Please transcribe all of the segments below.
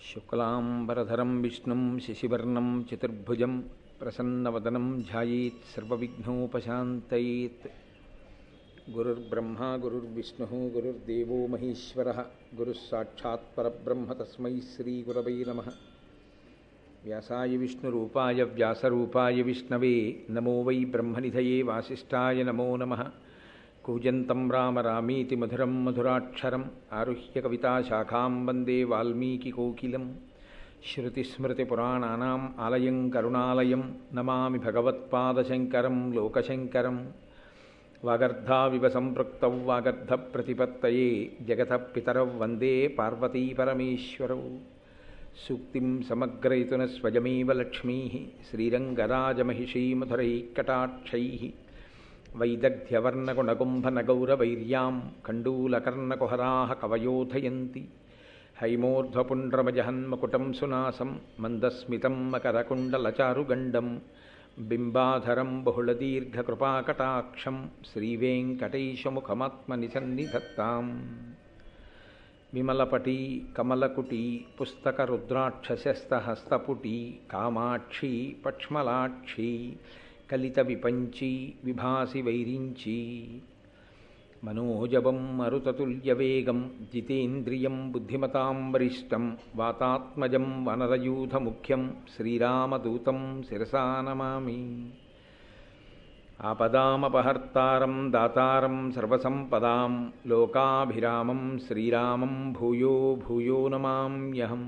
శుక్లాంబరధరం విష్ణుం శశివర్ణం చతుర్భుజం ప్రసన్నవదనం ధ్యాయేత్ సర్వవిఘ్నోపశాంతయేత్. గురుర్బ్రహ్మా గురుర్విష్ణుః గురుర్దేవో మహేశ్వరః గురుః సాక్షాత్ పరబ్రహ్మ తస్మై శ్రీగురవై నమః. వ్యాసాయ విష్ణురూపాయ వ్యాసరూపాయ విష్ణవే నమో వై బ్రహ్మనిధయే వాసిష్ఠాయ నమో నమః. కూజంతం రామ రామీతి మధురం మధురాక్షరం ఆరుహ్య కవితాశాఖాం వందే వాల్మీకికోకిలం. శ్రుతిస్మృతిపురాణానాం ఆలయం కరుణాలయం నమామి భగవత్పాదశంకరం లోకశంకరం. వాగర్ధావివ సంపృక్తౌ వాగర్ధప్రతిపత్తయే జగతః పితరౌ వందే పార్వతీపరమేశ్వరౌ. సూక్తిం సమగ్రయతున స్వయమేవ లక్ష్మీః శ్రీరంగరాజమహిషీమధురైకటాక్షైః. వైదగ్ధ్యవర్ణగుణగుంభనగౌరవైర్యాం కండూలకర్ణకుహరాः కవయోధయంతి. హైమోర్ధ్వపుండ్రమజహన్మకుటం సునాసం మందస్మితం మకరకుండలచారుగండం. బింబాధరం బహుళదీర్ఘకృపాకటాక్షం శ్రీవేంకటేశముఖమాత్మనిసన్నిధత్తాం. విమలపటీ కమలకుటీ పుస్తకరుద్రాక్షశస్తహస్తపుటీ కామాక్షీ పక్ష్మలాక్షీ కలిత విపంచీ విభాసి వైరించీ. మనోజవం మరుతతుల్యవేగం జితేంద్రియం బుద్ధిమతాం వరిష్టం వాతాత్మజం వనరయూథముఖ్యం శ్రీరామదూతం శిరసా నమామి. ఆపదామపహర్తారం దాతారం సర్వసంపదాం లోకాభిరామం శ్రీరామం భూయో భూయో నమామ్యహం.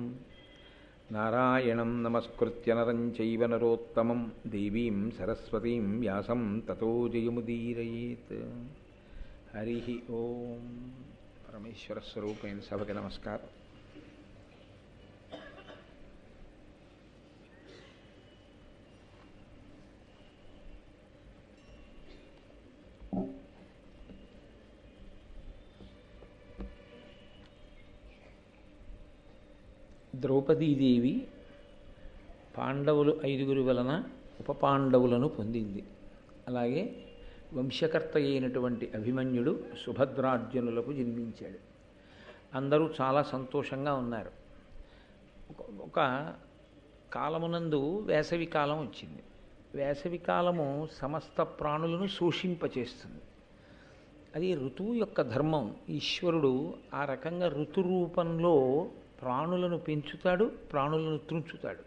నారాయణం నమస్కృత్య నరం చైవ నరోత్తమం దేవీం సరస్వతీం వ్యాసం తతో జయముదీరయేత్. హరి ఓం. పరమేశ్వర స్వరూపైన సభకి నమస్కారం. ద్రౌపదీదేవి పాండవులు 5 వలన ఉపపాండవులను పొందింది. అలాగే వంశకర్త అయినటువంటి అభిమన్యుడు సుభద్రార్జునులకు జన్మించాడు. అందరూ చాలా సంతోషంగా ఉన్నారు. ఒక కాలమునందు వేసవి కాలం వచ్చింది. వేసవి కాలము సమస్త ప్రాణులను శోషింపచేస్తుంది. అది ఋతువు యొక్క ధర్మం. ఈశ్వరుడు ఆ రకంగా ఋతురూపంలో ప్రాణులను పెంచుతాడు, ప్రాణులను త్రుంచుతాడు.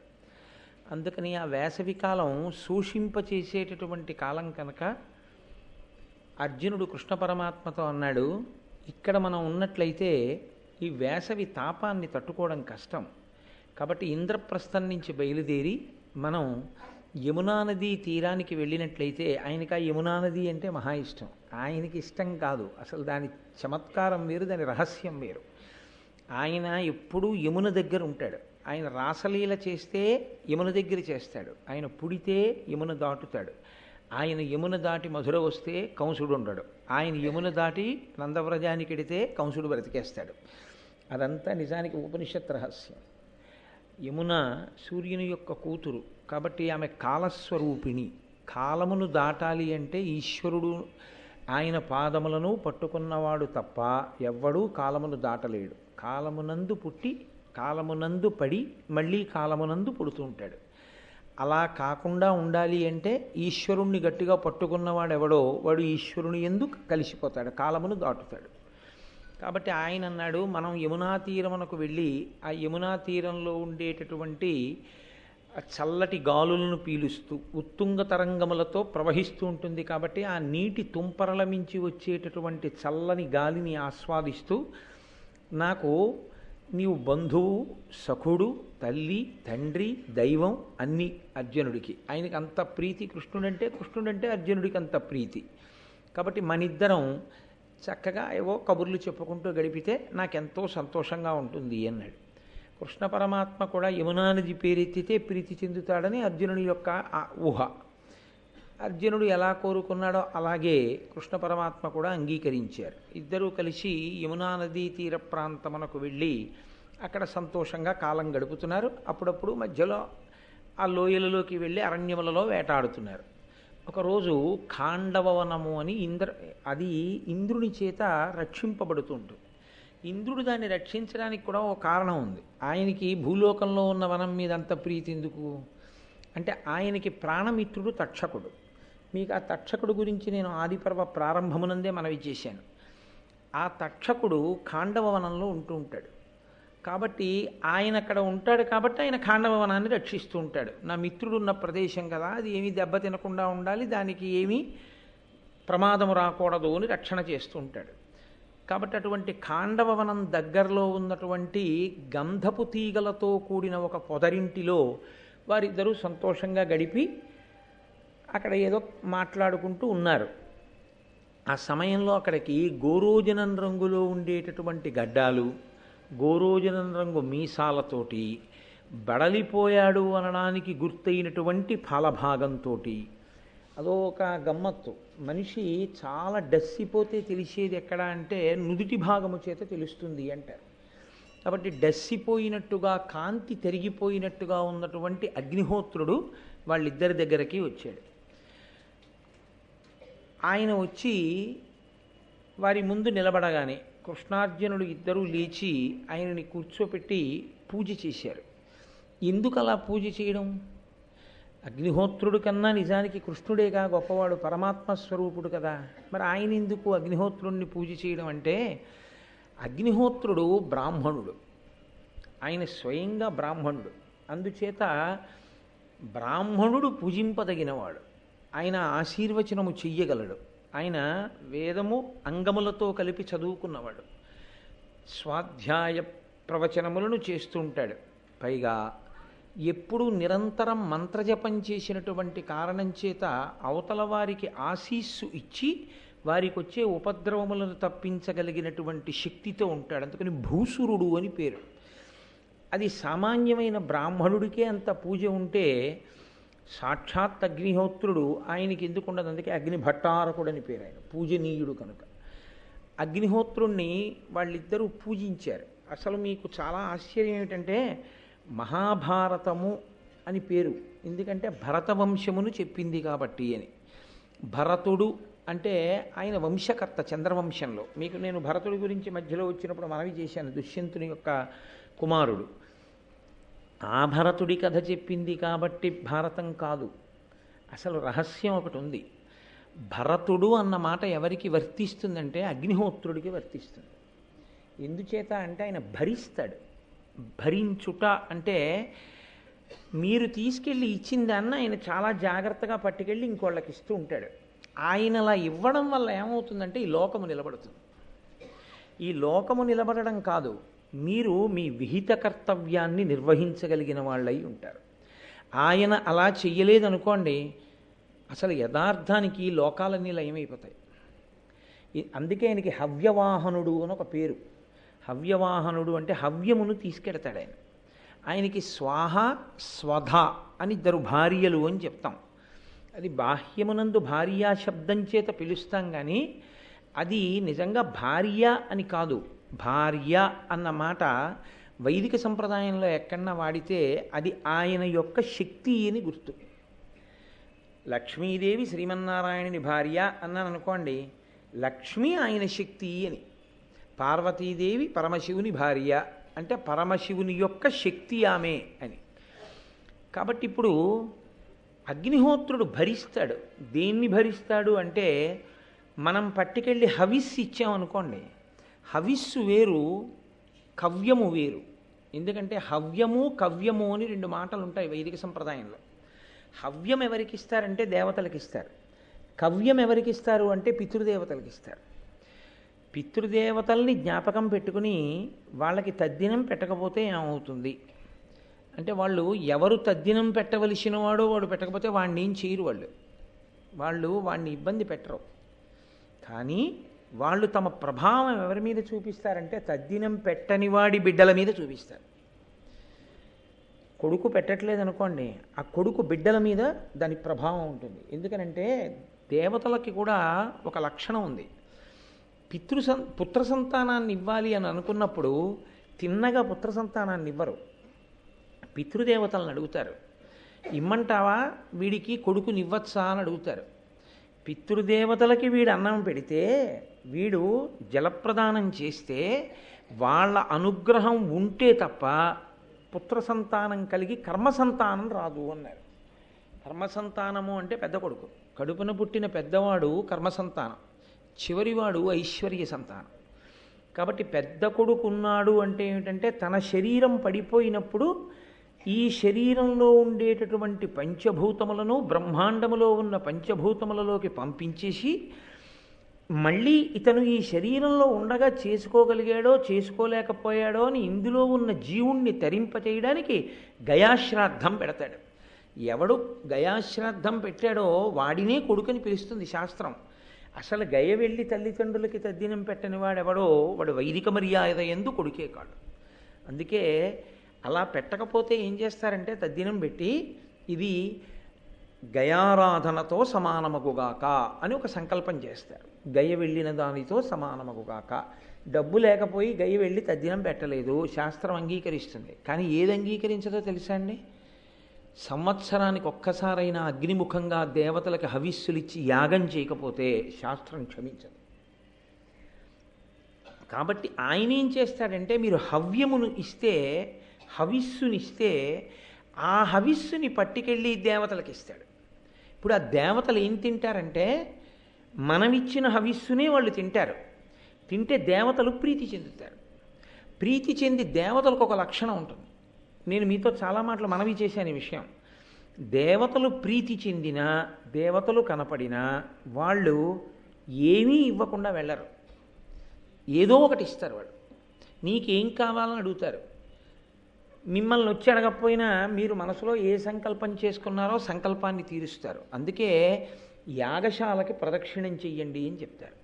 అందుకని ఆ వేసవి కాలం శోషింపచేసేటటువంటి కాలం కనుక అర్జునుడు కృష్ణ పరమాత్మతో అన్నాడు, ఇక్కడ మనం ఉన్నట్లయితే ఈ వేసవి తాపాన్ని తట్టుకోవడం కష్టం. కాబట్టి ఇంద్రప్రస్థం నుంచి బయలుదేరి మనం యమునా నదీ తీరానికి వెళ్ళినట్లయితే, ఆయనకి ఆ యమునా నది అంటే మహా ఇష్టం. ఆయనకి ఇష్టం కాదు, అసలు దాని చమత్కారం వేరు, దాని రహస్యం వేరు. ఆయన ఎప్పుడూ యమున దగ్గర ఉంటాడు. ఆయన రాసలీల చేస్తే యమున దగ్గర చేస్తాడు. ఆయన పుడితే యమున దాటుతాడు. ఆయన యమున దాటి మధుర వస్తే కంసుడు ఉండడు. ఆయన యమున దాటి నందవ్రజానికి ఎడితే కంసుడు బ్రతికేస్తాడు. అదంతా నిజానికి ఉపనిషత్ రహస్యం. యమున సూర్యుని యొక్క కూతురు కాబట్టి ఆమె కాలస్వరూపిణి. కాలమును దాటాలి అంటే ఈశ్వరుడు ఆయన పాదములను పట్టుకున్నవాడు తప్ప ఎవ్వడూ కాలమును దాటలేడు. కాలమునందు పుట్టి కాలమునందు పడి మళ్ళీ కాలమునందు పుడుతూ ఉంటాడు. అలా కాకుండా ఉండాలి అంటే ఈశ్వరుణ్ణి గట్టిగా పట్టుకున్నవాడు ఎవడో వాడు ఈశ్వరుని యందు కలిసిపోతాడు, కాలమును దాటుతాడు. కాబట్టి ఆయన అన్నాడు, మనం యమునా తీరమునకు వెళ్ళి ఆ యమునా తీరంలో ఉండేటటువంటి చల్లటి గాలులను పీలుస్తూ ఉత్తుంగ తరంగములతో ప్రవహిస్తూ ఉంటుంది. కాబట్టి ఆ నీటి తుంపరల మించి వచ్చేటటువంటి చల్లని గాలిని ఆస్వాదిస్తూ, నాకు నీవు బంధువు, సఖుడు, తల్లి, తండ్రి, దైవం అన్నీ అర్జునుడికి. ఆయనకి అంత ప్రీతి కృష్ణుడంటే అర్జునుడికి అంత ప్రీతి. కాబట్టి మనిద్దరం చక్కగా ఏవో కబుర్లు చెప్పుకుంటూ గడిపితే నాకెంతో సంతోషంగా ఉంటుంది అన్నాడు. కృష్ణ పరమాత్మ కూడా యమునా నది పేరెత్తితే ప్రీతి చెందుతాడని అర్జునుడి యొక్క ఊహ. అర్జునుడు ఎలా కోరుకున్నాడో అలాగే కృష్ణ పరమాత్మ కూడా అంగీకరించారు. ఇద్దరూ కలిసి యమునా నదీ తీర ప్రాంతమునకు వెళ్ళి అక్కడ సంతోషంగా కాలం గడుపుతున్నారు. అప్పుడప్పుడు మధ్యలో ఆ లోయలలోకి వెళ్ళి అరణ్యములలో వేటాడుతున్నారు. ఒకరోజు ఖాండవవనము అని అది ఇంద్రుని చేత రక్షింపబడుతుంటుంది. ఇంద్రుడు దాన్ని రక్షించడానికి కూడా ఒక కారణం ఉంది. ఆయనకి భూలోకంలో ఉన్న వనం మీద అంత ప్రీతి ఎందుకు అంటే ఆయనకి ప్రాణమిత్రుడు తక్షకుడు. మీకు ఆ తక్షకుడు గురించి నేను ఆదిపర్వ ప్రారంభమునందే మనవి చేశాను. ఆ తక్షకుడు ఖాండవ వనంలో ఉంటూ ఉంటాడు. కాబట్టి ఆయన అక్కడ ఉంటాడు కాబట్టి ఆయన ఖాండవ వనాన్ని రక్షిస్తూ ఉంటాడు. నా మిత్రుడు ఉన్న ప్రదేశం కదా, అది ఏమీ దెబ్బ తినకుండా ఉండాలి, దానికి ఏమీ ప్రమాదము రాకూడదు అని రక్షణ చేస్తూ ఉంటాడు. కాబట్టి అటువంటి ఖాండవ వనం దగ్గరలో ఉన్నటువంటి గంధపు తీగలతో కూడిన ఒక పొదరింటిలో వారిద్దరూ సంతోషంగా గడిపి అక్కడ ఏదో మాట్లాడుకుంటూ ఉన్నారు. ఆ సమయంలో అక్కడికి గోరోజనం రంగులో ఉండేటటువంటి గడ్డాలు, గోరోజనం రంగు మీసాలతోటి, బడలిపోయాడు అనడానికి గుర్తయినటువంటి ఫలభాగంతో, అదో ఒక గమ్మత్తు. మనిషి చాలా డస్సిపోతే తెలిసేది ఎక్కడ అంటే నుదుటి భాగము చేత తెలుస్తుంది అంటారు. కాబట్టి డస్సిపోయినట్టుగా కాంతి తరిగిపోయినట్టుగా ఉన్నటువంటి అగ్నిహోత్రుడు వాళ్ళిద్దరి దగ్గరికి వచ్చాడు. ఆయన వచ్చి వారి ముందు నిలబడగానే కృష్ణార్జునుడు ఇద్దరూ లేచి ఆయనని కూర్చోపెట్టి పూజ చేశారు. ఎందుకు అలా పూజ చేయడం? అగ్నిహోత్రుడు కన్నా నిజానికి కృష్ణుడేగా గొప్పవాడు, పరమాత్మ స్వరూపుడు కదా. మరి ఆయన ఎందుకు అగ్నిహోత్రుడిని పూజ చేయడం అంటే, అగ్నిహోత్రుడు బ్రాహ్మణుడు, ఆయన స్వయంగా బ్రాహ్మణుడు. అందుచేత బ్రాహ్మణుడు పూజింపదగినవాడు, ఆయన ఆశీర్వచనము చెయ్యగలడు, ఆయన వేదము అంగములతో కలిపి చదువుకున్నవాడు, స్వాధ్యాయ ప్రవచనములను చేస్తూ ఉంటాడు. పైగా ఎప్పుడూ నిరంతరం మంత్రజపం చేసినటువంటి కారణం చేత అవతల వారికి ఆశీస్సు ఇచ్చి వారికి వచ్చే ఉపద్రవములను తప్పించగలిగినటువంటి శక్తితో ఉంటాడు. అందుకని భూసురుడు అని పేరు. అది సామాన్యమైన బ్రాహ్మణుడికే అంత పూజ ఉంటే సాక్షాత్ అగ్నిహోత్రుడు ఆయనకి ఎందుకు ఉండదు? అందుకే అగ్నిభట్టారకుడు అని పేరు, ఆయన పూజనీయుడు కనుక. అగ్నిహోత్రుణ్ణి వాళ్ళిద్దరూ పూజించారు. అసలు మీకు చాలా ఆశ్చర్యం ఏమిటంటే మహాభారతము అని పేరు ఎందుకంటే భరతవంశమును చెప్పింది కాబట్టి అని. భరతుడు అంటే ఆయన వంశకర్త చంద్రవంశంలో. మీకు నేను భరతుడి గురించి మధ్యలో వచ్చినప్పుడు మనవి చేశాను, దుష్యంతుని యొక్క కుమారుడు. ఆ భరతుడి కథ చెప్పింది కాబట్టి భారతం కాదు. అసలు రహస్యం ఒకటి ఉంది. భరతుడు అన్న మాట ఎవరికి వర్తిస్తుందంటే అగ్నిహోత్రుడికి వర్తిస్తుంది. ఎందుచేత అంటే ఆయన భరిస్తాడు. భరించుట అంటే మీరు తీసుకెళ్ళి ఇచ్చిన దాన్ని ఆయన చాలా జాగ్రత్తగా పట్టుకెళ్ళి ఇంకోళ్ళకి ఇస్తూ ఉంటాడు. ఆయన అలా ఇవ్వడం వల్ల ఏమవుతుందంటే ఈ లోకము నిలబడుతుంది. ఈ లోకము నిలబడడం కాదు, మీరు మీ విహిత కర్తవ్యాన్ని నిర్వహించగలిగిన వాళ్ళై ఉంటారు. ఆయన అలా చెయ్యలేదనుకోండి, అసలు యథార్థానికి లోకాలన్నీ లయమైపోతాయి. అందుకే ఆయనకి హవ్యవాహనుడు అని ఒక పేరు. హవ్యవాహనుడు అంటే హవ్యమును తీసుకెడతాడు ఆయన. ఆయనకి స్వాహ స్వధ అని ఇద్దరు భార్యలు అని చెప్తాం. అది బాహ్యమునందు భార్యా శబ్దం చేత పిలుస్తాం కానీ అది నిజంగా భార్య అని కాదు. భార్య అన్న మాట వైదిక సంప్రదాయంలో ఎక్కడన్నా వాడితే అది ఆయన యొక్క శక్తి అని గుర్తు. లక్ష్మీదేవి శ్రీమన్నారాయణుని భార్య అన్నాను అనుకోండి, లక్ష్మి ఆయన శక్తి అని. పార్వతీదేవి పరమశివుని భార్య అంటే పరమశివుని యొక్క శక్తి ఆమె అని. కాబట్టి ఇప్పుడు అగ్నిహోత్రుడు భరిస్తాడు. దేన్ని భరిస్తాడు అంటే మనం పట్టుకెళ్ళి హవిస్సు ఇచ్చామనుకోండి, హవిస్సు వేరు, కవ్యము వేరు. ఎందుకంటే హవ్యము కవ్యము అని రెండు మాటలు ఉంటాయి వైదిక సంప్రదాయంలో. హవ్యం ఎవరికి ఇస్తారంటే దేవతలకు ఇస్తారు, కవ్యం ఎవరికి ఇస్తారు అంటే పితృదేవతలకు ఇస్తారు. పితృదేవతల్ని జ్ఞాపకం పెట్టుకుని వాళ్ళకి తద్దినం పెట్టకపోతే ఏమవుతుంది అంటే, వాళ్ళు ఎవరు తద్దినం పెట్టవలసిన వాడో వాడు పెట్టకపోతే వాడిని ఏం చేయరు. వాళ్ళు వాడిని ఇబ్బంది పెట్టరు. కానీ వాళ్ళు తమ ప్రభావం ఎవరి మీద చూపిస్తారంటే తద్దినం పెట్టని వాడి బిడ్డల మీద చూపిస్తారు. కొడుకు పెట్టట్లేదనుకోండి, ఆ కొడుకు బిడ్డల మీద దాని ప్రభావం ఉంటుంది. ఎందుకనంటే దేవతలకి కూడా ఒక లక్షణం ఉంది. పుత్ర సంతానాన్ని ఇవ్వాలి అని అనుకున్నప్పుడు తిన్నగా పుత్ర సంతానాన్ని ఇవ్వరు, పితృదేవతలను అడుగుతారు. ఇమ్మంటావా, వీడికి కొడుకునివ్వచ్చా అని అడుగుతారు. పితృదేవతలకి వీడు అన్నం పెడితే, వీడు జలప్రదానం చేస్తే వాళ్ళ అనుగ్రహం ఉంటే తప్ప పుత్ర సంతానం కలిగి కర్మ సంతానం రాదు అన్నారు. కర్మ సంతానము అంటే పెద్ద కొడుకు, కడుపున పుట్టిన పెద్దవాడు కర్మ సంతానం, చివరివాడు ఐశ్వర్య సంతానం. కాబట్టి పెద్ద కొడుకు ఉన్నాడు అంటే ఏమిటంటే తన శరీరం పడిపోయినప్పుడు ఈ శరీరంలో ఉండేటటువంటి పంచభూతములను బ్రహ్మాండములో ఉన్న పంచభూతములలోకి పంపించేసి మళ్ళీ ఇతను ఈ శరీరంలో ఉండగా చేసుకోగలిగాడో చేసుకోలేకపోయాడో అని ఇందులో ఉన్న జీవుణ్ణి తరింపచేయడానికి గయాశ్రాద్ధం పెడతాడు. ఎవడు గయాశ్రాద్ధం పెట్టాడో వాడినే కొడుకుని పిలుస్తుంది శాస్త్రం. అసలు గయ వెళ్ళి తల్లిదండ్రులకి తద్దినం పెట్టని వాడెవడో వాడు వైదిక మర్యాద యందు కొడుకే కాడు. అందుకే అలా పెట్టకపోతే ఏం చేస్తారంటే తద్దినం పెట్టి ఇది గయారాధనతో సమానమగుగాక అని ఒక సంకల్పం చేస్తారు. గయ వెళ్ళిన దానితో సమానమగుగాక. డబ్బు లేకపోయి గయ వెళ్ళి తద్దినం పెట్టలేదు, శాస్త్రం అంగీకరిస్తుంది. కానీ ఏది అంగీకరించదో తెలుసా అండి? సంవత్సరానికి ఒక్కసారైనా అగ్నిముఖంగా దేవతలకు హవిస్సులిచ్చి యాగం చేయకపోతే శాస్త్రం క్షమించదు. కాబట్టి ఆయన ఏం చేస్తాడంటే మీరు హవ్యమును ఇస్తే, హవిస్సునిస్తే ఆ హవిస్సుని పట్టుకెళ్ళి దేవతలకు ఇస్తాడు. ఇప్పుడు ఆ దేవతలు ఏం తింటారంటే మనమిచ్చిన హవిస్సునే వాళ్ళు తింటారు. తింటే దేవతలు ప్రీతి చెందుతారు. ప్రీతి చెంది దేవతలకు ఒక లక్షణం ఉంటుంది. నేను మీతో చాలా మాటలు మనవి చేశాను ఈ విషయం. దేవతలు ప్రీతి చెందినా దేవతలు కనపడినా వాళ్ళు ఏమీ ఇవ్వకుండా వెళ్ళరు, ఏదో ఒకటి ఇస్తారు. వాళ్ళు నీకేం కావాలని అడుగుతారు. మిమ్మల్ని వచ్చి అడగకపోయినా మీరు మనసులో ఏ సంకల్పం చేసుకున్నారో సంకల్పాన్ని తీరుస్తారు. అందుకే యాగశాలకి ప్రదక్షిణం చెయ్యండి అని చెప్తారు.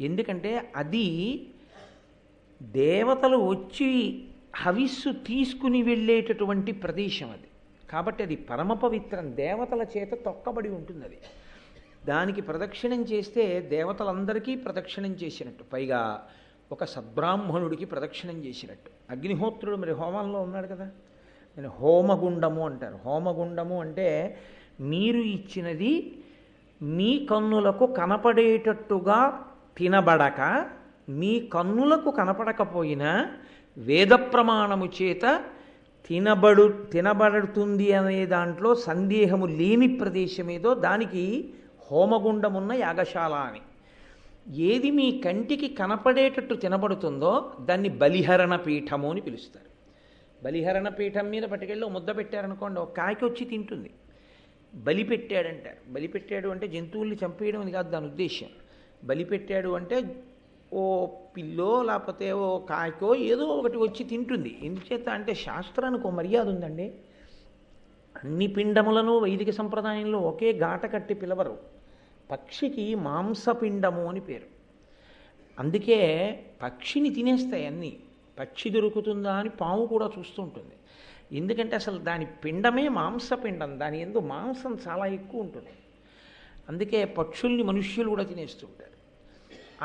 ఎందుకంటే అది దేవతలు వచ్చి హవిస్సు తీసుకుని వెళ్ళేటటువంటి ప్రదేశం అది. కాబట్టి అది పరమ పవిత్రం, దేవతల చేత తొక్కబడి ఉంటుంది. అది దానికి ప్రదక్షిణం చేస్తే దేవతలందరికీ ప్రదక్షిణం చేసినట్టు, పైగా ఒక సద్బ్రాహ్మణుడికి ప్రదక్షిణం చేసినట్టు. అగ్నిహోత్రుడు మరి హోమంలో ఉన్నాడు కదా, నేను హోమగుండము అంటారు. హోమగుండము అంటే మీరు ఇచ్చినది మీ కన్నులకు కనపడేటట్టుగా తినబడక, మీ కన్నులకు కనపడకపోయినా వేద ప్రమాణము చేత తినబడుతుంది అనే దాంట్లో సందేహము లేని ప్రదేశమేదో దానికి హోమగుండమున్న యాగశాల అని. ఏది మీ కంటికి కనపడేటట్టు తినబడుతుందో దాన్ని బలిహరణ పీఠము అని పిలుస్తారు. బలిహరణ పీఠం మీద పట్టుకెళ్ళి ఓ ముద్ద పెట్టారనుకోండి, ఒక కాకి వచ్చి తింటుంది. బలి పెట్టాడంటారు. బలి పెట్టాడు అంటే జంతువుల్ని చంపేయడం అని కాదు దాని ఉద్దేశ్యం. బలి పెట్టాడు అంటే ఓ పిల్లో లేకపోతే ఓ కాయకో ఏదో ఒకటి వచ్చి తింటుంది. ఎందుచేత అంటే శాస్త్రానికి ఓ మర్యాద ఉందండి. అన్ని పిండములను వైదిక సంప్రదాయంలో ఒకే గాట కట్టి పిలవరు. పక్షికి మాంసపిండము అని పేరు. అందుకే పక్షిని తినేస్తాయి అన్నీ. పక్షి దొరుకుతుందా అని పాము కూడా చూస్తూ ఉంటుంది. ఎందుకంటే అసలు దాని పిండమే మాంసపిండం, దాని యందు మాంసం చాలా ఎక్కువ ఉంటుంది. అందుకే పక్షుల్ని మనుష్యులు కూడా తినేస్తూ ఉంటారు.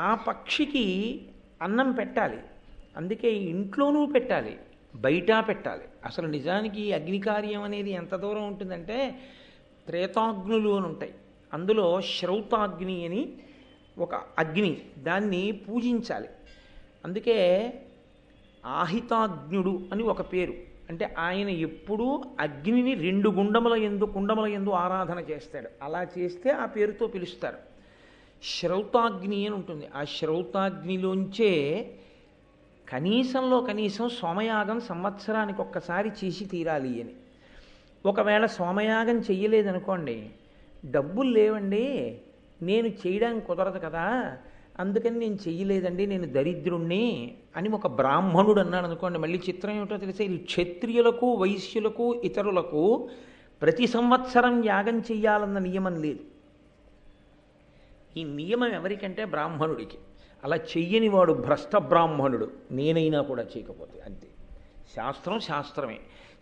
ఆ పక్షికి అన్నం పెట్టాలి. అందుకే ఇంట్లోనూ పెట్టాలి, బయట పెట్టాలి. అసలు నిజానికి అగ్నికార్యం అనేది ఎంత దూరం ఉంటుందంటే త్రేతాగ్నులు అని ఉంటాయి. అందులో శ్రౌతాగ్ని అని ఒక అగ్ని, దాన్ని పూజించాలి. అందుకే ఆహితాగ్నుడు అని ఒక పేరు. అంటే ఆయన ఎప్పుడూ అగ్నిని 2 కుండముల యందు ఆరాధన చేస్తాడు. అలా చేస్తే ఆ పేరుతో పిలుస్తారు. శ్రౌతాగ్ని అని ఉంటుంది. ఆ శ్రౌతాగ్నిలోంచే కనీసంలో కనీసం సోమయాగం సంవత్సరానికి ఒక్కసారి చేసి తీరాలి అని. ఒకవేళ సోమయాగం చెయ్యలేదనుకోండి, డబ్బులు లేవండి, నేను చేయడానికి కుదరదు కదా, అందుకని నేను చెయ్యలేదండి, నేను దరిద్రుణ్ణి అని ఒక బ్రాహ్మణుడు అన్నాడు అనుకోండి, మళ్ళీ చిత్రం ఏమిటో తెలిసే, ఈ క్షత్రియులకు వైశ్యులకు ఇతరులకు ప్రతి సంవత్సరం యాగం చెయ్యాలన్న నియమం లేదు. ఈ నియమం ఎవరికంటే బ్రాహ్మణుడికి. అలా చెయ్యని వాడు భ్రష్ట బ్రాహ్మణుడు, నేనైనా కూడా చేయకపోతే అంతే. శాస్త్రం శాస్త్రమే.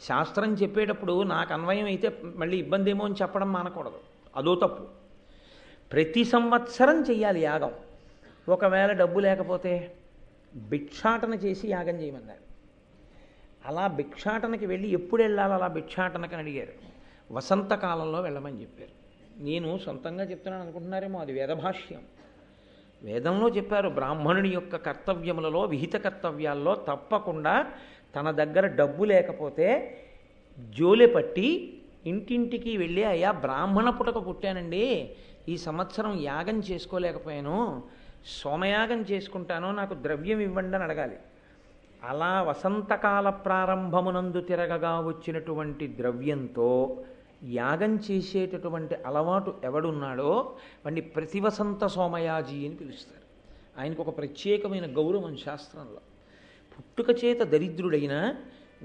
శాస్త్రం చెప్పేటప్పుడు నాకు అన్వయం అయితే మళ్ళీ ఇబ్బంది ఏమో అని చెప్పడం మానకూడదు, అదో తప్పు. ప్రతి సంవత్సరం చెయ్యాలి యాగం. ఒకవేళ డబ్బు లేకపోతే భిక్షాటన చేసి యాగం చేయమన్నారు. అలా భిక్షాటనకి వెళ్ళి ఎప్పుడు వెళ్ళాలి అలా భిక్షాటనకని అడిగారు. వసంతకాలంలో వెళ్ళమని చెప్పారు. నేను సొంతంగా చెప్తున్నాను అనుకుంటున్నారేమో, అది వేదభాష్యం. వేదంలో చెప్పారు బ్రాహ్మణుని యొక్క కర్తవ్యములలో విహిత కర్తవ్యాల్లో తప్పకుండా తన దగ్గర డబ్బు లేకపోతే జోలె పట్టి ఇంటింటికి వెళ్ళి అయ్యా బ్రాహ్మణ పుటక పుట్టానండి, ఈ సంవత్సరం యాగం చేసుకోలేకపోయాను, సోమయాగం చేసుకుంటాను, నాకు ద్రవ్యం ఇవ్వండి అని అడగాలి. అలా వసంతకాల ప్రారంభమునందు తిరగగా వచ్చినటువంటి ద్రవ్యంతో యాగం చేసేటటువంటి అలవాటు ఎవడున్నాడో వాడిని ప్రతివసంత సోమయాజి అని పిలుస్తారు. ఆయనకు ఒక ప్రత్యేకమైన గౌరవం శాస్త్రంలో. పుట్టుక చేత దరిద్రుడైన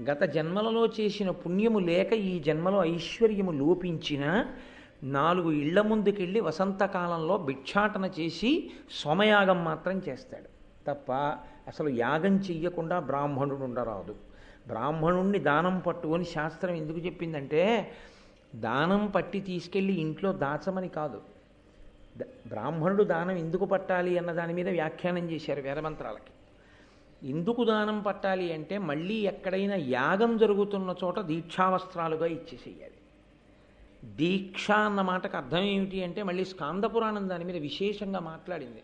గత జన్మలలో చేసిన పుణ్యము లేక ఈ జన్మలో ఐశ్వర్యము లోపించిన 4 ఇళ్ల ముందుకెళ్ళి వసంతకాలంలో భిక్షాటన చేసి సోమయాగం మాత్రం చేస్తాడు తప్ప అసలు యాగం చెయ్యకుండా బ్రాహ్మణుడు ఉండరాదు. బ్రాహ్మణుణ్ణి దానం పట్టుకొని శాస్త్రం ఎందుకు చెప్పిందంటే దానం పట్టి తీసుకెళ్ళి ఇంట్లో దాచమని కాదు. బ్రాహ్మణుడు దానం ఎందుకు పట్టాలి అన్న దాని మీద వ్యాఖ్యానం చేశారు వేదమంత్రాలకి. ఎందుకు దానం పట్టాలి అంటే మళ్ళీ ఎక్కడైనా యాగం జరుగుతున్న చోట దీక్షావస్త్రాలుగా ఇచ్చేసేయాలి. దీక్ష అన్న మాటకు అర్థం ఏమిటి అంటే మళ్ళీ స్కాందపురాణం దాని మీద విశేషంగా మాట్లాడింది.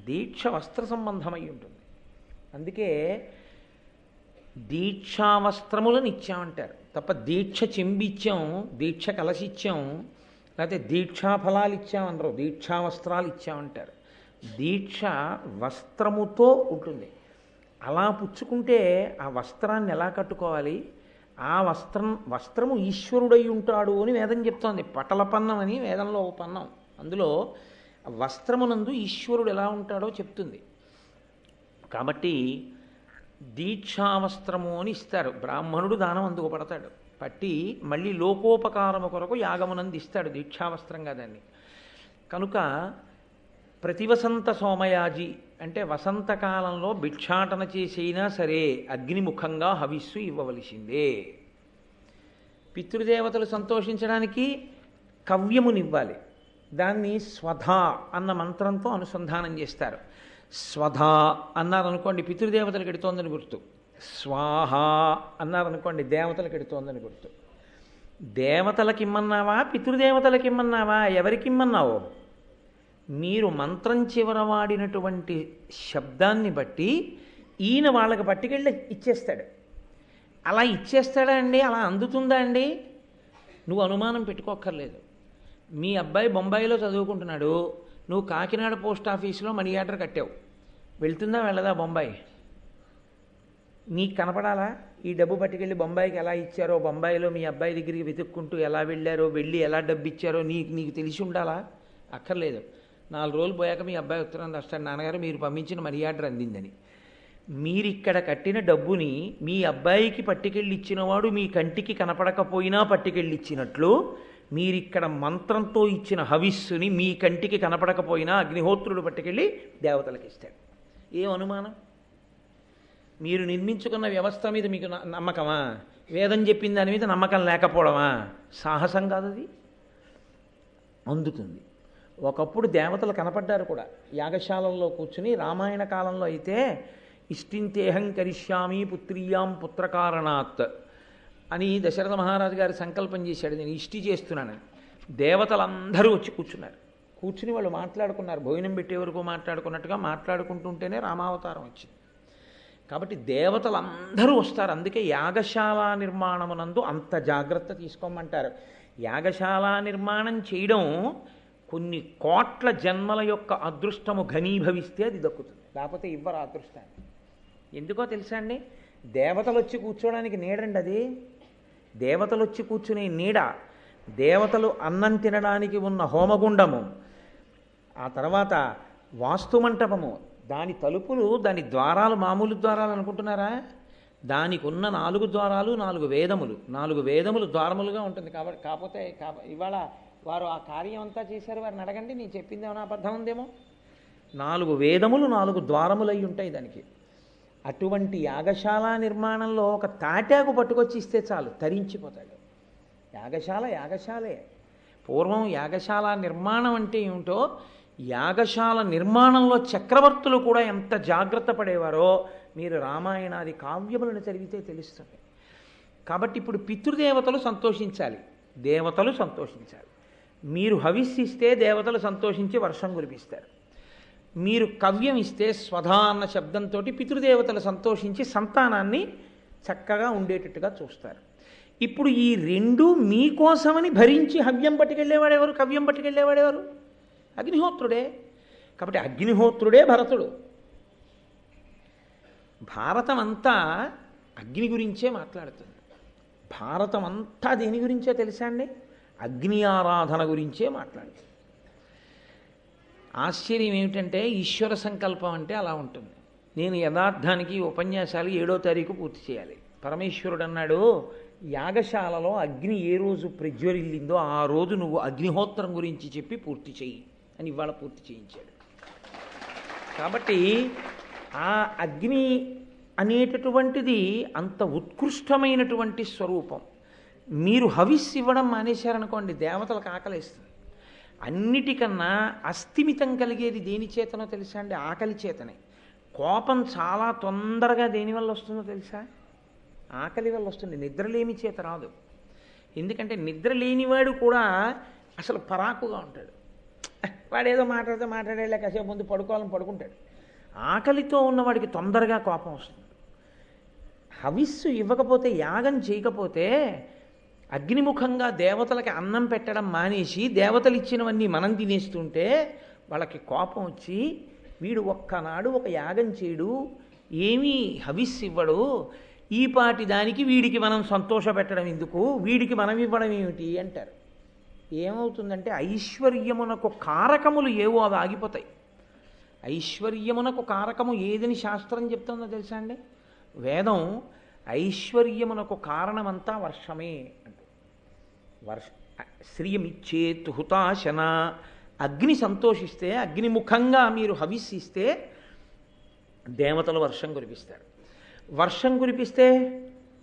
దీక్ష వస్త్ర సంబంధమై ఉంటుంది. అందుకే దీక్షావస్త్రములను ఇచ్చామంటారు తప్ప దీక్ష చెంబిచ్చాం, దీక్ష కలసిచ్చాం, లేకపోతే దీక్షా ఫలాలు ఇచ్చామనరు, దీక్షావస్త్రాలు ఇచ్చామంటారు. దీక్ష వస్త్రముతో ఉంటుంది. అలా పుచ్చుకుంటే ఆ వస్త్రాన్ని ఎలా కట్టుకోవాలి? ఆ వస్త్రము ఈశ్వరుడై ఉంటాడు అని వేదం చెప్తోంది. పటల పన్నం అని వేదంలో ఒక పన్నం, అందులో వస్త్రమునందు ఈశ్వరుడు ఎలా ఉంటాడో చెప్తుంది. కాబట్టి దీక్షావస్త్రము అని ఇస్తారు. బ్రాహ్మణుడు దానం అందుకు పడతాడు, పట్టి మళ్ళీ లోకోపకారము కొరకు యాగమునందు ఇస్తాడు దీక్షావస్త్రంగా దాన్ని. కనుక ప్రతివసంత సోమయాజి అంటే వసంతకాలంలో భిక్షాటన చేసైనా సరే అగ్నిముఖంగా హవిస్సు ఇవ్వవలసిందే. పితృదేవతలు సంతోషించడానికి కవ్యమునివ్వాలి. దాన్ని స్వధా అన్న మంత్రంతో అనుసంధానం చేస్తారు. స్వధా అన్నారనుకోండి పితృదేవతలకు ఎడుతోందని గుర్తు, స్వాహ అన్నారనుకోండి దేవతలకు ఎడుతోందని గుర్తు. దేవతలకిమ్మన్నావా పితృదేవతలకిమ్మన్నావా ఎవరికిమ్మన్నావో మీరు మంత్రం చివర వాడినటువంటి శబ్దాన్ని బట్టి ఈయన వాళ్ళకి పట్టుకెళ్ళి ఇచ్చేస్తాడు. అలా ఇచ్చేస్తాడా అండి? అలా అందుతుందా అండి? నువ్వు అనుమానం పెట్టుకోక్కర్లేదు. మీ అబ్బాయి బొంబాయిలో చదువుకుంటున్నాడు, నువ్వు కాకినాడ పోస్ట్ ఆఫీసులో మనీ ఆర్డర్ కట్టావు, వెళ్తుందా వెళ్ళదా బొంబాయి? నీకు కనపడాలా? ఈ డబ్బు పట్టుకెళ్ళి బొంబాయికి ఎలా ఇచ్చారో, బొంబాయిలో మీ అబ్బాయి దగ్గరికి వెతుక్కుంటూ ఎలా వెళ్ళారో, వెళ్ళి ఎలా డబ్బు ఇచ్చారో నీకు తెలిసి ఉండాలా? అక్కర్లేదు. 4 రోజులు పోయాక మీ అబ్బాయి ఉత్తరం రాస్తాడు, నాన్నగారు మీరు పంపించిన మనీ ఆర్డర్ అందిందని. మీరిక్కడ కట్టిన డబ్బుని మీ అబ్బాయికి పట్టుకెళ్ళి ఇచ్చినవాడు మీ కంటికి కనపడకపోయినా పట్టుకెళ్ళి ఇచ్చినట్లు మీరిక్కడ మంత్రంతో ఇచ్చిన హవిస్సుని మీ కంటికి కనపడకపోయినా అగ్నిహోత్రుడు పట్టుకెళ్ళి దేవతలకు ఇస్తాడు. ఏం అనుమానం? మీరు నిర్మించుకున్న వ్యవస్థ మీద మీకు నమ్మకమా? వేదం చెప్పిన దాని మీద నమ్మకం లేకపోవడమా? సాహసం కాదది. అందుతుంది. ఒకప్పుడు దేవతలు కనపడ్డారు కూడా యాగశాలల్లో కూర్చుని. రామాయణ కాలంలో అయితే ఇష్టింతేహం కరిష్యామి పుత్రీయాం పుత్రకారణాత్ అని దశరథ మహారాజు గారు సంకల్పం చేశాడు, నేను ఇష్టి చేస్తున్నానని. దేవతలందరూ వచ్చి కూర్చున్నారు. కూర్చుని వాళ్ళు మాట్లాడుకున్నారు, భోజనం పెట్టే వరకు మాట్లాడుకున్నట్టుగా మాట్లాడుకుంటుంటేనే రామావతారం వచ్చింది. కాబట్టి దేవతలందరూ వస్తారు. అందుకే యాగశాల నిర్మాణమునందు అంత జాగ్రత్త తీసుకోమంటారు. యాగశాల నిర్మాణం చేయడం కొన్ని కోట్ల జన్మల యొక్క అదృష్టము ఘనీభవిస్తే అది దక్కుతుంది, లేకపోతే ఇవ్వరు ఆ అదృష్టాన్ని. ఎందుకో తెలుసా అండి? దేవతలు వచ్చి కూర్చోడానికి నీడండి అది. దేవతలు వచ్చి కూర్చునే నీడ, దేవతలు అన్నం తినడానికి ఉన్న హోమగుండము, ఆ తర్వాత వాస్తుమంటపము, దాని తలుపులు, దాని ద్వారాలు మామూలు ద్వారాలు అనుకుంటున్నారా? దానికి ఉన్న 4 ద్వారాలు 4 వేదములు, 4 వేదములు ద్వారములుగా ఉంటుంది. కాబట్టి కాకపోతే ఇవాళ వారు ఆ కార్యం అంతా చేశారు, వారిని అడగండి, నేను చెప్పింది ఏమైనా అబద్ధం ఉందేమో. 4 వేదములు 4 ద్వారములు అయి ఉంటాయి దానికి. అటువంటి యాగశాల నిర్మాణంలో ఒక తాటాకు పట్టుకొచ్చి ఇస్తే చాలు, తరించిపోతాడు. యాగశాలే. పూర్వం యాగశాల నిర్మాణం అంటే ఏమిటో, యాగశాల నిర్మాణంలో చక్రవర్తులు కూడా ఎంత జాగ్రత్త పడేవారో మీరు రామాయణాది కావ్యములను చదివితే తెలుస్తుంది. కాబట్టి ఇప్పుడు పితృదేవతలు సంతోషించాలి, దేవతలు సంతోషించాలి. మీరు హవిస్సిస్తే దేవతలు సంతోషించి వర్షం కురిపిస్తారు. మీరు కవ్యం ఇస్తే స్వధా అన్న శబ్దంతో పితృదేవతలు సంతోషించి సంతానాన్ని చక్కగా ఉండేటట్టుగా చూస్తారు. ఇప్పుడు ఈ రెండు మీకోసమని భరించి హవ్యం పట్టుకెళ్ళేవాడెవరు, కవ్యం పట్టుకెళ్ళేవాడెవరు? అగ్నిహోత్రుడే. కాబట్టి అగ్నిహోత్రుడే భరతుడు. భారతం అంతా అగ్ని గురించే మాట్లాడుతుంది. భారతం అంతా దేని గురించో తెలుసా అండి? అగ్ని ఆరాధన గురించే మాట్లాడుతుంది. ఆశ్చర్యం ఏమిటంటే ఈశ్వర సంకల్పం అంటే అలా ఉంటుంది. నేను యథార్థానికి ఉపన్యాసాలు 7వ తారీఖు పూర్తి చేయాలి. పరమేశ్వరుడు అన్నాడు, యాగశాలలో అగ్ని ఏ రోజు ప్రజ్వరిల్లిందో ఆ రోజు నువ్వు అగ్నిహోత్రం గురించి చెప్పి పూర్తి చెయ్యి అని ఇవాళ పూర్తి చేయించాడు. కాబట్టి ఆ అగ్ని అనేటటువంటిది అంత ఉత్కృష్టమైనటువంటి స్వరూపం. మీరు హవిస్సు ఇవ్వడం మానేశారనుకోండి, దేవతలకు ఆకలిస్తుంది. అన్నిటికన్నా అస్థిమితం కలిగేది దేని చేతనో తెలుసా అండి? ఆకలి చేతనే. కోపం చాలా తొందరగా దేనివల్ల వస్తుందో తెలుసా? ఆకలి వల్ల వస్తుంది. నిద్రలేమి చేత రాదు. ఎందుకంటే నిద్ర లేనివాడు కూడా అసలు పరాకుగా ఉంటాడు. వాడేదో మాట్లాడేలా కాసేపు ముందు పడుకోవాలని పడుకుంటాడు. ఆకలితో ఉన్నవాడికి తొందరగా కోపం వస్తుంది. హవిస్సు ఇవ్వకపోతే, యాగం చేయకపోతే అగ్నిముఖంగా దేవతలకి అన్నం పెట్టడం మానేసి దేవతలు ఇచ్చినవన్నీ మనం తినేస్తుంటే వాళ్ళకి కోపం వచ్చి వీడు ఒక్కనాడు ఒక యాగం చేయడు, ఏమీ హవిస్సు ఇవ్వడు, ఈ పాటి దానికి వీడికి మనం సంతోష పెట్టడం ఎందుకు, వీడికి మనం ఇవ్వడం ఏమిటి అంటారు. ఏమవుతుందంటే ఐశ్వర్యమునకు కారకములు ఏవో అవి ఆగిపోతాయి. ఐశ్వర్యమునకు కారకము ఏదని శాస్త్రం చెప్తుందో తెలుసా అండి? వేదం ఐశ్వర్యమునకు కారణమంతా వర్షమే అంట. శ్రియమిచ్చేత్ హుతాశన. అగ్ని సంతోషిస్తే, అగ్నిముఖంగా మీరు హవిస్సిస్తే దేవతలు వర్షం కురిపిస్తారు. వర్షం కురిపిస్తే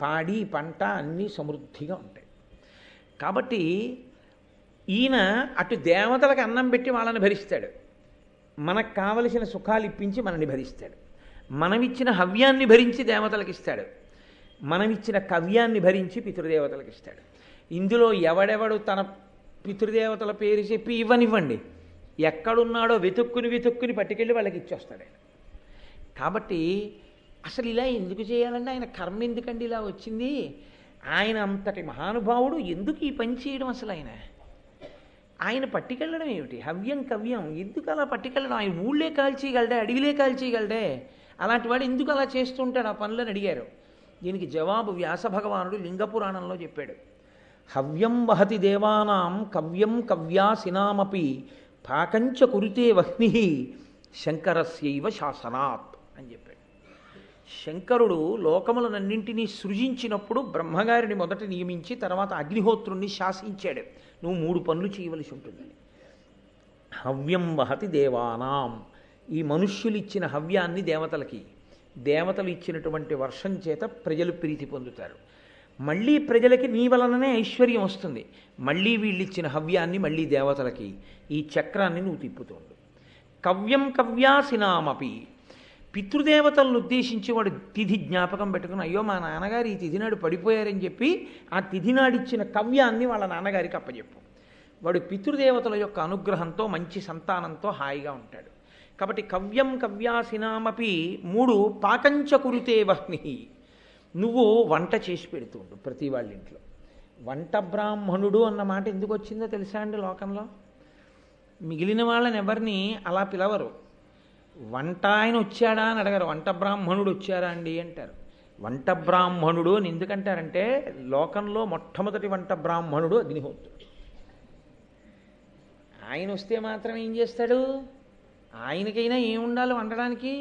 పాడి పంట అన్నీ సమృద్ధిగా ఉంటాయి. కాబట్టి ఈయన అటు దేవతలకు అన్నం పెట్టి వాళ్ళని భరిస్తాడు, మనకు కావలసిన సుఖాలు ఇప్పించి మనని భరిస్తాడు. మనమిచ్చిన హవ్యాన్ని భరించి దేవతలకు ఇస్తాడు, మనమిచ్చిన కవ్యాన్ని భరించి పితృదేవతలకు ఇస్తాడు. ఇందులో ఎవడెవడు తన పితృదేవతల పేరు చెప్పి ఇవ్వనివ్వండి, ఎక్కడున్నాడో వెతుక్కుని పట్టుకెళ్ళి వాళ్ళకి ఇచ్చేస్తాడు ఆయన. కాబట్టి అసలు ఇలా ఎందుకు చేయాలండి? ఆయన కర్మ ఎందుకండి ఇలా వచ్చింది? ఆయన అంతటి మహానుభావుడు ఎందుకు ఈ పని చేయడం? అసలు ఆయన పట్టుకెళ్ళడం ఏమిటి? హవ్యం కవ్యం ఎందుకు అలా పట్టుకెళ్ళడం? ఆయన ఊళ్ళే కాల్చేయగలడే, అడవిలే కాల్చేయగలడే, అలాంటి వాడు ఎందుకు అలా చేస్తుంటాడు ఆ పనులను అడిగారు. దీనికి జవాబు వ్యాస భగవానుడు లింగపురాణంలో చెప్పాడు. హవ్యం వహతి దేవానాం కవ్యం కవ్యాసినామపి పాకంచ కురితే వహ్ని శంకరస్యైవ శాసనాత్ అని చెప్పాడు. శంకరుడు లోకములనన్నింటినీ సృజించినప్పుడు బ్రహ్మగారిని మొదట నియమించి తర్వాత అగ్నిహోత్రుణ్ణి శాసించాడు, నువ్వు 3 పనులు చేయవలసి ఉంటుందని. హవ్యం వహతి దేవానాం, ఈ మనుష్యులు ఇచ్చిన హవ్యాన్ని దేవతలకి, దేవతలు ఇచ్చినటువంటి వర్షం చేత ప్రజలు ప్రీతి పొందుతారు. మళ్ళీ ప్రజలకి నీ వలననే ఐశ్వర్యం వస్తుంది. మళ్ళీ వీళ్ళిచ్చిన హవ్యాన్ని మళ్ళీ దేవతలకి, ఈ చక్రాన్ని నువ్వు తిప్పుతుండు. కవ్యం కవ్యాసినామపి, పితృదేవతలను ఉద్దేశించి వాడు తిథి జ్ఞాపకం పెట్టుకుని, అయ్యో మా నాన్నగారు ఈ తిథి నాడు పడిపోయారని చెప్పి ఆ తిథి నాడిచ్చిన కవ్యాన్ని వాళ్ళ నాన్నగారికి అప్పచెప్పు. వాడు పితృదేవతల యొక్క అనుగ్రహంతో మంచి సంతానంతో హాయిగా ఉంటాడు. కాబట్టి కవ్యం కవ్యాసినామపి 3 పాకంచ కురుతే వహ్ని, నువ్వు వంట చేసి పెడుతూ ఉండు ప్రతి వాళ్ళ ఇంట్లో. వంట బ్రాహ్మణుడు అన్న మాట ఎందుకు వచ్చిందో తెలుసా అండి? లోకంలో మిగిలిన వాళ్ళని ఎవరిని అలా పిలవరు. వంట ఆయన వచ్చాడా అని అడగరు, వంట బ్రాహ్మణుడు వచ్చారా అండి అంటారు. వంట బ్రాహ్మణుడు అని ఎందుకంటారంటే లోకంలో మొట్టమొదటి వంట బ్రాహ్మణుడు అగ్నిహోత్రుడు. ఆయన వస్తే మాత్రం ఏం చేస్తాడు? ఆయనకైనా ఏం ఉండాలి వండడానికి?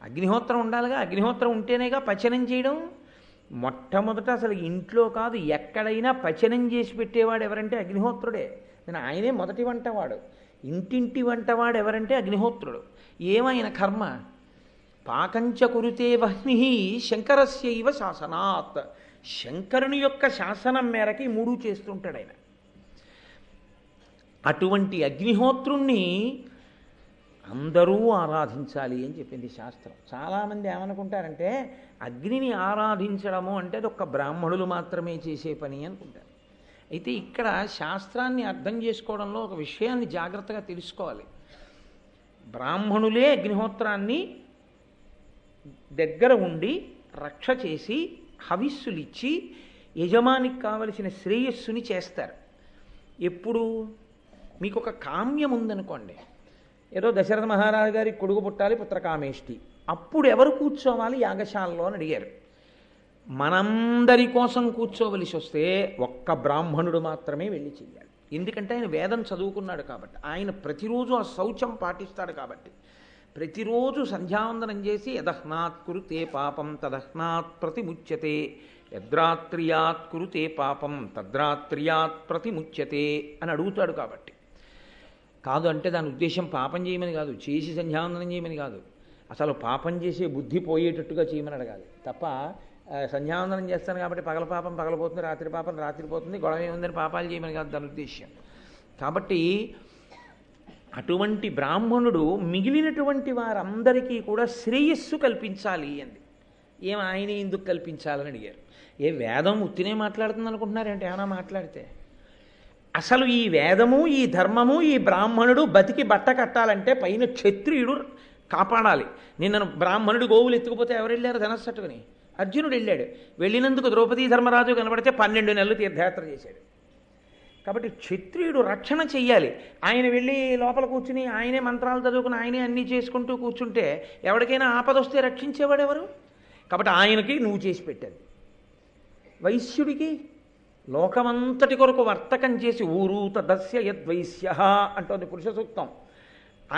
అగ్నిహోత్రం ఉండాలిగా. అగ్నిహోత్రం ఉంటేనేగా పచనం చేయడం. మొట్టమొదట అసలు ఇంట్లో కాదు ఎక్కడైనా పచనం చేసి పెట్టేవాడు ఎవరంటే అగ్నిహోత్రుడే. నేను ఆయనే మొదటి వంటవాడు. ఇంటింటి వంటవాడు ఎవరంటే అగ్నిహోత్రుడు. ఏమైన కర్మ? పాకంచ కురుతే వహ్ని శంకరస్యైవ శాసనాత్, శంకరుని యొక్క శాసనం మేరకి 3 చేస్తుంటాడు ఆయన. అటువంటి అగ్నిహోత్రుణ్ణి అందరూ ఆరాధించాలి అని చెప్పింది శాస్త్రం. చాలామంది ఏమనుకుంటారంటే అగ్నిని ఆరాధించడము అంటే అది ఒక్క బ్రాహ్మణులు మాత్రమే చేసే పని అనుకుంటారు. అయితే ఇక్కడ శాస్త్రాన్ని అర్థం చేసుకోవడంలో ఒక విషయాన్ని జాగ్రత్తగా తెలుసుకోవాలి. బ్రాహ్మణులే అగ్నిహోత్రాన్ని దగ్గర ఉండి రక్ష చేసి హవిస్సులిచ్చి యజమానికి కావలసిన శ్రేయస్సుని చేస్తారు. ఎప్పుడు మీకు ఒక కామ్యం ఉందనుకోండి, ఏదో దశరథ మహారాజు గారికి కొడుకు పుట్టాలి, పుత్రకామేష్టి, అప్పుడు ఎవరు కూర్చోవాలి యాగశాలలో అని అడిగారు. మనందరి కోసం కూర్చోవలసి వస్తే ఒక్క బ్రాహ్మణుడు మాత్రమే వెళ్ళి చెయ్యాలి. ఎందుకంటే ఆయన వేదం చదువుకున్నాడు కాబట్టి, ఆయన ప్రతిరోజు ఆ శౌచం పాటిస్తాడు కాబట్టి, ప్రతిరోజు సంధ్యావందనం చేసి యదహ్నాత్ కురుతే పాపం తదహ్నాత్ ప్రతిముచ్యతే, యద్రాత్రియాత్ కురుతే పాపం తద్రాత్రియాత్ ప్రతిముచ్యతే అని అడుగుతాడు కాబట్టి. కాదు అంటే దాని ఉద్దేశం పాపం చేయమని కాదు, చేసి సంధ్యావందనం చేయమని కాదు, అసలు పాపం చేసే బుద్ధి పోయేటట్టుగా చేయమని అడగాలి తప్ప సంధ్యావందనం చేస్తాను కాబట్టి పగల పాపం పగలపోతుంది, రాత్రి పాపం రాత్రి పోతుంది, గొడవ ఏముందని పాపాలు చేయమని కాదు దాని ఉద్దేశ్యం. కాబట్టి అటువంటి బ్రాహ్మణుడు మిగిలినటువంటి వారందరికీ కూడా శ్రేయస్సు కల్పించాలి అంది. ఏం ఆయన ఎందుకు కల్పించాలని అడిగారు. ఏ వేదం ఉత్తినే మాట్లాడుతుంది అనుకుంటున్నారంటే ఏమైనా మాట్లాడితే, అసలు ఈ వేదము ఈ ధర్మము ఈ బ్రాహ్మణుడు బతికి బట్ట కట్టాలంటే పైన క్షత్రియుడు కాపాడాలి. నిన్న బ్రాహ్మణుడు గోవులు ఎత్తుకుపోతే ఎవరు వెళ్ళారు ధనస్సట్టుకుని? అర్జునుడు వెళ్ళాడు. వెళ్ళినందుకు ద్రౌపదీ ధర్మరాజు కనబడితే 12 నెలలు తీర్థయాత్ర చేశాడు. కాబట్టి క్షత్రియుడు రక్షణ చెయ్యాలి. ఆయన వెళ్ళి లోపల కూర్చుని ఆయనే మంత్రాలు చదువుకుని ఆయనే అన్నీ చేసుకుంటూ కూర్చుంటే ఎవరికైనా ఆపద వస్తే రక్షించేవాడు ఎవరు? కాబట్టి ఆయనకి నువ్వు చేసి పెట్టాలి. వైశ్యుడికి లోకమంతటి కొరకు వర్తకం చేసి ఊరు తదస్య యద్వైశ్య అంటోంది పురుష సూక్తం.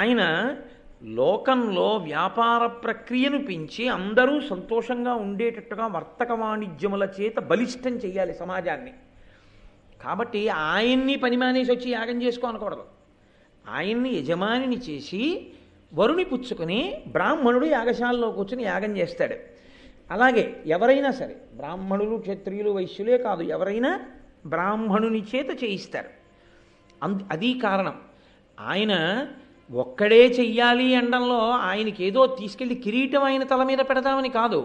ఆయన లోకంలో వ్యాపార ప్రక్రియను పెంచి అందరూ సంతోషంగా ఉండేటట్టుగా వర్తక వాణిజ్యముల చేత బలిష్టం చేయాలి సమాజాన్ని. కాబట్టి ఆయన్ని పని మానేసి వచ్చి యాగం చేసుకోనకూడదు. ఆయన్ని యజమానిని చేసి వరుని పుచ్చుకొని బ్రాహ్మణుడు యాగశాలలో కూర్చుని యాగం చేస్తాడు. అలాగే ఎవరైనా సరే బ్రాహ్మణులు క్షత్రియులు వైశ్యులే కాదు, ఎవరైనా బ్రాహ్మణుని చేత చేయిస్తారు. అది కారణం. ఆయన ఒక్కడే చెయ్యాలి అనడంలో ఆయనకి ఏదో తీసుకెళ్ళి కిరీటం ఆయన తల మీద పెడదామని కాదు.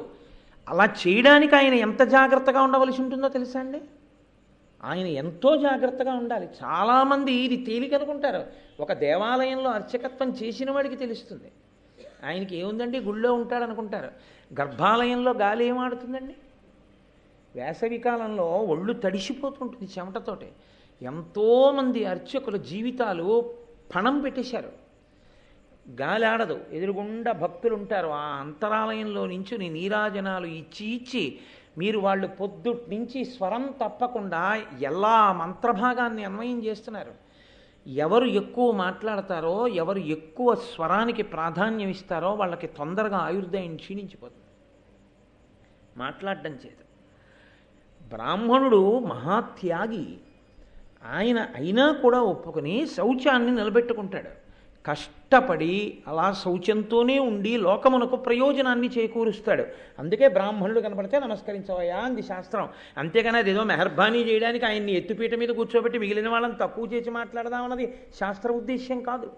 అలా చేయడానికి ఆయన ఎంత జాగ్రత్తగా ఉండవలసి ఉంటుందో తెలుసా అండి? ఆయన ఎంతో జాగ్రత్తగా ఉండాలి. చాలామంది ఇది తేలికనుకుంటారు. ఒక దేవాలయంలో అర్చకత్వం చేసిన వాడికి తెలుస్తుంది. ఆయనకి ఏముందండి గుళ్ళో ఉంటాడనుకుంటారు. గర్భాలయంలో గాలి ఏమాడుతుందండి? వేసవి కాలంలో ఒళ్ళు తడిసిపోతుంటుంది చెమటతోటి. ఎంతోమంది అర్చకుల జీవితాలు పణం పెట్టేశారు. గాలి ఆడదు, ఎదురుగుండా భక్తులు ఉంటారు. ఆ అంతరాలయంలో నుంచి నీరాజనాలు ఇచ్చి మీరు వాళ్ళు పొద్దుటి నుంచి స్వరం తప్పకుండా ఎలా మంత్రభాగాన్ని అన్వయం చేస్తున్నారు. ఎవరు ఎక్కువ మాట్లాడతారో, ఎవరు ఎక్కువ స్వరానికి ప్రాధాన్యం ఇస్తారో వాళ్ళకి తొందరగా ఆయుర్దాయం క్షీణించిపోతుంది మాట్లాడడం చేత. బ్రాహ్మణుడు మహాత్యాగి. ఆయన అయినా కూడా ఒప్పుకొని శౌచాన్ని నిలబెట్టుకుంటాడు. కష్టపడి అలా శౌచంతోనే ఉండి లోకమునకు ప్రయోజనాన్ని చేకూరుస్తాడు. అందుకే బ్రాహ్మణుడు కనపడితే నమస్కరించవయ్యా అంది శాస్త్రం. అంతేగాని అదేదో మెహర్బానీ చేయడానికి ఆయన్ని ఎత్తుపీట మీద కూర్చోబెట్టి మిగిలిన వాళ్ళని తక్కువ చేసి మాట్లాడదామన్నది శాస్త్ర ఉద్దేశ్యం కాదు.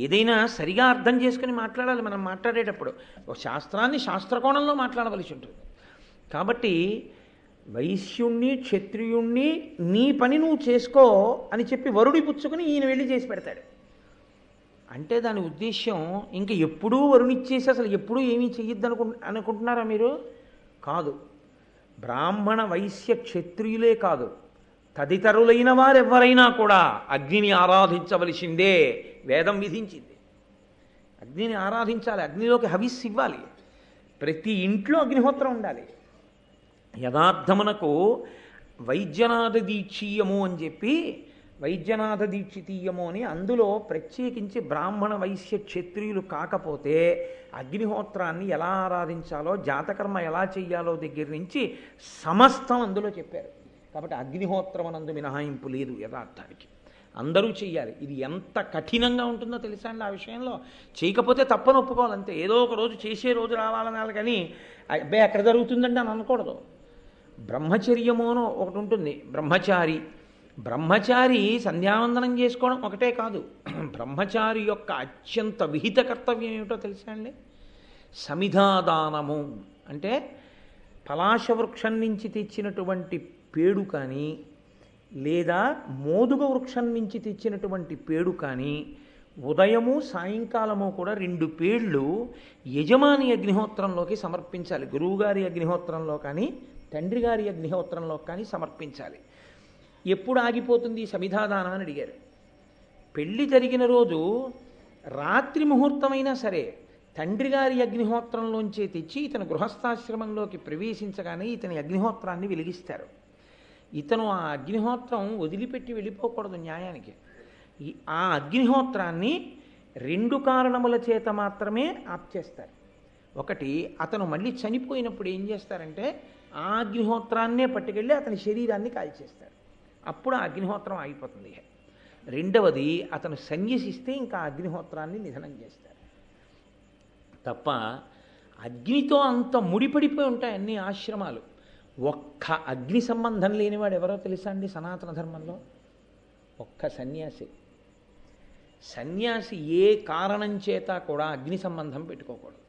ఏదైనా సరిగా అర్థం చేసుకుని మాట్లాడాలి. మనం మాట్లాడేటప్పుడు ఒక శాస్త్రాన్ని శాస్త్రకోణంలో మాట్లాడవలసి ఉంటుంది. కాబట్టి వైశ్యుణ్ణి క్షత్రియుణ్ణి నీ పని నువ్వు చేసుకో అని చెప్పి వరుడి పుచ్చుకొని ఈయన వెళ్ళి చేసి పెడతాడు. అంటే దాని ఉద్దేశ్యం ఇంక ఎప్పుడూ వరుణిచ్చేసి అసలు ఎప్పుడూ ఏమీ చెయ్యొద్దు అనుకుంటున్నారా మీరు? కాదు. బ్రాహ్మణ వైశ్య క్షత్రియులే కాదు, తదితరులైన వారెవరైనా కూడా అగ్నిని ఆరాధించవలసిందే. వేదం విధించింది. అగ్నిని ఆరాధించాలి, అగ్నిలోకి హవిస్సు ఇవ్వాలి. ప్రతి ఇంట్లో అగ్నిహోత్రం ఉండాలి. యథార్థమునకు వైద్యనాథ దీక్షీయము అని చెప్పి వైద్యనాథ దీక్షితీయము అని అందులో ప్రత్యేకించి బ్రాహ్మణ వైశ్య క్షత్రియులు కాకపోతే అగ్నిహోత్రాన్ని ఎలా ఆరాధించాలో, జాతకర్మ ఎలా చెయ్యాలో దగ్గర నుంచి సమస్తం అందులో చెప్పారు. కాబట్టి అగ్నిహోత్రం అనందు మినహాయింపు లేదు. యథార్థానికి అందరూ చెయ్యాలి. ఇది ఎంత కఠినంగా ఉంటుందో తెలుసా అండి? ఆ విషయంలో చేయకపోతే తప్పని ఒప్పుకోవాలంతే. ఏదో ఒక రోజు చేసే రోజు రావాలనాలి కానీ అబ్బాయి ఎక్కడ జరుగుతుందండి అని అనకూడదు. బ్రహ్మచర్యమోనో ఒకటి ఉంటుంది. బ్రహ్మచారి సంధ్యావందనం చేసుకోవడం ఒకటే కాదు, బ్రహ్మచారి యొక్క అత్యంత విహిత కర్తవ్యం ఏమిటో తెలుసా అండి? సమిధాదానము. అంటే పలాశ వృక్షం నుంచి తెచ్చినటువంటి పేడు కానీ లేదా మోదుగ వృక్షం నుంచి తెచ్చినటువంటి పేడు కానీ ఉదయము సాయంకాలము కూడా 2 పేళ్ళు యజమాని అగ్నిహోత్రంలోకి సమర్పించాలి. గురువుగారి అగ్నిహోత్రంలో కానీ తండ్రి గారి అగ్నిహోత్రంలో కానీ సమర్పించాలి. ఎప్పుడు ఆగిపోతుంది సమిధాదానం అని అడిగారు. పెళ్లి జరిగిన రోజు రాత్రి ముహూర్తమైనా సరే తండ్రి గారి అగ్నిహోత్రంలోంచే తెచ్చి ఇతను గృహస్థాశ్రమంలోకి ప్రవేశించగానే ఇతని అగ్నిహోత్రాన్ని వెలిగిస్తారు. ఇతను ఆ అగ్నిహోత్రం వదిలిపెట్టి వెళ్ళిపోకూడదు న్యాయానికి. ఆ అగ్నిహోత్రాన్ని 2 కారణముల చేత మాత్రమే ఆప్చేస్తారు. ఒకటి, అతను మళ్ళీ చనిపోయినప్పుడు ఏం చేస్తారంటే ఆ అగ్నిహోత్రాన్నే పట్టుకెళ్ళి అతని శరీరాన్ని కాల్చేస్తారు. అప్పుడు ఆ అగ్నిహోత్రం ఆగిపోతుంది. రెండవది, అతను సన్యసిస్తే ఇంకా అగ్నిహోత్రాన్ని నిధనం చేస్తారు. తప్ప అగ్నితో అంత ముడిపడిపోయి ఉంటాయి అన్ని ఆశ్రమాలు. ఒక్క అగ్ని సంబంధం లేనివాడు ఎవరో తెలుసా అండి సనాతన ధర్మంలో? ఒక్క సన్యాసి. సన్యాసి ఏ కారణం చేత కూడా అగ్ని సంబంధం పెట్టుకోకూడదు.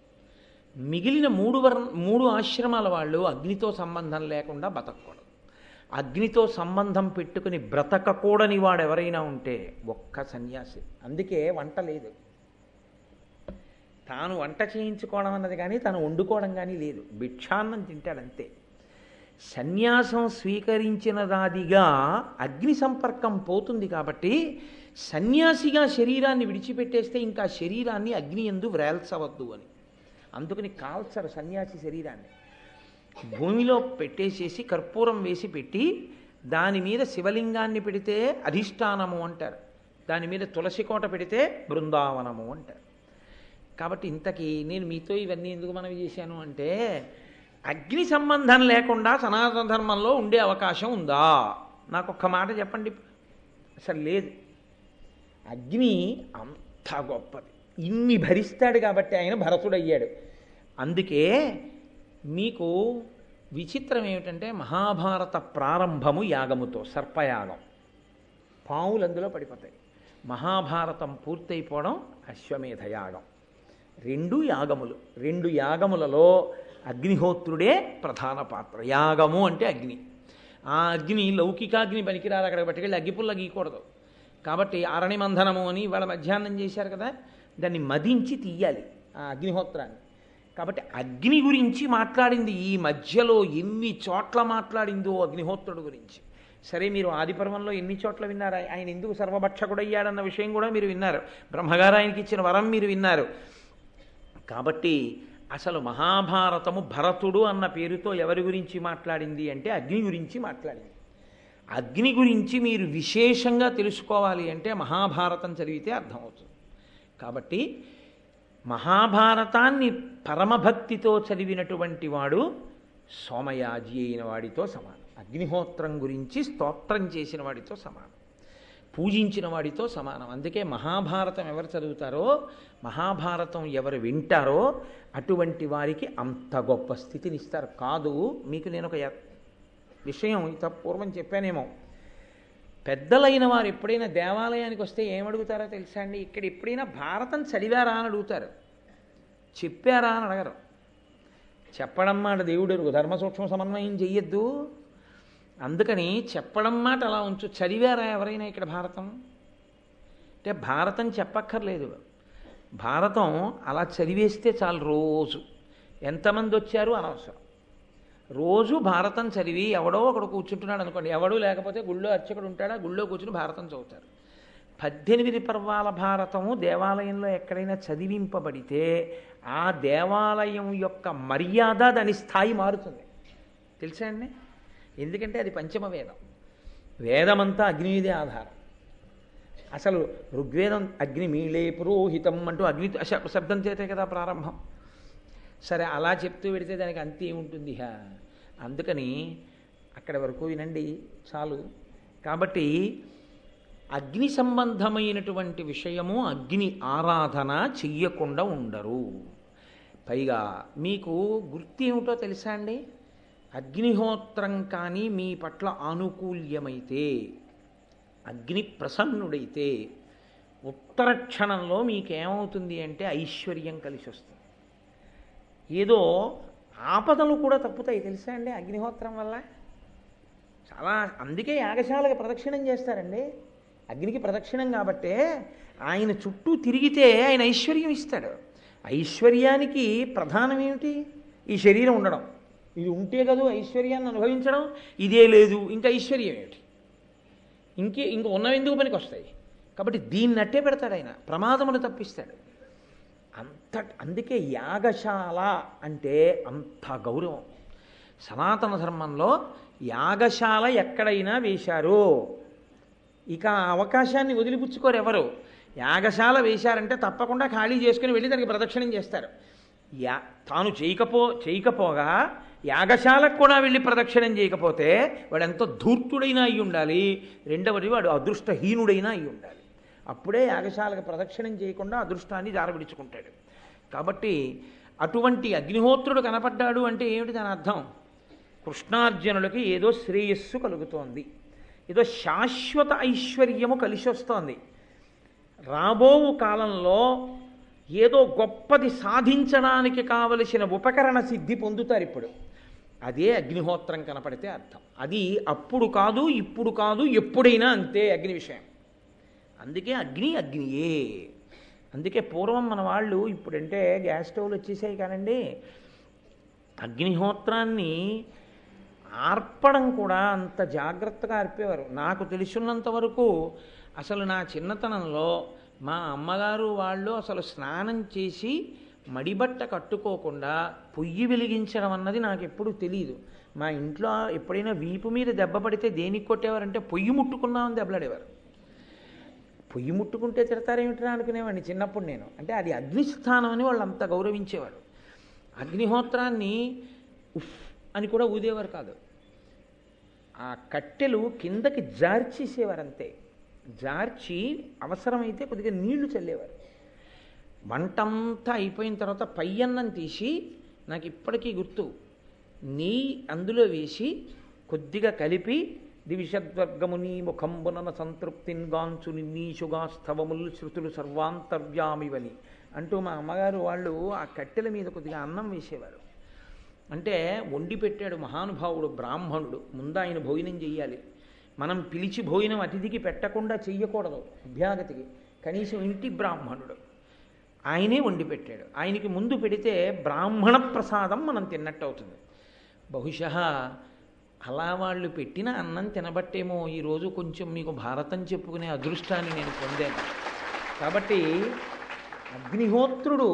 మిగిలిన 3 ఆశ్రమాల వాళ్ళు అగ్నితో సంబంధం లేకుండా బతకూడదు. అగ్నితో సంబంధం పెట్టుకుని బ్రతకకూడని వాడు ఎవరైనా ఉంటే ఒక్క సన్యాసి. అందుకే వంట లేదు. తాను వంట చేయించుకోవడం అన్నది కానీ తాను వండుకోవడం కానీ లేదు. భిక్షాన్నం తింటాడంతే. సన్యాసం స్వీకరించినదాదిగా అగ్ని సంపర్కం పోతుంది. కాబట్టి సన్యాసిగా శరీరాన్ని విడిచిపెట్టేస్తే ఇంకా శరీరాన్ని అగ్ని యందు వ్రేల్చవద్దు అని. అందుకని కాల్చరు సన్యాసి శరీరాన్ని. భూమిలో పెట్టేసేసి కర్పూరం వేసి పెట్టి దాని మీద శివలింగాన్ని పెడితే అధిష్టానము అంటారు. దాని మీద తులసి కోట పెడితే బృందావనము అంటారు. కాబట్టి ఇంతకీ నేను మీతో ఇవన్నీ ఎందుకు మనవి చేశాను అంటే, అగ్ని సంబంధం లేకుండా సనాతన ధర్మంలో ఉండే అవకాశం ఉందా? నాకు ఒక్క మాట చెప్పండి. అసలు లేదు. అగ్ని అంత గొప్పది. ఇన్ని భరిస్తాడు కాబట్టి ఆయన భరతుడయ్యాడు. అందుకే మీకు విచిత్రం ఏమిటంటే, మహాభారత ప్రారంభము యాగముతో, సర్పయాగం. పావులు అందులో పడిపోతాయి. మహాభారతం పూర్తయిపోవడం అశ్వమేధ యాగం. 2 యాగములు. 2 యాగములలో అగ్నిహోత్రుడే ప్రధాన పాత్ర. యాగము అంటే అగ్ని. ఆ అగ్ని లౌకికాగ్ని పనికిరాదు. అక్కడికి పట్టుకెళ్ళి అగ్గిపుల్ల గీయకూడదు. కాబట్టి ఆరణి మంధనము అని ఇవాళ మధ్యాహ్నం చేశారు కదా, దాన్ని మదించి తీయాలి ఆ అగ్నిహోత్రాన్ని. కాబట్టి అగ్ని గురించి మాట్లాడింది ఈ మధ్యలో ఎన్ని చోట్ల మాట్లాడిందో అగ్నిహోత్రుడు గురించి. సరే, మీరు ఆదిపర్వంలో ఎన్ని చోట్ల విన్నారు? ఆయన ఎందుకు సర్వభక్షకుడయ్యాడన్న విషయం కూడా మీరు విన్నారు. బ్రహ్మగారు ఆయనకి ఇచ్చిన వరం మీరు విన్నారు. కాబట్టి అసలు మహాభారతము భరతుడు అన్న పేరుతో ఎవరి గురించి మాట్లాడింది అంటే అగ్ని గురించి మాట్లాడింది. అగ్ని గురించి మీరు విశేషంగా తెలుసుకోవాలి అంటే మహాభారతం చదివితే అర్థమవుతుంది. కాబట్టి మహాభారతాన్ని పరమభక్తితో చదివినటువంటి వాడు సోమయాజి అయిన వాడితో సమానం. అగ్నిహోత్రం గురించి స్తోత్రం చేసిన వాడితో సమానం. పూజించిన వాడితో సమానం. అందుకే మహాభారతం ఎవరు చదువుతారో, మహాభారతం ఎవరు వింటారో అటువంటి వారికి అంత గొప్ప స్థితిని ఇస్తారు. కాదు, మీకు నేను ఒక విషయం ఇంత పూర్వం చెప్పానేమో. పెద్దలైన వారు ఎప్పుడైనా దేవాలయానికి వస్తే ఏమడుగుతారో తెలుసా అండి? ఇక్కడ ఎప్పుడైనా భారతం చదివారా అని అడుగుతారు, చెప్పారా అని అడగరు. చెప్పడం మాట దేవుడు ధర్మ సూక్ష్మ సమన్వయం చెయ్యొద్దు. అందుకని చెప్పడం మాట అలా ఉంచు. చదివారా ఎవరైనా ఇక్కడ భారతం అంటే? భారతం చెప్పక్కర్లేదు. భారతం అలా చదివేస్తే చాలు. రోజు ఎంతమంది వచ్చారు అనవసరం. రోజు భారతం చదివి ఎవడో ఒకడు కూర్చుంటున్నాడు అనుకోండి, ఎవడూ లేకపోతే గుళ్ళో అర్చకుడు ఉంటాడా, గుళ్ళో కూర్చుని భారతం చదువుతారు. 18 పర్వాల భారతము దేవాలయంలో ఎక్కడైనా చదివింపబడితే ఆ దేవాలయం యొక్క మర్యాద, దాని స్థాయి మారుతుంది. తెలుసా అండి? ఎందుకంటే అది పంచమ వేదం. వేదమంతా అగ్ని మీదే ఆధారం. అసలు ఋగ్వేదం అగ్నిమీళే పురోహితం అంటూ అగ్ని శబ్దం చేతే కదా ప్రారంభం. సరే, అలా చెప్తూ పెడితే దానికి అంతే ఉంటుంది. అందుకని అక్కడి వరకు వినండి చాలు. కాబట్టి అగ్ని సంబంధమైనటువంటి విషయము, అగ్ని ఆరాధన చెయ్యకుండా ఉండరు. పైగా మీకు గుర్తు ఏమిటో తెలుసా అండి? అగ్నిహోత్రం కానీ మీ పట్ల ఆనుకూల్యమైతే, అగ్ని ప్రసన్నుడైతే ఉత్తర క్షణంలో మీకేమవుతుంది అంటే ఐశ్వర్యం కలిసి వస్తుంది. ఏదో ఆపదలు కూడా తప్పుతాయి తెలుసా అండి అగ్నిహోత్రం వల్ల. చాలా. అందుకే యాగశాలకు ప్రదక్షిణం చేస్తారండి. అగ్నికి ప్రదక్షిణం కాబట్టే ఆయన చుట్టూ తిరిగితే ఆయన ఐశ్వర్యం ఇస్తాడు. ఐశ్వర్యానికి ప్రధానం ఏమిటి? ఈ శరీరం ఉండడం. ఇది ఉంటే కదా ఐశ్వర్యాన్ని అనుభవించడం. ఇదే లేదు, ఇంకా ఐశ్వర్యం ఏమిటి? ఇంక ఉన్నవి ఎందుకు పనికి వస్తాయి? కాబట్టి దీన్ని అట్టే పెడతాడు ఆయన, ప్రమాదమును తప్పిస్తాడు. అందుకే యాగశాల అంటే అంత గౌరవం. సనాతన ధర్మంలో యాగశాల ఎక్కడైనా వేశారు, ఇక ఆ అవకాశాన్ని వదిలిపుచ్చుకోరు ఎవరు. యాగశాల వేశారంటే తప్పకుండా ఖాళీ చేసుకుని వెళ్ళి దానికి ప్రదక్షిణం చేస్తారు. తాను చేయకపోగా యాగశాలకు కూడా వెళ్ళి ప్రదక్షిణం చేయకపోతే వాడు ఎంత ధూర్తుడైనా అయి ఉండాలి, రెండవది వాడు అదృష్టహీనుడైనా అయి ఉండాలి. అప్పుడే యాగశాలకు ప్రదక్షిణం చేయకుండా అదృష్టాన్ని జారవిడుచుకుంటాడు. కాబట్టి అటువంటి అగ్నిహోత్రుడు కనపడ్డాడు అంటే ఏమిటి దాని అర్థం? కృష్ణార్జునులకి ఏదో శ్రేయస్సు కలుగుతోంది, ఏదో శాశ్వత ఐశ్వర్యము కలిసి వస్తోంది. రాబోవు కాలంలో ఏదో గొప్పది సాధించడానికి కావలసిన ఉపకరణ సిద్ధి పొందుతారు ఇప్పుడు. అదే అగ్నిహోత్రం కనపడితే అర్థం. అది అప్పుడు కాదు, ఇప్పుడు కాదు, ఎప్పుడైనా అంతే అగ్ని విషయం. అందుకే అగ్నియే. అందుకే పూర్వం మన వాళ్ళు, ఇప్పుడంటే గ్యాస్ స్టవ్లు వచ్చేసాయి కానండి, అగ్నిహోత్రాన్ని ఆర్పడం కూడా అంత జాగ్రత్తగా ఆర్పేవారు. నాకు తెలిసినంత వరకు అసలు నా చిన్నతనంలో మా అమ్మగారు వాళ్ళు అసలు స్నానం చేసి మడిబట్ట కట్టుకోకుండా పొయ్యి వెలిగించడం అన్నది నాకు ఎప్పుడూ తెలియదు. మా ఇంట్లో ఎప్పుడైనా వీపు మీద దెబ్బ పడితే దేనికి కొట్టేవారంటే పొయ్యి ముట్టుకున్నామని దెబ్బలాడేవారు. పొయ్యి ముట్టుకుంటే తిడతారేమిట్రా అనుకునేవాడిని చిన్నప్పుడు నేను. అంటే అది అగ్నిస్థానం అని వాళ్ళు అంత గౌరవించేవారు. అగ్నిహోత్రాన్ని ఉఫ్ అని కూడా ఊదేవారు కాదు. ఆ కట్టెలు కిందకి జార్చేసేవారు అంతే. జార్చి అవసరమైతే కొద్దిగా నీళ్లు చల్లేవారు. వంటంతా అయిపోయిన తర్వాత పయ్యన్నం తీసి, నాకు ఇప్పటికీ గుర్తు, నెయ్యి అందులో వేసి కొద్దిగా కలిపి దివిషద్వర్గముని ముఖంబునన సంతృప్తిన్ గాంచు నిన్నీషుగా స్థవములు శృతులు సర్వాంతర్యామివని అంటూ మా అమ్మగారు వాళ్ళు ఆ కట్టెల మీద కొద్దిగా అన్నం వేసేవారు. అంటే వండి పెట్టాడు మహానుభావుడు బ్రాహ్మణుడు, ముందు ఆయన భోజనం చెయ్యాలి. మనం పిలిచి భోజనం అతిథికి పెట్టకుండా చెయ్యకూడదు, అభ్యాగతికి. కనీసం ఇంటి బ్రాహ్మణుడు ఆయనే వండి పెట్టాడు. ఆయనకి ముందు పెడితే బ్రాహ్మణ ప్రసాదం మనం తిన్నట్టు అవుతుంది. బహుశः అలా వాళ్ళు పెట్టిన అన్నం తినబట్టేమో ఈరోజు కొంచెం మీకు భారతం చెప్పుకునే అదృష్టాన్ని నేను పొందాను. కాబట్టి అగ్నిహోత్రుడు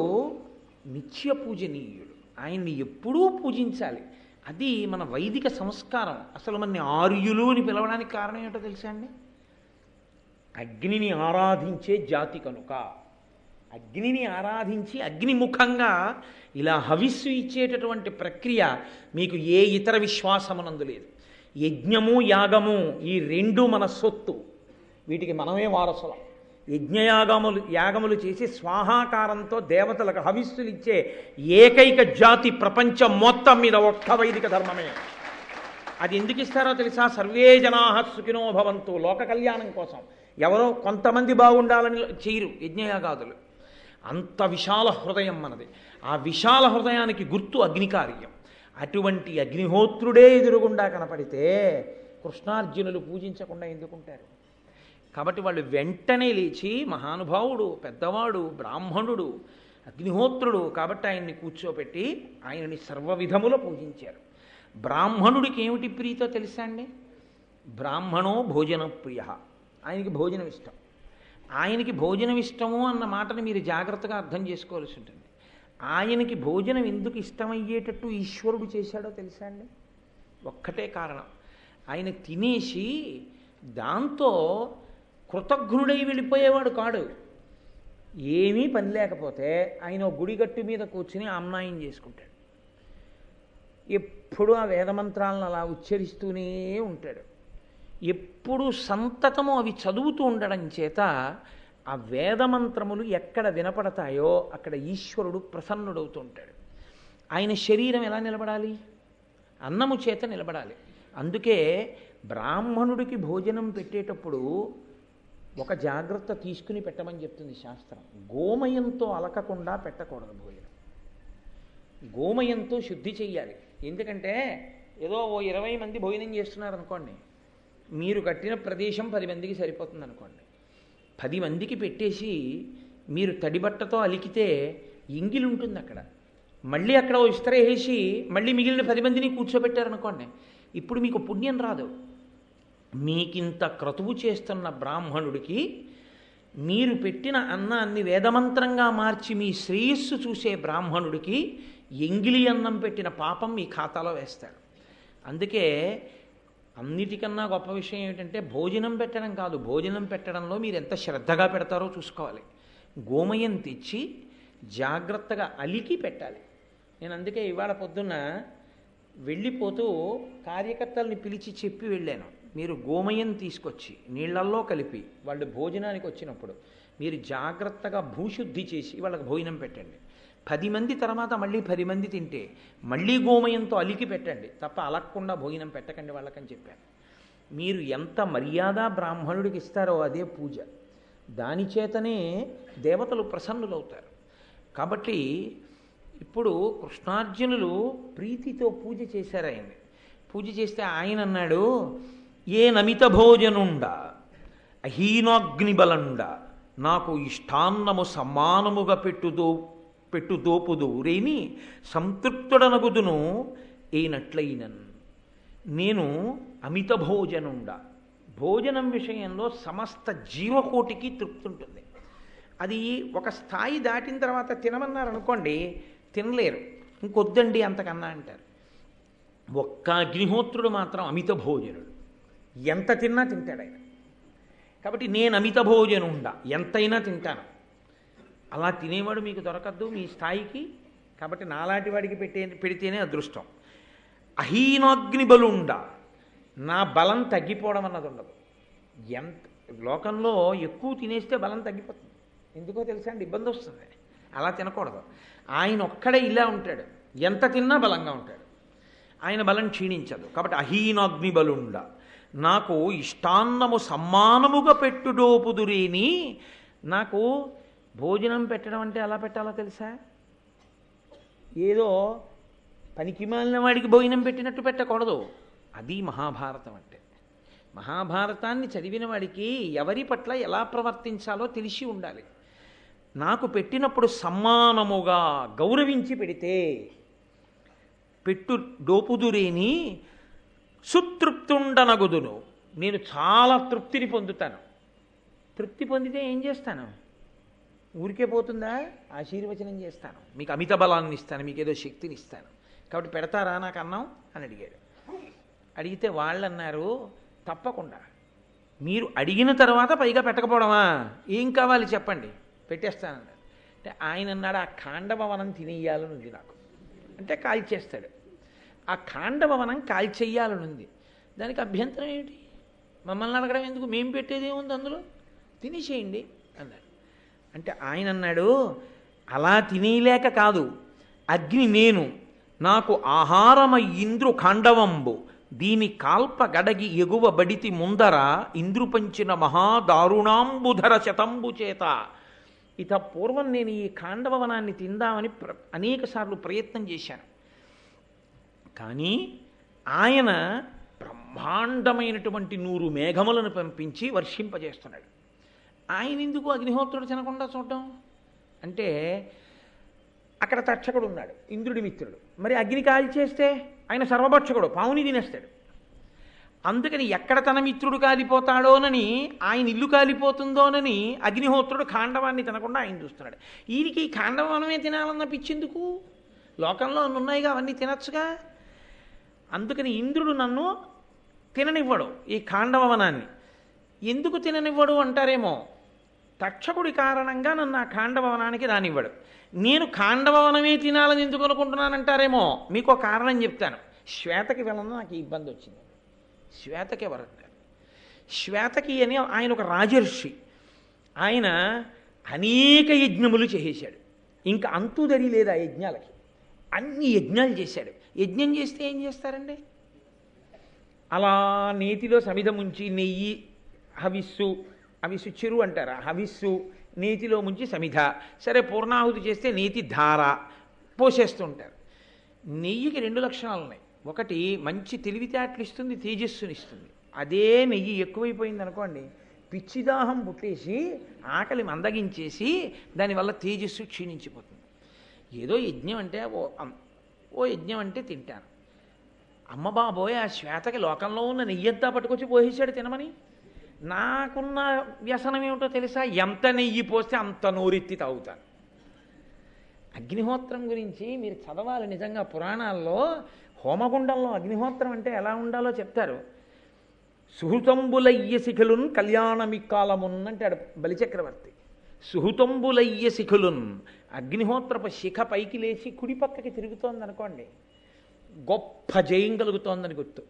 నిత్య పూజనీయుడు, ఆయన్ని ఎప్పుడూ పూజించాలి. అది మన వైదిక సంస్కారం. అసలు మన ఆర్యులు అని పిలవడానికి కారణం ఏంటో తెలుసా అండి? అగ్నిని ఆరాధించే జాతి కనుక. అగ్నిని ఆరాధించి అగ్నిముఖంగా ఇలా హవిస్సు ఇచ్చేటటువంటి ప్రక్రియ మీకు ఏ ఇతర విశ్వాసమునందు లేదు. యజ్ఞము యాగము ఈ రెండు మన సొత్తు, వీటికి మనమే వారసులం. యాగములు చేసి స్వాహాకారంతో దేవతలకు హవిస్సులు ఇచ్చే ఏకైక జాతి ప్రపంచం మొత్తం మీద ఒక్క వైదిక ధర్మమే. అది ఎందుకు ఇస్తారో తెలుసా? సర్వే జనాః సుఖినో భవంతు, లోక కళ్యాణం కోసం. ఎవరో కొంతమంది బాగుండాలని చేయరు యజ్ఞయాగాదులు. అంత విశాల హృదయం మనది. ఆ విశాల హృదయానికి గుర్తు అగ్నికార్యం. అటువంటి అగ్నిహోత్రుడే ఎదురుగుండా కనపడితే కృష్ణార్జునులు పూజించకుండా ఎందుకుంటారు? కాబట్టి వాళ్ళు వెంటనే లేచి, మహానుభావుడు, పెద్దవాడు, బ్రాహ్మణుడు, అగ్నిహోత్రుడు కాబట్టి ఆయన్ని కూర్చోపెట్టి ఆయనని సర్వవిధములో పూజించారు. బ్రాహ్మణుడికి ఏమిటి ప్రీతో తెలుసా అండి? బ్రాహ్మణో భోజన ప్రియ, ఆయనకి భోజనం ఇష్టం. ఆయనకి భోజనం ఇష్టము అన్న మాటని మీరు జాగ్రత్తగా అర్థం చేసుకోవాల్సి ఉంటుంది. ఆయనకి భోజనం ఎందుకు ఇష్టమయ్యేటట్టు ఈశ్వరుడు చేశాడో తెలుసా అండి? ఒక్కటే కారణం, ఆయన తినేసి దాంతో కృతజ్ఞుడై వెళ్ళిపోయేవాడు కాడు. ఏమీ పని లేకపోతే ఆయన గుడిగట్టు మీద కూర్చుని ఆమ్నాయం చేసుకుంటాడు. ఎప్పుడు ఆ వేదమంత్రాలను అలా ఉచ్చరిస్తూనే ఉంటాడు. ఎప్పుడు సంతతము అవి చదువుతూ ఉండడం చేత ఆ వేదమంత్రములు ఎక్కడ వినపడతాయో అక్కడ ఈశ్వరుడు ప్రసన్నుడవుతూ ఉంటాడు. ఆయన శరీరం ఎలా నిలబడాలి? అన్నము చేత నిలబడాలి. అందుకే బ్రాహ్మణుడికి భోజనం పెట్టేటప్పుడు ఒక జాగ్రత్త తీసుకుని పెట్టమని చెప్తుంది శాస్త్రం. గోమయంతో అలకకుండా పెట్టకూడదు భోజనం. గోమయంతో శుద్ధి చెయ్యాలి. ఎందుకంటే ఏదో ఓ 20 మంది భోజనం చేస్తున్నారు అనుకోండి, మీరు కట్టిన ప్రదేశం 10 మందికి సరిపోతుంది అనుకోండి. 10 మందికి పెట్టేసి మీరు తడిబట్టతో అలికితే ఎంగిలి ఉంటుంది అక్కడ. మళ్ళీ అక్కడ ఓ ఇస్త్రీ వేసి మళ్ళీ మిగిలిన 10 మందిని కూర్చోబెట్టారనుకోండి, ఇప్పుడు మీకు పుణ్యం రాదు. మీకింత క్రతువు చేస్తున్న బ్రాహ్మణుడికి మీరు పెట్టిన అన్నాన్ని వేదమంత్రంగా మార్చి మీ శ్రేయస్సు చూసే బ్రాహ్మణుడికి ఎంగిలి అన్నం పెట్టిన పాపం మీ ఖాతాలో వేస్తాడు. అందుకే అన్నిటికన్నా గొప్ప విషయం ఏమిటంటే భోజనం పెట్టడం కాదు, భోజనం పెట్టడంలో మీరు ఎంత శ్రద్ధగా పెడతారో చూసుకోవాలి. గోమయం తెచ్చి జాగ్రత్తగా అలికి పెట్టాలి. నేను అందుకే ఇవాళ పొద్దున్న వెళ్ళిపోతూ కార్యకర్తల్ని పిలిచి చెప్పి వెళ్ళాను, మీరు గోమయం తీసుకొచ్చి నీళ్లల్లో కలిపి వాళ్ళు భోజనానికి వచ్చినప్పుడు మీరు జాగ్రత్తగా భూశుద్ధి చేసి వాళ్ళకి భోజనం పెట్టండి. 10 మంది తర్వాత మళ్ళీ 10 మంది తింటే మళ్ళీ గోమయంతో అలికి పెట్టండి, తప్ప అలక్కుండా భోజనం పెట్టకండి వాళ్ళకని చెప్పాను. మీరు ఎంత మర్యాద బ్రాహ్మణుడికి ఇస్తారో అదే పూజ. దాని చేతనే దేవతలు ప్రసన్నులవుతారు. కాబట్టి ఇప్పుడు కృష్ణార్జునులు ప్రీతితో పూజ చేశారు ఆయన్ని. పూజ చేస్తే ఆయన అన్నాడు, ఏ నమిత భోజనుండ అహీనాగ్నిబలండ నాకు ఇష్టాన్నము సమానముగా పెట్టుదోపుదు రేని సంతృప్తుడనగుదును ఏనట్లయినన్. నేను అమిత భోజనుండ, భోజనం విషయంలో సమస్త జీవకోటికి తృప్తి ఉంటుంది. అది ఒక స్థాయి దాటిన తర్వాత తినమన్నారనుకోండి, తినలేరు, ఇంకొద్దండి అంతకన్నా అంటారు. ఒక్క అగ్నిహోత్రుడు మాత్రం అమిత భోజనుడు, ఎంత తిన్నా తింటాడు ఆయన. కాబట్టి నేను అమిత భోజనుండ, ఎంతైనా తింటాను. అలా తినేవాడు మీకు దొరకద్దు మీ స్థాయికి. కాబట్టి నాలాంటి వాడికి పెడితేనే అదృష్టం. అహీనాగ్ని బలుండ, నా బలం తగ్గిపోవడం అన్నది ఉండదు. ఎంత లోకంలో ఎక్కువ తినేస్తే బలం తగ్గిపోతుంది. ఎందుకో తెలుసా అండి, ఇబ్బంది వస్తుంది. అలా తినకూడదు. ఆయన ఒక్కడే ఇలా ఉంటాడు, ఎంత తిన్నా బలంగా ఉంటాడు, ఆయన బలం క్షీణించదు. కాబట్టి అహీనాగ్ని బలుండ నాకు ఇష్టాన్నము సమ్మానముగా పెట్టుడోపుదురేని. నాకు భోజనం పెట్టడం అంటే ఎలా పెట్టాలో తెలుసా? ఏదో పనికి మాలిన వాడికి భోజనం పెట్టినట్టు పెట్టకూడదు. అది మహాభారతం అంటే. మహాభారతాన్ని చదివిన వాడికి ఎవరి పట్ల ఎలా ప్రవర్తించాలో తెలిసి ఉండాలి. నాకు పెట్టినప్పుడు సమ్మానముగా గౌరవించి పెడితే పెట్టు డోపుదురేని సుతృప్తుండనగుదును, నేను చాలా తృప్తిని పొందుతాను. తృప్తి పొందితే ఏం చేస్తాను? ఊరికే పోతుందా? ఆశీర్వచనం చేస్తాను, మీకు అమిత బలాన్ని ఇస్తాను, మీకు ఏదో శక్తిని ఇస్తాను. కాబట్టి పెడతారా నాకు అన్నం అని అడిగాడు. అడిగితే వాళ్ళు అన్నారు, తప్పకుండా. మీరు అడిగిన తర్వాత పైగా పెట్టకపోవడమా? ఏం కావాలి చెప్పండి, పెట్టేస్తానన్నాడు. అంటే ఆయన అన్నాడు, ఆ ఖాండవవనం తినేయాలని ఉంది నాకు. అంటే కాల్చేస్తాడు. ఆ ఖాండవవనం కాల్చేయాలని ఉంది. దానికి అభ్యంతరం ఏమిటి? మమ్మల్ని అడగడం ఎందుకు? మేము పెట్టేది ఏముంది అందులో, తినేసేయండి అన్నాడు. అంటే ఆయన అన్నాడు, అలా తినేలేక కాదు, అగ్ని నేను, నాకు ఆహారమ ఇంద్రు ఖాండవంబు, దీని కాల్ప గడగి ఎగువ బడితి ముందర ఇంద్రు పంచిన మహాదారుణాంబుధర శతంబు చేత. ఇత పూర్వం నేను ఈ ఖాండవవనాన్ని తిందామని అనేక సార్లు ప్రయత్నం చేశాను. కానీ ఆయన బ్రహ్మాండమైనటువంటి 100 మేఘములను పంపించి వర్షింపజేస్తున్నాడు. ఆయన ఎందుకు అగ్నిహోత్రుడు తినకుండా చూడడం? అంటే అక్కడ తక్షకుడు ఉన్నాడు, ఇంద్రుడి మిత్రుడు. మరి అగ్ని కాల్చేస్తే ఆయన సర్వభక్షకుడు, పావుని తినేస్తాడు. అందుకని ఎక్కడ తన మిత్రుడు కాలిపోతాడోనని, ఆయన ఇల్లు కాలిపోతుందోనని అగ్నిహోత్రుడు ఖాండవాన్ని తినకుండా ఆయన చూస్తున్నాడు. ఈయనకి ఈ ఖాండవనమే తినాలన్న పిచ్చెందుకు? లోకంలో అన్ని ఉన్నాయిగా, అవన్నీ తినచ్చుగా. అందుకని ఇంద్రుడు నన్ను తిననివ్వడు ఈ ఖాండవవనాన్ని. ఎందుకు తిననివ్వడు అంటారేమో, తక్షకుడి కారణంగా నన్ను ఆ ఖాండవవనానికి రానివ్వడు. నేను ఖాండవవనమే తినాలని ఎందుకు అనుకుంటున్నానంటారేమో, మీకు ఒక కారణం చెప్తాను. శ్వేతకి వలన నాకు ఈ ఇబ్బంది వచ్చింది. శ్వేతకి ఎవరంటారు? శ్వేతకి అని ఆయన ఒక రాజర్షి. ఆయన అనేక యజ్ఞములు చేసేశాడు. ఇంకా అంతుదరి లేదు ఆ యజ్ఞాలకి. అన్ని యజ్ఞాలు చేశాడు. యజ్ఞం చేస్తే ఏం చేస్తారండి? అలా నేతిలో సమిధ ముంచి నెయ్యి, హవిస్సు, హవిస్సు చెరు అంటారా, హవిస్సు నేతిలో ముంచి సమిధ, సరే పూర్ణాహుతి చేస్తే నేతి ధార పోసేస్తుంటారు. నెయ్యికి 2 లక్షణాలు ఉన్నాయి. ఒకటి మంచి తెలివితేటలు ఇస్తుంది, తేజస్సుని ఇస్తుంది. అదే నెయ్యి ఎక్కువైపోయింది అనుకోండి, పిచ్చిదాహం పుట్టేసి ఆకలి మందగించేసి దానివల్ల తేజస్సు క్షీణించిపోతుంది. ఏదో యజ్ఞం అంటే ఓ యజ్ఞం అంటే తింటాను. అమ్మ బాబోయ్, ఆ శ్వేతకి లోకంలో ఉన్న నెయ్యంతా పట్టుకొచ్చి పోసేశాడు తినమని. నాకున్న వ్యసనం ఏమిటో తెలుసా? ఎంత నెయ్యి పోస్తే అంత నోరెత్తి తాగుతాను. అగ్నిహోత్రం గురించి మీరు చదవాలి నిజంగా. పురాణాల్లో హోమగుండంలో అగ్నిహోత్రం అంటే ఎలా ఉండాలో చెప్తారు. సుహృతంబులయ్య శిఖులున్ కళ్యాణమిక్కాలమున్ అంటాడు బలిచక్రవర్తి. సుహృతంబులయ్య శిఖులున్, అగ్నిహోత్రపు శిఖ పైకి లేచి కుడి పక్కకి తిరుగుతోంది అనుకోండి, గొప్ప జయం కలుగుతోందని గుర్తు.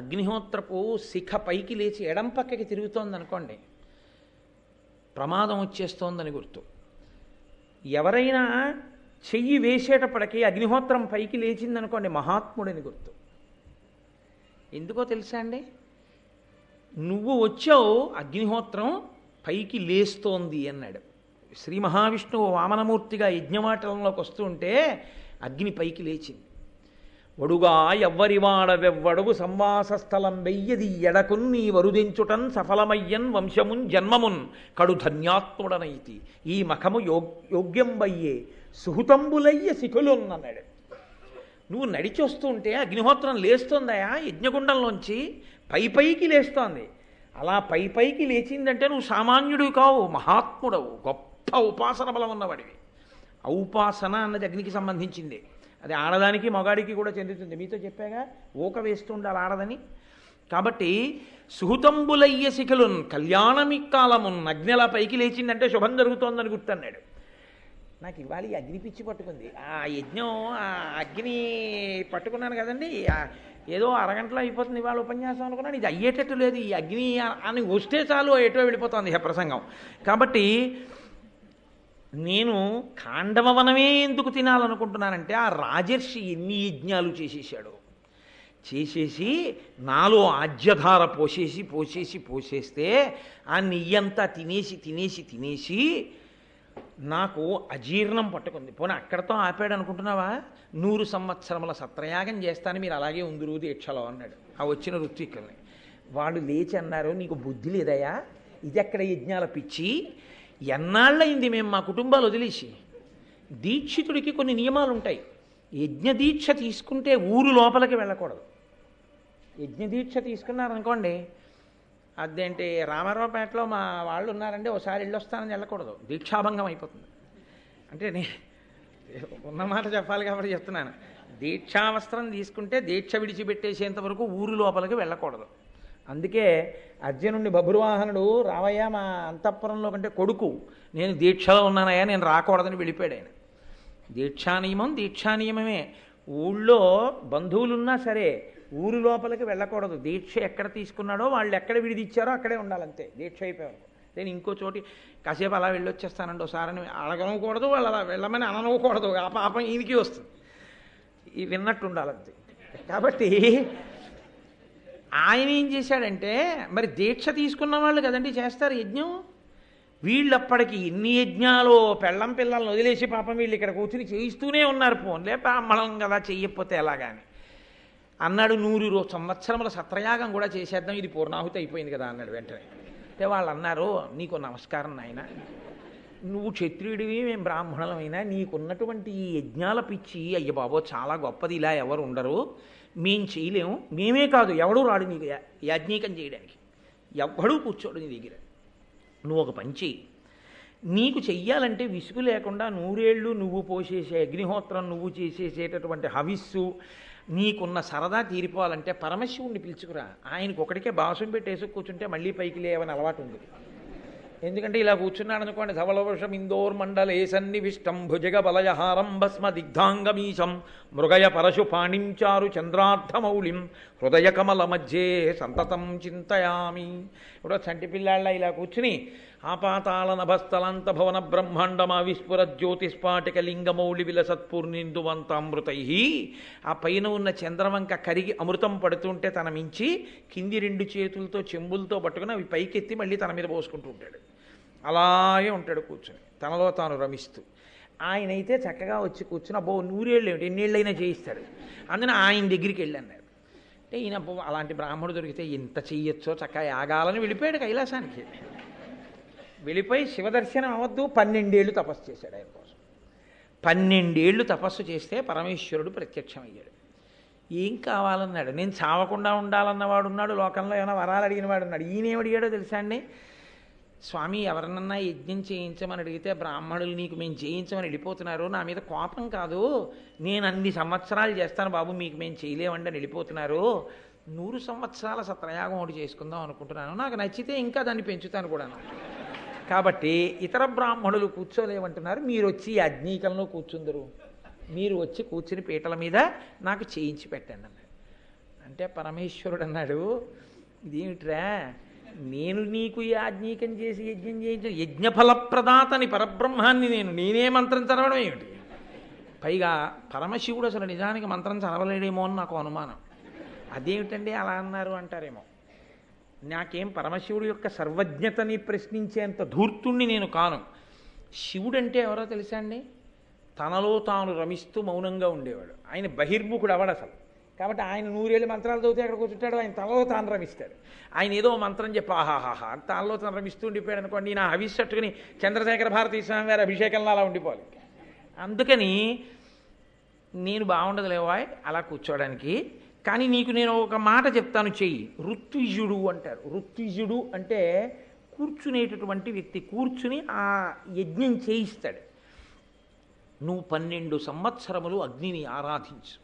అగ్నిహోత్రపు శిఖ పైకి లేచి ఎడం పక్కకి తిరుగుతోంది అనుకోండి, ప్రమాదం వచ్చేస్తోందని గుర్తు. ఎవరైనా చెయ్యి వేసేటప్పటికీ అగ్నిహోత్రం పైకి లేచిందనుకోండి, మహాత్ముడని గుర్తు. ఎందుకో తెలుసా అండి? నువ్వు వచ్చావు, అగ్నిహోత్రం పైకి లేస్తోంది అన్నాడు. శ్రీ మహావిష్ణువు వామనమూర్తిగా యజ్ఞవాటంలోకి వస్తూ ఉంటే అగ్ని పైకి లేచింది. వడుగా ఎవ్వరివాడవెవ్వడుగు సంవాస స్థలం వెయ్యది ఎడకున్ నీ వరుదించుటన్ సఫలమయ్యన్ వంశమున్ జన్మమున్ కడు ధన్యాత్ముడనైతి ఈ మఖము యోగ్యం వయ్యే సుహృతంబులయ్య శిఖులున్ అన్నాడు. నువ్వు నడిచొస్తూ ఉంటే అగ్నిహోత్రం లేస్తోందయా యజ్ఞగుండంలోంచి, పైకి లేస్తోంది. అలా పైకి లేచిందంటే నువ్వు సామాన్యుడివి కావు, మహాత్ముడవు, గొప్ప ఉపాసన బలం ఉన్నవాడివి. ఔపాసన అన్నది అగ్నికి సంబంధించింది. అది ఆడదానికి మగాడికి కూడా చెందుతుంది. మీతో చెప్పాగా ఊక వేస్తూ ఉండాలి ఆడదని. కాబట్టి సుహృతంబులయ్య శిఖులున్ కళ్యాణమిక్కాలమున్, అగ్నిలా పైకి లేచిందంటే శుభం జరుగుతోందని గుర్తన్నాడు. నాకు ఇవాళ ఈ అగ్ని పిచ్చి పట్టుకుంది. ఆ యజ్ఞం, ఆ అగ్ని పట్టుకున్నాను కదండి, ఏదో అరగంటలో అయిపోతుంది ఇవాళ ఉపన్యాసం అనుకున్నాను. ఇది అయ్యేటట్టు లేదు. ఈ అగ్ని అని వస్తే చాలు ఎటో వెళ్ళిపోతుంది ప్రసంగం. కాబట్టి నేను ఖాండవవనమే ఎందుకు తినాలనుకుంటున్నానంటే, ఆ రాజర్షి ఎన్ని యజ్ఞాలు చేసేసి నాలో ఆజ్యధార పోసేస్తే ఆ నెయ్యంతా తినేసి నాకు అజీర్ణం పట్టుకుంది. పోనీ అక్కడతో ఆపాడు అనుకుంటున్నావా? 100 సంవత్సరముల సత్రయాగం చేస్తాను, మీరు అలాగే ఉందురు దీక్షలో అన్నాడు ఆ వచ్చిన ఋత్విక్కుల్ని. వాళ్ళు లేచి అన్నారు, నీకు బుద్ధి లేదయా, ఇది ఎక్కడ యజ్ఞాల పిచ్చి, ఎన్నాళ్ళయింది మేము మా కుటుంబాలు వదిలేసి. దీక్షితుడికి కొన్ని నియమాలు ఉంటాయి. యజ్ఞదీక్ష తీసుకుంటే ఊరు లోపలికి వెళ్ళకూడదు. యజ్ఞదీక్ష తీసుకున్నారనుకోండి, అదేంటి రామారావుపేటలో మా వాళ్ళు ఉన్నారండి, ఒకసారి వెళ్ళొస్తానని వెళ్ళకూడదు, దీక్షాభంగం అయిపోతుంది. అంటే ఉన్న మాట చెప్పాలి కాబట్టి చెప్తున్నాను. దీక్షావస్త్రం తీసుకుంటే దీక్ష విడిచిపెట్టేసేంత వరకు ఊరు లోపలికి వెళ్ళకూడదు. అందుకే అర్జునుడిని బభ్రువాహనుడు, రావయ్య మా అంతఃపురంలో కంటే కొడుకు, నేను దీక్షలో ఉన్నానయ్యా, నేను రాకూడదని వెళ్ళిపోయాడు ఆయన. దీక్షానియమమే. ఊళ్ళో బంధువులున్నా సరే ఊరు లోపలికి వెళ్ళకూడదు. దీక్ష ఎక్కడ తీసుకున్నాడో వాళ్ళు ఎక్కడ విడిదిచ్చారో అక్కడే ఉండాలంతే, దీక్ష అయిపోయారు. నేను ఇంకో చోటి కాసేపు అలా వెళ్ళొచ్చేస్తానండి ఒకసారని అడగనకూడదు, వాళ్ళు అలా వెళ్ళమని అననకూడదు. ఆ పాపం ఈయనకి వస్తుంది, ఈ విన్నట్టు ఉండాలంతే. కాబట్టి ఆయన ఏం చేశాడంటే, మరి దీక్ష తీసుకున్న వాళ్ళు కదండి చేస్తారు యజ్ఞం. వీళ్ళప్పటికి ఎన్ని యజ్ఞాలు, పెళ్ళం పిల్లల్ని వదిలేసి పాపం వీళ్ళు ఇక్కడ కూర్చుని చేయిస్తూనే ఉన్నారు. పోన్లే బ్రాహ్మణం కదా, చెయ్యకపోతే ఎలాగాని అన్నాడు. 100 సంవత్సరముల సత్రయాగం కూడా చేసేద్దాం, ఇది పూర్ణాహుతి అయిపోయింది కదా అన్నాడు వెంటనే. అంటే వాళ్ళు అన్నారు, నీకు నమస్కారం నాయన, నువ్వు క్షత్రియుడివి, మేము బ్రాహ్మణులమైనా నీకున్నటువంటి ఈ యజ్ఞాల పిచ్చి అయ్య బాబో చాలా గొప్పది, ఇలా ఎవరు ఉండరు, మేం చేయలేము, మేమే కాదు ఎవడూ రాడు నీకు యాజ్ఞికం చేయడానికి, ఎవ్వడూ కూర్చోడు నీ దగ్గర. నువ్వు ఒక పని చెయ్యి, నీకు చెయ్యాలంటే విసుగు లేకుండా 100 ఏళ్ళు నువ్వు పోసేసే అగ్నిహోత్రం, నువ్వు చేసేసేటటువంటి హవిస్సు, నీకున్న సరదా తీరిపోవాలంటే పరమశివుణ్ణి పిలుచుకురా. ఆయనకు ఒకటికే బాసం పెట్టేసి కూర్చుంటే మళ్ళీ పైకి లేవని అలవాటు ఉంది. ఎందుకంటే ఇలా కూర్చున్నాడు అనుకోండి, ధవలవృషం ఇందోర్మండలే సన్నివిష్టం భుజగ బలయహారం భస్మ దిగ్ధాంగమీశం మృగయ పరశు పాణించారు చంద్రార్థమౌళిం హృదయ కమల మధ్యే సంతతం చింతయామి. ఇప్పుడు చంటి పిల్లాళ్ళ ఇలా కూర్చుని ఆపాతాళ నభస్థలంత భవన బ్రహ్మాండమా విస్ఫుర జ్యోతిస్పాటిక లింగమౌళి విలసత్పూర్ణిందువంతామృతై, ఆ పైన ఉన్న చంద్రవంక కరిగి అమృతం పడుతుంటే తన మించి కింది 2 చేతులతో చెంబులతో పట్టుకుని అవి పైకెత్తి మళ్ళీ తన మీద పోసుకుంటూ ఉంటాడు. అలాగే ఉంటాడు కూర్చొని తనలో తాను రమిస్తూ. ఆయనైతే చక్కగా వచ్చి కూర్చుని అబ్బో 100 ఏళ్ళు ఏమిటి, ఎన్నేళ్ళైనా చేయిస్తాడు. అందుకని ఆయన దగ్గరికి వెళ్ళి అన్నాడు. ఈయన అలాంటి బ్రాహ్మణుడు దొరికితే ఇంత చెయ్యొచ్చో చక్కగా యాగాలని వెళ్ళిపోయాడు కైలాసానికి. వెళ్ళిపోయి శివదర్శనం అవద్దు 12 ఏళ్ళు తపస్సు చేశాడు ఆయన కోసం. 12 ఏళ్ళు తపస్సు చేస్తే పరమేశ్వరుడు ప్రత్యక్షమయ్యాడు. ఏం కావాలన్నాడు. నేను చావకుండా ఉండాలన్నవాడు ఉన్నాడు, లోకంలో ఏమైనా వరాలు అడిగిన వాడు ఉన్నాడు. ఈయనేం అడిగాడో తెలుసా అండి? స్వామి, ఎవరినన్నా యజ్ఞం చేయించమని అడిగితే బ్రాహ్మణులు నీకు మేము చేయించమని వెళ్ళిపోతున్నారు, నా మీద కోపం కాదు, నేను అన్ని సంవత్సరాలు చేస్తాను బాబు, మీకు మేము చేయలేమండి అని వెళ్ళిపోతున్నారు, 100 సంవత్సరాల సత్రయాగం ఒకటి చేసుకుందాం అనుకుంటున్నాను, నాకు నచ్చితే ఇంకా దాన్ని పెంచుతాను కూడాను, కాబట్టి ఇతర బ్రాహ్మణులు కూర్చోలేమంటున్నారు, మీరు వచ్చి అగ్నికంలో కూర్చుందరు, మీరు వచ్చి కూర్చుని పీటల మీద నాకు చేయించి పెట్టండి అన్నాడు. అంటే పరమేశ్వరుడు అన్నాడు, ఇదేమిట్రా, నేను నీకు యాజ్ఞీకం చేసి యజ్ఞం చేయించిన యజ్ఞఫలప్రదాతని పరబ్రహ్మాన్ని నేనే మంత్రం చదవడం ఏమిటి? పైగా పరమశివుడు అసలు నిజానికి మంత్రం చదవలేడేమో అని నాకు అనుమానం. అదేమిటండి అలా అన్నారు అంటారేమో. నాకేం పరమశివుడు యొక్క సర్వజ్ఞతని ప్రశ్నించేంత ధూర్తుణ్ణి నేను కాను. శివుడంటే ఎవరో తెలుసా అండి? తనలో తాను రమిస్తూ మౌనంగా ఉండేవాడు. ఆయన బహిర్ముఖుడు అవడు అసలు. కాబట్టి ఆయన 100 ఏళ్ళు మంత్రాలు చదివితే అక్కడ కూర్చుంటాడు, ఆయన తనలో తాను రమిస్తాడు. ఆయన ఏదో మంత్రం చెప్పి ఆహాహాహా తనలో తాను రమిస్తూ ఉండిపోయాడు అనుకోండి, నా హవిస్సట్టుకుని చంద్రశేఖర భారతీ స్వామి వారి అభిషేకంలో అలా ఉండిపోవాలి. అందుకని నేను బాగుండదులేవా అలా కూర్చోవడానికి, కానీ నీకు నేను ఒక మాట చెప్తాను, చెయ్యి. ఋత్విజుడు అంటారు. ఋత్విజుడు అంటే కూర్చునేటటువంటి వ్యక్తి, కూర్చుని ఆ యజ్ఞం చేయిస్తాడు. నువ్వు 12 సంవత్సరములు అగ్నిని ఆరాధించు,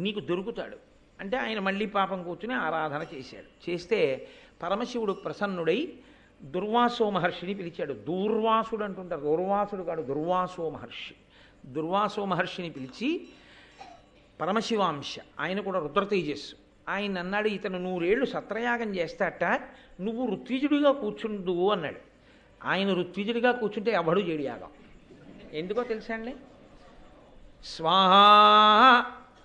నీకు దొరుకుతాడు అంటే ఆయన మళ్ళీ పాపం కూర్చుని ఆరాధన చేశాడు. చేస్తే పరమశివుడు ప్రసన్నుడై దుర్వాసో మహర్షిని పిలిచాడు. దూర్వాసుడు అంటుంటారు, దూర్వాసుడు కాడు, దుర్వాసో మహర్షి. దుర్వాసో మహర్షిని పిలిచి పరమశివాంశ, ఆయన కూడా రుద్రతేజస్సు, ఆయన అన్నాడు, ఇతను 100 ఏళ్ళు సత్రయాగం చేస్తాట, నువ్వు ఋత్విజుడిగా కూర్చుండు అన్నాడు. ఆయన ఋత్విజుడిగా కూర్చుంటే ఎవడు చేయడు యాగం. ఎందుకో తెలుసా అండి? స్వాహా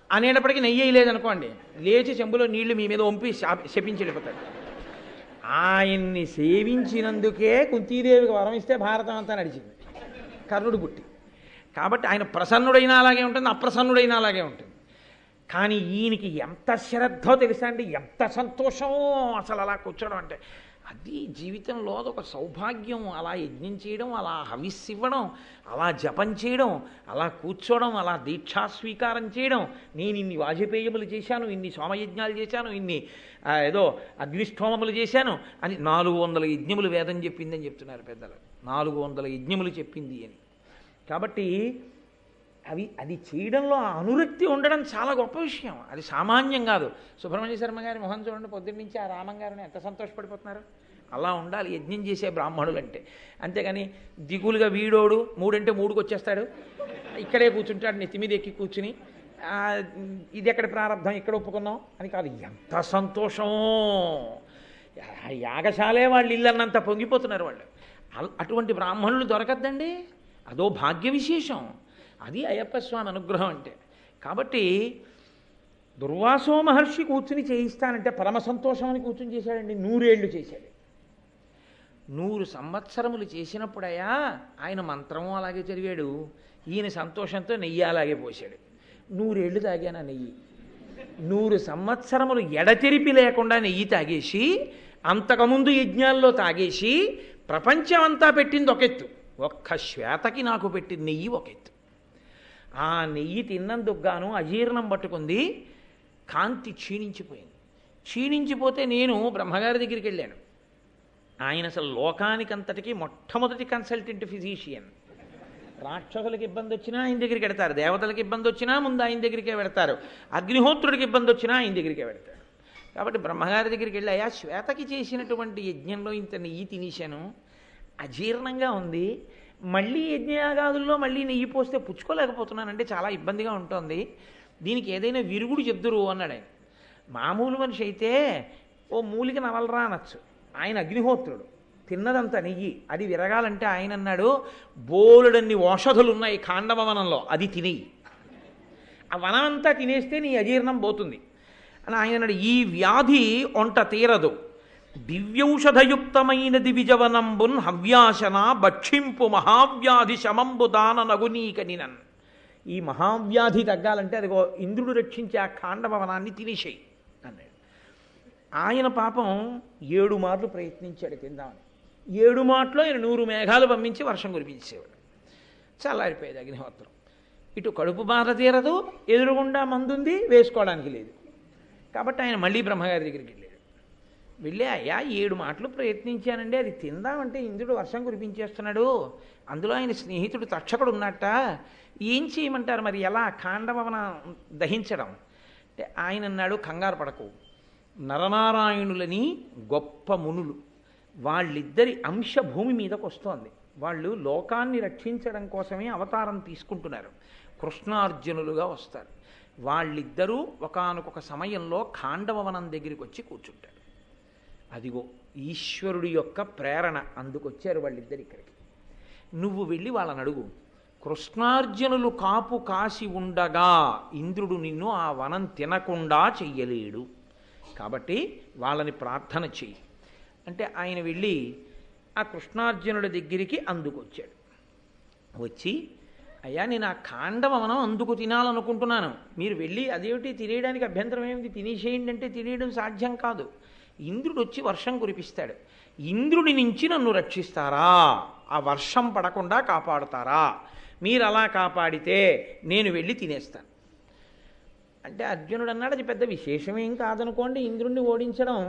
అనేటప్పటికీ నెయ్యి లేదనుకోండి, లేచి చెంబులో నీళ్లు మీ మీద వంపి శపించి వెళ్ళిపోతాడు. ఆయన్ని సేవించినందుకే కుంతీదేవికి వరం ఇస్తే భారతం అంతా నడిచింది, కర్ణుడు పుట్టి. కాబట్టి ఆయన ప్రసన్నుడైనా అలాగే ఉంటుంది, అప్రసన్నుడైనా అలాగే ఉంటుంది. కానీ ఈయనకి ఎంత శ్రద్ధో తెలుసా అండి, ఎంత సంతోషమో అసలు అలా కూర్చోవడం అంటే. అది జీవితంలో అదొక సౌభాగ్యం. అలా యజ్ఞం చేయడం, అలా హవిస్సు ఇవ్వడం, అలా జపం చేయడం, అలా కూర్చోవడం, అలా దీక్షా స్వీకారం చేయడం. నేను ఇన్ని వాజపేయములు చేశాను, ఇన్ని సోమయజ్ఞాలు చేశాను, ఇన్ని ఏదో అగ్నిష్టోమములు చేశాను అని 400 యజ్ఞములు వేదం చెప్పిందని చెప్తున్నారు పెద్దలు. 400 యజ్ఞములు చెప్పింది అని. కాబట్టి అది చేయడంలో ఆ అనురక్తి ఉండడం చాలా గొప్ప విషయం, అది సామాన్యం కాదు. సుబ్రహ్మణ్య శర్మ గారి మొహం చూడండి, పొద్దున్న నుంచి ఆ రామంగారిని ఎంత సంతోషపడిపోతున్నారు. అలా ఉండాలి యజ్ఞం చేసే బ్రాహ్మణులు అంటే. అంతేగాని దిగులుగా వీడోడు 3 అంటే 3కి వచ్చేస్తాడు, ఇక్కడే కూర్చుంటాడు నెత్తి మీద ఎక్కి కూర్చుని, ఇది ఎక్కడ ప్రారంభం ఇక్కడ ఒప్పుకున్నాం అని కాదు. ఎంత సంతోషమో, యాగశాలే వాళ్ళు ఇల్లు అన్నంత పొంగిపోతున్నారు వాళ్ళు. అటువంటి బ్రాహ్మణులు దొరకద్దండి, అదో భాగ్య విశేషం. అది అయ్యప్ప స్వామి అనుగ్రహం అంటే. కాబట్టి దుర్వాసో మహర్షి కూర్చుని చేయిస్తానంటే పరమ సంతోషం అని కూర్చుని చేశాడండి. 100 ఏళ్ళు చేశాడు. 100 సంవత్సరములు చేసినప్పుడయా ఆయన మంత్రము అలాగే చదివాడు, ఈయన సంతోషంతో నెయ్యి అలాగే పోశాడు. 100 ఏళ్ళు తాగాను ఆ నెయ్యి. 100 సంవత్సరములు ఎడతెరిపి లేకుండా నెయ్యి తాగేసి, అంతకుముందు యజ్ఞాల్లో తాగేసి, ప్రపంచమంతా పెట్టింది ఒక ఎత్తు, ఒక్క శ్వేతకి నాకు పెట్టిన నెయ్యి ఒక ఎత్తు. ఆ నెయ్యి తిన్నందుకు గాను అజీర్ణం పట్టుకుంది, కాంతి క్షీణించిపోయింది. క్షీణించిపోతే నేను బ్రహ్మగారి దగ్గరికి వెళ్ళాను. ఆయన అసలు లోకానికంతటికీ మొట్టమొదటి కన్సల్టెంట్ ఫిజీషియన్. రాక్షసులకు ఇబ్బంది వచ్చినా ఆయన దగ్గరికి వెడతారు, దేవతలకు ఇబ్బంది వచ్చినా ముందు ఆయన దగ్గరికే వెడతారు, అగ్నిహోత్రుడికి ఇబ్బంది వచ్చినా ఆయన దగ్గరికే వెడతారు. కాబట్టి బ్రహ్మగారి దగ్గరికి వెళ్ళి, అయ్యా శ్వేతకి చేసినటువంటి యజ్ఞంలో ఇంత నెయ్యి తినేశాను, అజీర్ణంగా ఉంది, మళ్ళీ యజ్ఞయాగాదుల్లో మళ్ళీ నెయ్యి పోస్తే పుచ్చుకోలేకపోతున్నానంటే చాలా ఇబ్బందిగా ఉంటుంది, దీనికి ఏదైనా విరుగుడు చెప్దురు అన్నాడు ఆయన. మామూలు మనిషి అయితే ఓ మూలిక నవలరా అనొచ్చు, ఆయన అగ్నిహోత్రుడు, తిన్నదంతా నెయ్యి, అది విరగాలంటే ఆయన అన్నాడు, బోలెడన్ని ఔషధులు ఉన్నాయి ఖాండవ వనంలో, అది తినేయి, ఆ వనం అంతా తినేస్తే నీ అజీర్ణం పోతుంది అని ఆయన అన్నాడు. ఈ వ్యాధి ఒంట తీరదు, దివ్యౌషధయుక్తమైన దివిజవనంబున్ హవ్యాసన భక్షింపు మహావ్యాధి శమంబు దాన నగునీకనినన్. ఈ మహావ్యాధి తగ్గాలంటే అదిగో ఇంద్రుడు రక్షించే ఆ ఖాండవ వనాన్ని తినేసేయి అన్నాడు. ఆయన పాపం 7 మార్లు ప్రయత్నించాడు తిందామని. 7 మాటలో ఆయన 100 మేఘాలు పంపించి వర్షం కురిపించేవాడు. చల్లారిపోయేది అగ్నిహోత్రం. ఇటు కడుపు బాధ తీరదు, ఎదురుగుండా మందుంది, వేసుకోవడానికి లేదు. కాబట్టి ఆయన మళ్ళీ బ్రహ్మగారి దగ్గరికి వెళ్ళాడు. వెళ్ళి, అయ్యా 7 మాటలు ప్రయత్నించానండి, అది తిందామంటే ఇంద్రుడు వర్షం కురిపించేస్తున్నాడు, అందులో ఆయన స్నేహితుడు తక్షకుడు ఉన్నట్ట, ఏం చేయమంటారు మరి, ఎలా ఖాండవన దహించడం అంటే ఆయన అన్నాడు, కంగారు పడకు, నరనారాయణులని గొప్ప మునులు, వాళ్ళిద్దరి అంశ భూమి మీదకు వస్తోంది, వాళ్ళు లోకాన్ని రక్షించడం కోసమే అవతారం తీసుకుంటున్నారు, కృష్ణార్జునులుగా వస్తారు. వాళ్ళిద్దరూ ఒకానొక సమయంలో ఖాండవవనం దగ్గరికి వచ్చి కూర్చుంటారు. అదిగో ఈశ్వరుడి యొక్క ప్రేరణ, అందుకొచ్చారు వాళ్ళిద్దరు ఇక్కడికి. నువ్వు వెళ్ళి వాళ్ళని అడుగు, కృష్ణార్జునులు కాపు కాసి ఉండగా ఇంద్రుడు నిన్ను ఆ వనం తినకుండా చెయ్యలేడు, కాబట్టి వాళ్ళని ప్రార్థన చెయ్యి అంటే ఆయన వెళ్ళి ఆ కృష్ణార్జునుడి దగ్గరికి అందుకొచ్చాడు. వచ్చి, అయ్యా నేను ఆ ఖాండవనం అందుకు తినాలనుకుంటున్నాను, మీరు వెళ్ళి అదేమిటి తినేయడానికి అభ్యంతరం ఏమిటి, తినేసేయండి అంటే తినేయడం సాధ్యం కాదు, ఇంద్రుడు వచ్చి వర్షం కురిపిస్తాడు, ఇంద్రుడి నుంచి నన్ను రక్షిస్తారా, ఆ వర్షం పడకుండా కాపాడుతారా, మీరు అలా కాపాడితే నేను వెళ్ళి తినేస్తాను అంటే అర్జునుడు అన్నాడు, అది పెద్ద విశేషమేం కాదనుకోండి ఇంద్రుణ్ణి ఓడించడం,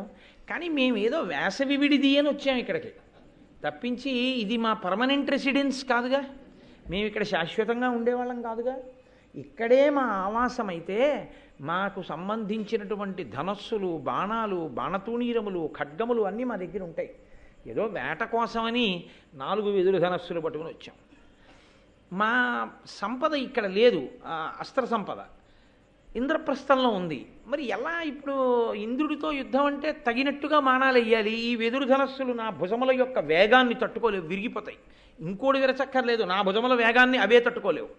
కానీ మేమేదో వేసవి విడిది అని వచ్చాం ఇక్కడికి తప్పించి ఇది మా పర్మనెంట్ రెసిడెన్స్ కాదుగా, మేము ఇక్కడ శాశ్వతంగా ఉండేవాళ్ళం కాదుగా, ఇక్కడే మా ఆవాసం అయితే మాకు సంబంధించినటువంటి ధనస్సులు, బాణాలు, బాణతూణీరములు, ఖడ్గములు అన్నీ మా దగ్గర ఉంటాయి, ఏదో వేట కోసమని 4 వెదురు ధనస్సులు పట్టుకుని వచ్చాం, మా సంపద ఇక్కడ లేదు, అస్త్ర సంపద ఇంద్రప్రస్థంలో ఉంది, మరి ఎలా ఇప్పుడు ఇంద్రుడితో యుద్ధం అంటే తగినట్టుగా మానాలు వెయ్యాలి, ఈ వెదురు ధనస్సులు నా భుజముల యొక్క వేగాన్ని తట్టుకోలేవు, విరిగిపోతాయి, ఇంకోటి విరచక్కర్లేదు, నా భుజముల వేగాన్ని అవే తట్టుకోలేవు,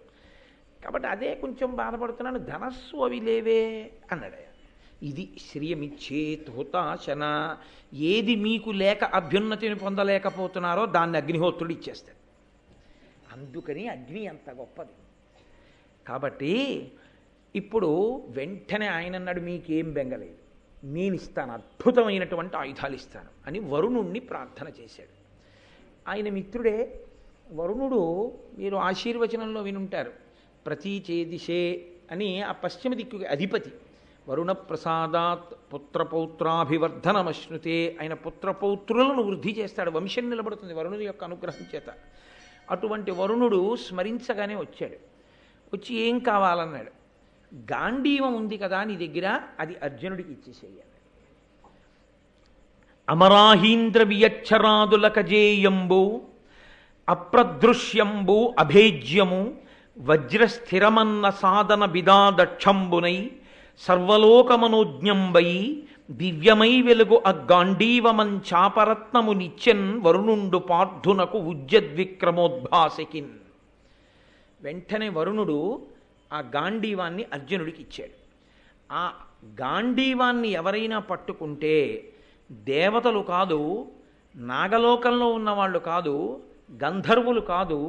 కాబట్టి అదే కొంచెం బాధపడుతున్నాను, ధనస్సు అవి లేవే అన్నాడు. ఇది శ్రియమిచ్చేత్ హుతాశన, ఏది మీకు లేక అభ్యున్నతిని పొందలేకపోతున్నారో దాన్ని అగ్నిహోత్రుడు ఇచ్చేస్తాడు, అందుకని అగ్ని అంత గొప్పది. కాబట్టి ఇప్పుడు వెంటనే ఆయన అన్నాడు, మీకేం బెంగలేదు, నేను ఇస్తాను, అద్భుతమైనటువంటి ఆయుధాలు ఇస్తాను అని వరుణుణ్ణి ప్రార్థన చేశాడు. ఆయన మిత్రుడే వరుణుడు, మీరు ఆశీర్వచనంలో వినుంటారు, ప్రతీచేదిశే అని ఆ పశ్చిమ దిక్కుకి అధిపతి. వరుణ ప్రసాదాత్ పుత్రపౌత్రాభివర్ధనమశ్నుతే, ఆయన పుత్రపౌత్రులను వృద్ధి చేస్తాడు, వంశం నిలబడుతుంది వరుణుని యొక్క అనుగ్రహం చేత. అటువంటి వరుణుడు స్మరించగానే వచ్చాడు, వచ్చి ఏం కావాలన్నాడు, గాంధీవం ఉంది కదా నీ దగ్గర, అది అర్జునుడికి ఇచ్చేసేయాలి. అమరాహీంద్ర వియచ్చరాదులకజేయంబు అప్రదృశ్యంబు అభేజ్యము వజ్రస్థిరమన్న సాధన బిదాదక్షంబునై సర్వలోకమనోజ్ఞంబై దివ్యమై వెలుగు అగ్గాండీవమంచాపరత్నము నిత్యన్ వరుణుండు పార్థునకు ఉజ్జద్విక్రమోద్భాసికిన్. వెంటనే వరుణుడు ఆ గాంధీవాన్ని అర్జునుడికి ఇచ్చాడు. ఆ గాంధీవాన్ని ఎవరైనా పట్టుకుంటే దేవతలు కాదు, నాగలోకంలో ఉన్నవాళ్ళు కాదు, గంధర్వులు కాదు,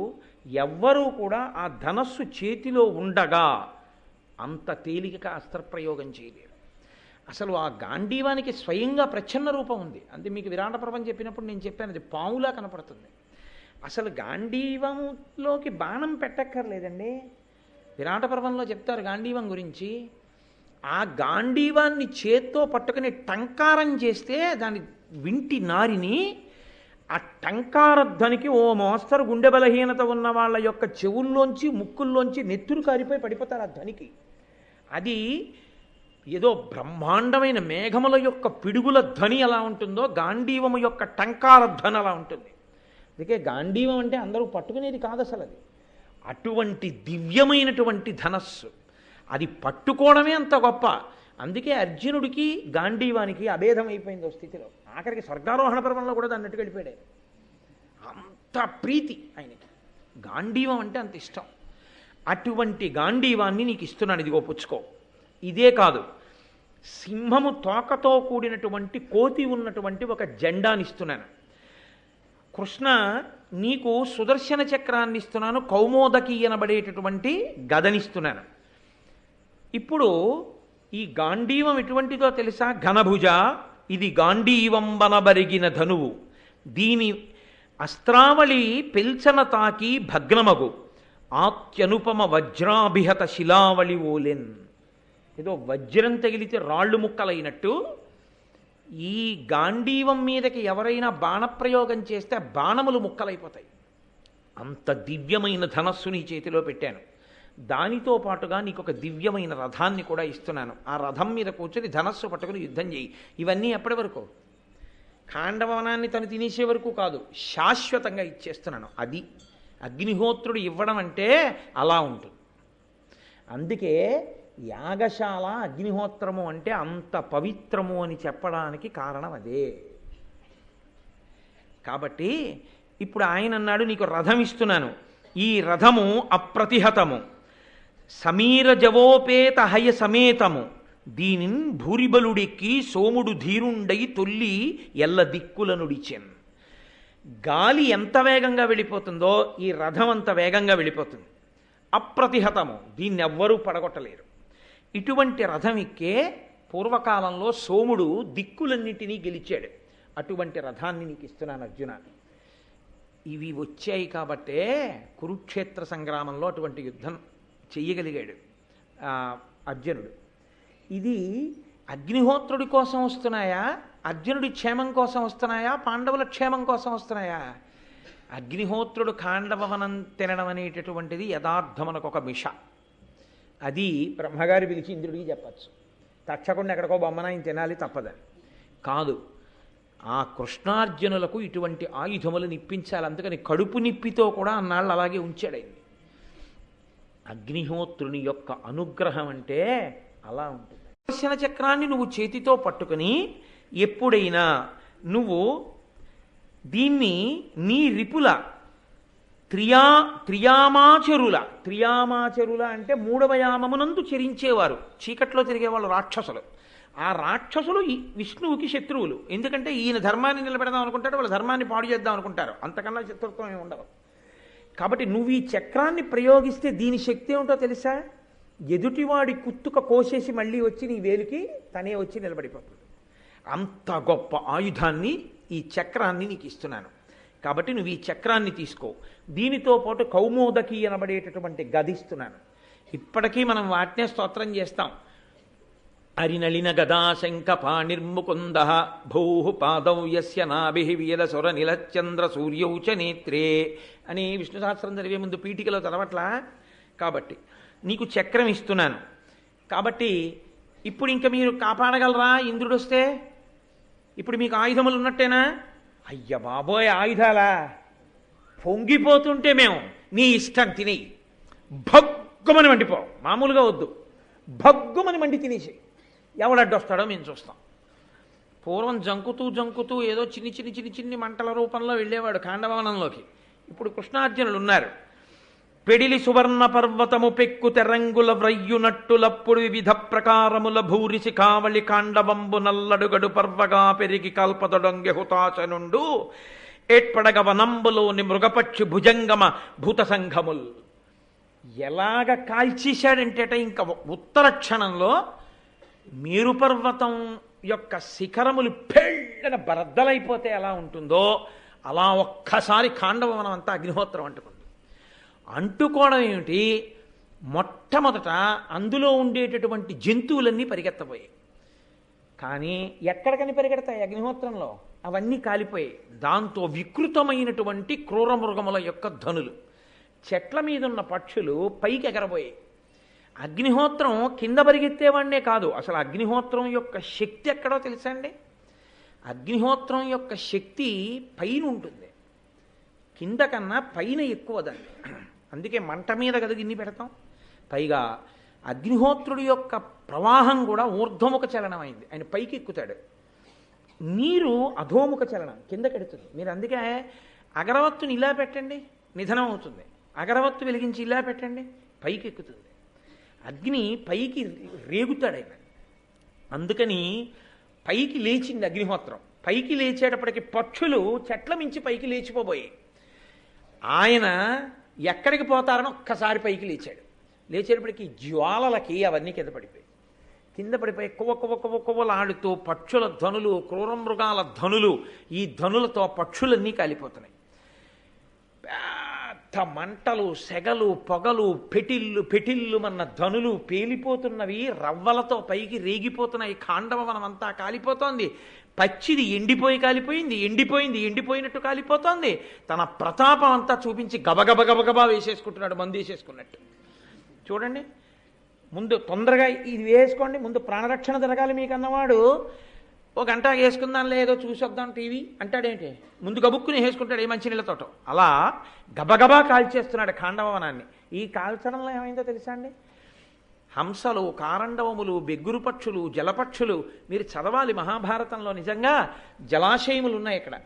ఎవ్వరూ కూడా ఆ ధనస్సు చేతిలో ఉండగా అంత తేలికగా అస్త్రప్రయోగం చేయలేరు. అసలు ఆ గాంధీవానికి స్వయంగా ప్రచ్ఛన్న రూపం ఉంది. అంటే మీకు విరాట పర్వం చెప్పినప్పుడు నేను చెప్పాను, అది పాములా కనపడుతుంది. అసలు గాంధీవంలోకి బాణం పెట్టక్కర్లేదండి. విరాట పర్వంలో చెప్తారు గాంధీవం గురించి. ఆ గాంధీవాన్ని చేత్తో పట్టుకుని టంకారం చేస్తే దాని వింటి నారిని ఆ టంకారధ్వనికి ఓ మోస్తరు గుండె బలహీనత ఉన్న వాళ్ళ యొక్క చెవుల్లోంచి ముక్కుల్లోంచి నెత్తురు కారిపోయి పడిపోతారు ఆ ధ్వనికి. అది ఏదో బ్రహ్మాండమైన మేఘముల యొక్క పిడుగుల ధ్వని ఎలా ఉంటుందో గాంధీవము యొక్క టంకార ధ్వని అలా ఉంటుంది. అందుకే గాంధీవం అంటే అందరూ పట్టుకునేది కాదు అసలు, అది అటువంటి దివ్యమైనటువంటి ధనస్సు, అది పట్టుకోవడమే అంత గొప్ప. అందుకే అర్జునుడికి గాంధీవానికి అభేదం అయిపోయింది ఓ స్థితిలో. ఆఖరికి స్వర్గారోహణ పర్వంలో కూడా దాన్ని నెట్టుకెళ్ళిపోయాడు. అంత ప్రీతి ఆయనకి, గాంధీవం అంటే అంత ఇష్టం. అటువంటి గాంధీవాన్ని నీకు ఇస్తున్నాను, ఇదిగో పుచ్చుకో. ఇదే కాదు, సింహము తోకతో కూడినటువంటి కోతి ఉన్నటువంటి ఒక జెండాని ఇస్తున్నాను. కృష్ణ నీకు సుదర్శన చక్రాన్ని ఇస్తున్నాను, కౌమోదకి అనబడేటటువంటి గదనిస్తున్నాను. ఇప్పుడు ఈ గాంధీవం ఎటువంటిదో తెలుసా? ఘనభుజ ఇది గాంధీవంబనబరిగిన ధనువు దీని అస్త్రావళి పెల్చన తాకి భగ్నమగు ఆత్యనుపమ వజ్రాభిహత శిలావళి ఓలెన్. ఏదో వజ్రం తగిలితే రాళ్ళు ముక్కలైనట్టు ఈ గాంధీవం మీదకి ఎవరైనా బాణప్రయోగం చేస్తే బాణములు ముక్కలైపోతాయి. అంత దివ్యమైన ధనస్సు నీ చేతిలో పెట్టాను. దానితో పాటుగా నీకు ఒక దివ్యమైన రథాన్ని కూడా ఇస్తున్నాను. ఆ రథం మీద కూర్చొని ధనస్సు పట్టుకుని యుద్ధం చేయి. ఇవన్నీ ఎప్పటి వరకు? ఖాండవనాన్ని తను తినేసే వరకు కాదు, శాశ్వతంగా ఇచ్చేస్తున్నాను. అది అగ్నిహోత్రుడు ఇవ్వడం అంటే అలా ఉంటుంది. అందుకే యాగశాల అగ్నిహోత్రము అంటే అంత పవిత్రము అని చెప్పడానికి కారణం అదే. కాబట్టి ఇప్పుడు ఆయన అన్నాడు, నీకు రథం ఇస్తున్నాను. ఈ రథము అప్రతిహతము సమీర జవోపేత హయ సమేతము దీనిన్ భూరిబలుడెక్కి సోముడు ధీరుండై తొల్లి ఎల్ల దిక్కులనుడిచెన్. గాలి ఎంత వేగంగా వెళ్ళిపోతుందో ఈ రథం అంత వేగంగా వెళ్ళిపోతుంది. అప్రతిహతము, దీన్ని ఎవ్వరూ పడగొట్టలేరు. ఇటువంటి రథం ఎక్కే పూర్వకాలంలో సోముడు దిక్కులన్నింటినీ గెలిచాడు. అటువంటి రథాన్ని నీకు ఇస్తున్నాను అర్జున. ఇవి వచ్చాయి కాబట్టే కురుక్షేత్ర సంగ్రామంలో అటువంటి యుద్ధం చెయ్యగలిగాడు అర్జునుడు. ఇది అగ్నిహోత్రుడి కోసం వస్తున్నాయా, అర్జునుడి క్షేమం కోసం వస్తున్నాయా, పాండవుల క్షేమం కోసం వస్తున్నాయా? అగ్నిహోత్రుడు ఖాండవనం తినడం అనేటటువంటిది యథార్థమనకు ఒక మిష. అది బ్రహ్మగారి పిలిచి ఇంద్రుడికి చెప్పచ్చు. తక్షకుండా ఎక్కడికో బొమ్మనాయన తినాలి తప్పదని కాదు. ఆ కృష్ణార్జునులకు ఇటువంటి ఆయుధములు నిప్పించాలి. అందుకని కడుపు నిప్పితో కూడా అన్నాళ్ళు అలాగే ఉంచాడైంది. అగ్నిహోత్రుని యొక్క అనుగ్రహం అంటే అలా ఉంటుంది. సుదర్శన చక్రాన్ని నువ్వు చేతితో పట్టుకుని ఎప్పుడైనా నువ్వు దీన్ని నీ రిపుల త్రియామాచరుల అంటే మూడవ యామమునందు చరించేవారు, చీకట్లో తిరిగేవాళ్ళు రాక్షసులు. ఆ రాక్షసులు ఈ విష్ణువుకి శత్రువులు. ఎందుకంటే ఈయన ధర్మాన్ని నిలబెడదాం అనుకుంటాడు, వాళ్ళ ధర్మాన్ని పాడు చేద్దాం అనుకుంటారు. అంతకన్నా శత్రుత్వం ఏమి ఉండవు. కాబట్టి నువ్వు ఈ చక్రాన్ని ప్రయోగిస్తే దీని శక్తి ఏమిటో తెలుసా? ఎదుటివాడి కుత్తుక కోసేసి మళ్ళీ వచ్చి నీ వేలికి తనే వచ్చి నిలబడిపోతుంది. అంత గొప్ప ఆయుధాన్ని ఈ చక్రాన్ని నీకు ఇస్తున్నాను. కాబట్టి నువ్వు ఈ చక్రాన్ని తీసుకో. దీనితో పాటు కౌమోదకి అనబడేటటువంటి గదిస్తున్నాను. ఇప్పటికీ మనం వాటినే స్తోత్రం చేస్తాం. అరినళిన గదాశంక పాణిర్ముకుంద భూ పాదౌ యస్య నాభిః వీరసుర నిలచంద్ర సూర్యౌ చ నేత్రే అని విష్ణు సహస్రం చదివే ముందు పీఠికలో చదవట్లా. కాబట్టి నీకు చక్రం ఇస్తున్నాను. కాబట్టి ఇప్పుడు ఇంక మీరు కాపాడగలరా ఇంద్రుడు వస్తే? ఇప్పుడు మీకు ఆయుధములు ఉన్నట్టేనా? అయ్య బాబోయ్ ఆయుధాలా? పొంగిపోతుంటే మేము నీ ఇష్టం తినేయి, భగ్గుమని మండిపో. మామూలుగా వద్దు, భగ్గుమని మండి తినేసి ఎవడడ్డొస్తాడో మేము చూస్తాం. పూర్వం జంకుతూ ఏదో చిన్ని మంటల రూపంలో వెళ్ళేవాడు ఖాండవనంలోకి. ఇప్పుడు కృష్ణార్జునులు ఉన్నారు. పెడిలి సువర్ణ పర్వతము పెక్కు తెరంగుల వ్రయ్యునట్టులప్పుడు వివిధ ప్రకారముల భూరిసి కావళి కాండవంబు నల్లడుగడు పర్వగా పెరిగి కల్పదొడంగె హుతాచనుండు ఏట్పడగ వనంబులోని మృగపక్షి భుజంగమ భూత సంఘముల్. ఎలాగ కాల్చేశాడంటేట ఇంకా ఉత్తర క్షణంలో మేరుపర్వతం యొక్క శిఖరములు పెళ్ళన బరద్దలైపోతే ఎలా ఉంటుందో అలా ఒక్కసారి ఖాండవనం అంతా అగ్నిహోత్రం అంటుకుంది. అంటుకోవడం ఏమిటి? మొట్టమొదట అందులో ఉండేటటువంటి జంతువులన్నీ పరిగెత్తబోయాయి. కానీ ఎక్కడికని పరిగెడతాయి? అగ్నిహోత్రంలో అవన్నీ కాలిపోయాయి. దాంతో వికృతమైనటువంటి క్రూర మృగముల యొక్క ధనులు, చెట్ల మీద ఉన్న పక్షులు పైకి ఎగరబోయాయి. అగ్నిహోత్రం కింద పరిగెత్తేవాడినే కాదు, అసలు అగ్నిహోత్రం యొక్క శక్తి ఎక్కడో తెలుసా అండి? అగ్నిహోత్రం యొక్క శక్తి పైన ఉంటుంది, కింద కన్నా పైన ఎక్కువ దాన్ని. అందుకే మంట మీద కదా గిన్ని పెడతాం. పైగా అగ్నిహోత్రుడి యొక్క ప్రవాహం కూడా ఊర్ధ్వముఖ చలనం అయింది. ఆయన పైకి ఎక్కుతాడు. నీరు అధోముఖ చలనం కిందకెడుతుంది. మీరు అందుకే అగరవత్తుని ఇలా పెట్టండి, నిధనం అవుతుంది. అగరవత్తు వెలిగించి ఇలా పెట్టండి, పైకి ఎక్కుతుంది. అగ్ని పైకి రేగుతాడు ఆయన. అందుకని పైకి లేచింది అగ్నిహోత్రం. పైకి లేచేటప్పటికి పక్షులు చెట్ల మించి పైకి లేచిపోబోయాయి. ఆయన ఎక్కడికి పోతారని ఒక్కసారి పైకి లేచాడు. లేచేటప్పటికి జ్వాలలకి అవన్నీ కింద పడిపోయాయి. కింద పడిపోయి కువ్వ కువ్వ కువ్వ కువ్వలాడుతూ పక్షుల ధ్వనులు, క్రూరమృగాల ధ్వనులు, ఈ ధ్వనులతో పక్షులన్నీ కాలిపోతున్నాయి. పెద్ద మంటలు, సెగలు, పొగలు, పెటిల్లుమన్న ధ్వనులు పేలిపోతున్నవి, రవ్వలతో పైకి రేగిపోతున్నాయి. ఖాండవనం అంతా కాలిపోతోంది. పచ్చిది ఎండిపోయి కాలిపోయింది, ఎండిపోయినట్టు కాలిపోతోంది. తన ప్రతాపం అంతా చూపించి గబగబ గబగబా వేసేసుకుంటున్నాడు, మందు వేసేసుకున్నట్టు. చూడండి, ముందు తొందరగా ఇది వేసుకోండి, ముందు ప్రాణరక్షణ జరగాలి మీకు అన్నవాడు ఓ గంట వేసుకుందాం లేదో చూసొద్దాం టీవీ అంటాడేంటి, ముందు గబుక్కుని వేసుకుంటాడు ఏ మంచినీళ్ళతోటో. అలా గబగబా కాల్చేస్తున్నాడు ఖాండవనాన్ని. ఈ కాల్చడంలో ఏమైందో తెలుసా అండి? హంసలు, కారండవములు, బెగ్గురు పక్షులు, జలపక్షులు, మీరు చదవాలి మహాభారతంలో. నిజంగా జలాశయములు ఉన్నాయి ఇక్కడ.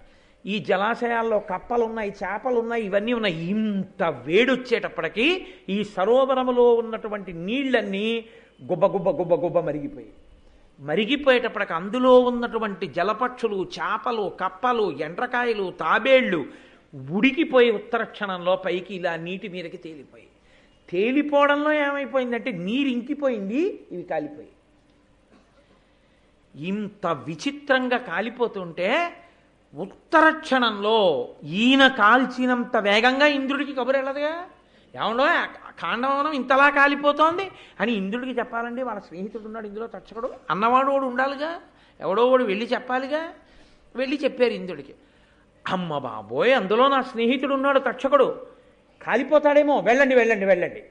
ఈ జలాశయాల్లో కప్పలున్నాయి, చేపలున్నాయి, ఇవన్నీ ఉన్నాయి. ఇంత వేడొచ్చేటప్పటికీ ఈ సరోవరములో ఉన్నటువంటి నీళ్లన్నీ గుబ్బ గుబ్బ గుబ్బ గుబ్బ మరిగిపోయేటప్పటికి అందులో ఉన్నటువంటి జలపక్షులు, చేపలు, కప్పలు, ఎండ్రకాయలు, తాబేళ్లు ఉడికిపోయి ఉత్తర క్షణంలో పైకి ఇలా నీటి మీదకి తేలిపోవడంలో ఏమైపోయిందంటే నీరు ఇంకిపోయింది, ఇవి కాలిపోయి. ఇంత విచిత్రంగా కాలిపోతుంటే ఉత్తర క్షణంలో ఈయన కాల్చినంత వేగంగా ఇంద్రుడికి కబురు వెళ్ళదుగా. ఏమండో ఖాండవనం ఇంతలా కాలిపోతోంది అని ఇంద్రుడికి చెప్పాలండి. వాళ్ళ స్నేహితుడు ఉన్నాడు ఇందులో, తక్షకుడు అన్నవాడు వాడు ఉండాలిగా, ఎవడో వాడు వెళ్ళి చెప్పాలిగా. వెళ్ళి చెప్పారు ఇంద్రుడికి. అమ్మ బాబోయ్, అందులో నా స్నేహితుడు ఉన్నాడు తక్షకుడు, కాలిపోతాడేమో, వెళ్ళండి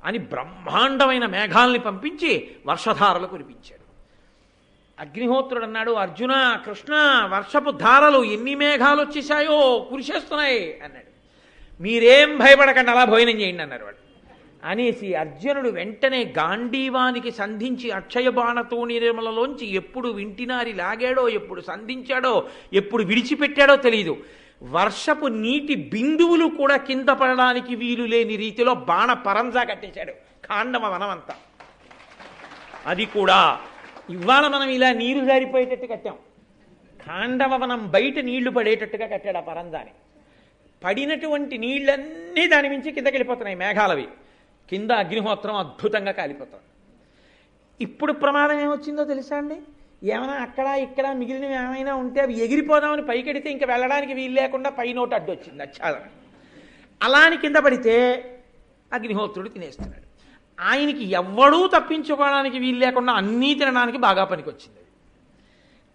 అని బ్రహ్మాండమైన మేఘాల్ని పంపించి వర్షధారలు కురిపించాడు. అగ్నిహోత్రుడు అన్నాడు, అర్జున, కృష్ణ, వర్షపు ధారలు ఎన్ని మేఘాలు వచ్చేసాయో కురిసేస్తున్నాయి అన్నాడు. మీరేం భయపడకండి, అలా భోజనం చేయండి అన్నారు వాడు. అనేసి అర్జునుడు వెంటనే గాంధీవానికి సంధించి అక్షయ బాణతో నిర్మలలోంచి ఎప్పుడు వింటినారి లాగాడో, ఎప్పుడు సంధించాడో, ఎప్పుడు విడిచిపెట్టాడో తెలియదు. వర్షపు నీటి బిందువులు కూడా కింద పడడానికి వీలు లేని రీతిలో బాణ పరంజా కట్టేశాడు ఖాండవ వనమంతా. అది కూడా ఇవాళ మనం ఇలా నీరు జారిపోయేటట్టు కట్టాం, ఖాండవ వనం బయట నీళ్లు పడేటట్టుగా కట్టాడు ఆ పరంజాని. పడినటువంటి నీళ్ళన్నీ దాని మించి కిందకి వెళ్ళిపోతున్నాయి మేఘాలవి. కింద అగ్నిహోత్రం అద్భుతంగా కాలిపోతుంది. ఇప్పుడు ప్రమాదం ఏమొచ్చిందో తెలుసా అండి? ఏమైనా అక్కడ ఇక్కడ మిగిలినవి ఏమైనా ఉంటే అవి ఎగిరిపోదామని పైకెడితే ఇంకా వెళ్ళడానికి వీలు లేకుండా పైనోటి అడ్డు వచ్చింది అచ్చాలని. అలాని కింద పడితే అగ్నిహోత్రుడు తినేస్తున్నాడు. ఆయనకి ఎవ్వడూ తప్పించుకోవడానికి వీలు లేకుండా అన్నీ తినడానికి బాగా పనికొచ్చింది.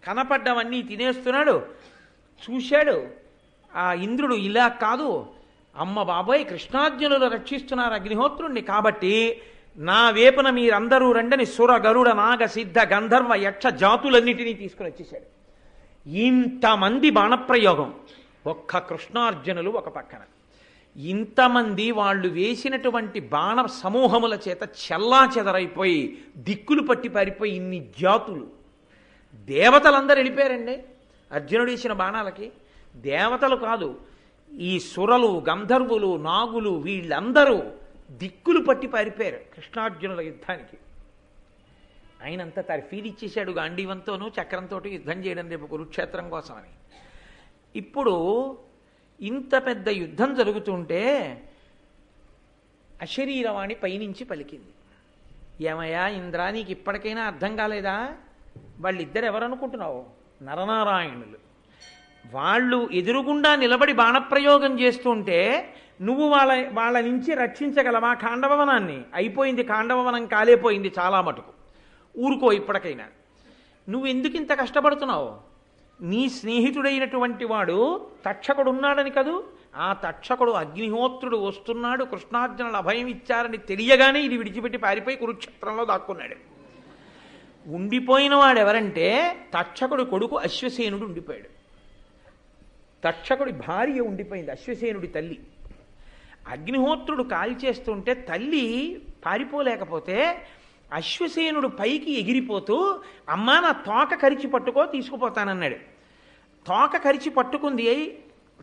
కనపడ్డవన్నీ తినేస్తున్నాడు. చూశాడు ఆ ఇంద్రుడు, ఇలా కాదు అమ్మ బాబోయ్, కృష్ణార్జునులు రక్షిస్తున్నారు అగ్నిహోత్రుణ్ణి, కాబట్టి నా వేపున మీరందరూ రండని సుర, గరుడ, నాగ, సిద్ధ, గంధర్వ, యక్ష జాతులన్నిటినీ తీసుకుని వచ్చేశాడు. ఇంతమంది బాణప్రయోగం, ఒక్క కృష్ణార్జునులు ఒక పక్కన. ఇంతమంది వాళ్ళు వేసినటువంటి బాణ సమూహముల చేత చెల్లా చెదరైపోయి దిక్కులు పట్టి పారిపోయి ఇన్ని జాతులు. దేవతలందరూ వెళ్ళిపోయారండి అర్జునుడు వేసిన బాణాలకి. దేవతలు కాదు, ఈ సురలు, గంధర్వులు, నాగులు వీళ్ళందరూ దిక్కులు పట్టి పారిపోయారు కృష్ణార్జునుల యుద్ధానికి. ఆయనంతా ఫీలిచ్చేశాడు గాంధీవంతోనూ చక్రంతో యుద్ధం చేయడం రేపు కురుక్షేత్రం కోసమని. ఇప్పుడు ఇంత పెద్ద యుద్ధం జరుగుతుంటే అశరీరవాణి పైనుంచి పలికింది, ఏమయ్యా ఇంద్ర, నీకు ఇప్పటికైనా అర్థం కాలేదా? వాళ్ళిద్దరు ఎవరనుకుంటున్నావు? నరనారాయణులు. వాళ్ళు ఎదురుగుండా నిలబడి బాణప్రయోగం చేస్తుంటే నువ్వు వాళ్ళ నుంచి రక్షించగలవా ఖాండవవనాన్ని? అయిపోయింది, ఖాండవవనం కాలేపోయింది చాలా మటుకు, ఊరుకో ఇప్పటికైనా. నువ్వు ఎందుకు ఇంత కష్టపడుతున్నావు? నీ స్నేహితుడైనటువంటి వాడు తక్షకుడు ఉన్నాడని కదూ, ఆ తక్షకుడు అగ్నిహోత్రుడు వస్తున్నాడు, కృష్ణార్జునులు అభయం ఇచ్చారని తెలియగానే ఇది విడిచిపెట్టి పారిపోయి కురుక్షేత్రంలో దాక్కున్నాడు. ఉండిపోయిన వాడెవరంటే తక్షకుడి కొడుకు అశ్వసేనుడు ఉండిపోయాడు. తక్షకుడి భార్య ఉండిపోయింది, అశ్వసేనుడి తల్లి. అగ్నిహోత్రుడు కాల్చేస్తుంటే తల్లి పారిపోలేకపోతే అశ్వసేనుడు పైకి ఎగిరిపోతూ, అమ్మా నా తోక కరిచి పట్టుకో తీసుకుపోతానన్నాడు. తోక కరిచి పట్టుకుంది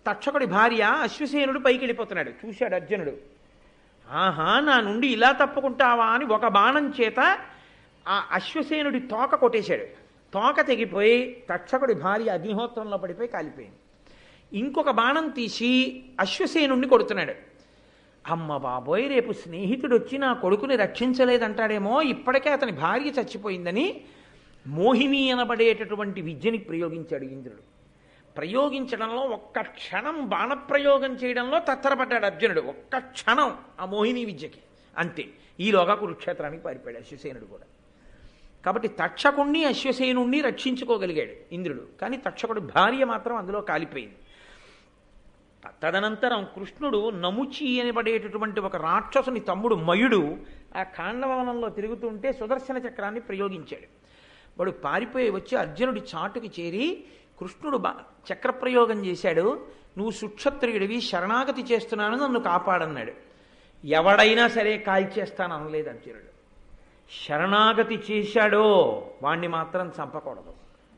తక్షకుడి భార్య, అశ్వసేనుడు పైకి వెళ్ళిపోతున్నాడు. చూశాడు అర్జునుడు, ఆహా నా నుండి ఇలా తప్పుకుంటావా అని ఒక బాణం చేత ఆ అశ్వసేనుడి తోక కొట్టేశాడు. తోక తెగిపోయి తక్షకుడి భార్య అగ్నిహోత్రంలో పడిపోయి కాలిపోయింది. ఇంకొక బాణం తీసి అశ్వసేనుడిని కొడుతున్నాడు. అమ్మ బాబోయ్, రేపు స్నేహితుడు వచ్చి నా కొడుకుని రక్షించలేదంటాడేమో, ఇప్పటికే అతని భార్య చచ్చిపోయిందని మోహిని అనబడేటటువంటి విద్యని ప్రయోగించాడు ఇంద్రుడు. ప్రయోగించడంలో ఒక్క క్షణం బాణప్రయోగం చేయడంలో తత్తరపడ్డాడు అర్జునుడు. ఒక్క క్షణం ఆ మోహిని విద్యకి, అంతే. ఈలోగా కురుక్షేత్రానికి పారిపోయాడు అశ్వసేనుడు కూడా. కాబట్టి తక్షకుణ్ణి అశ్వసేనుణ్ణి రక్షించుకోగలిగాడు ఇంద్రుడు, కానీ తక్షకుడి భార్య మాత్రం అందులో కాలిపోయింది. తదనంతరం కృష్ణుడు నముచి అనబడేటటువంటి ఒక రాక్షసుని తమ్ముడు మయుడు ఆ ఖాండవనంలో తిరుగుతుంటే సుదర్శన చక్రాన్ని ప్రయోగించాడు. వాడు పారిపోయి వచ్చి అర్జునుడి చాటుకి చేరి, కృష్ణుడు చక్రప్రయోగం చేశాడు, నువ్వు సుక్షత్రియుడివి, శరణాగతి చేస్తున్నాను, నన్ను కాపాడన్నాడు. ఎవడైనా సరే కాల్చేస్తాను అనలేదు అర్జునుడు. శరణాగతి చేశాడో వాణ్ణి మాత్రం చంపకూడదు,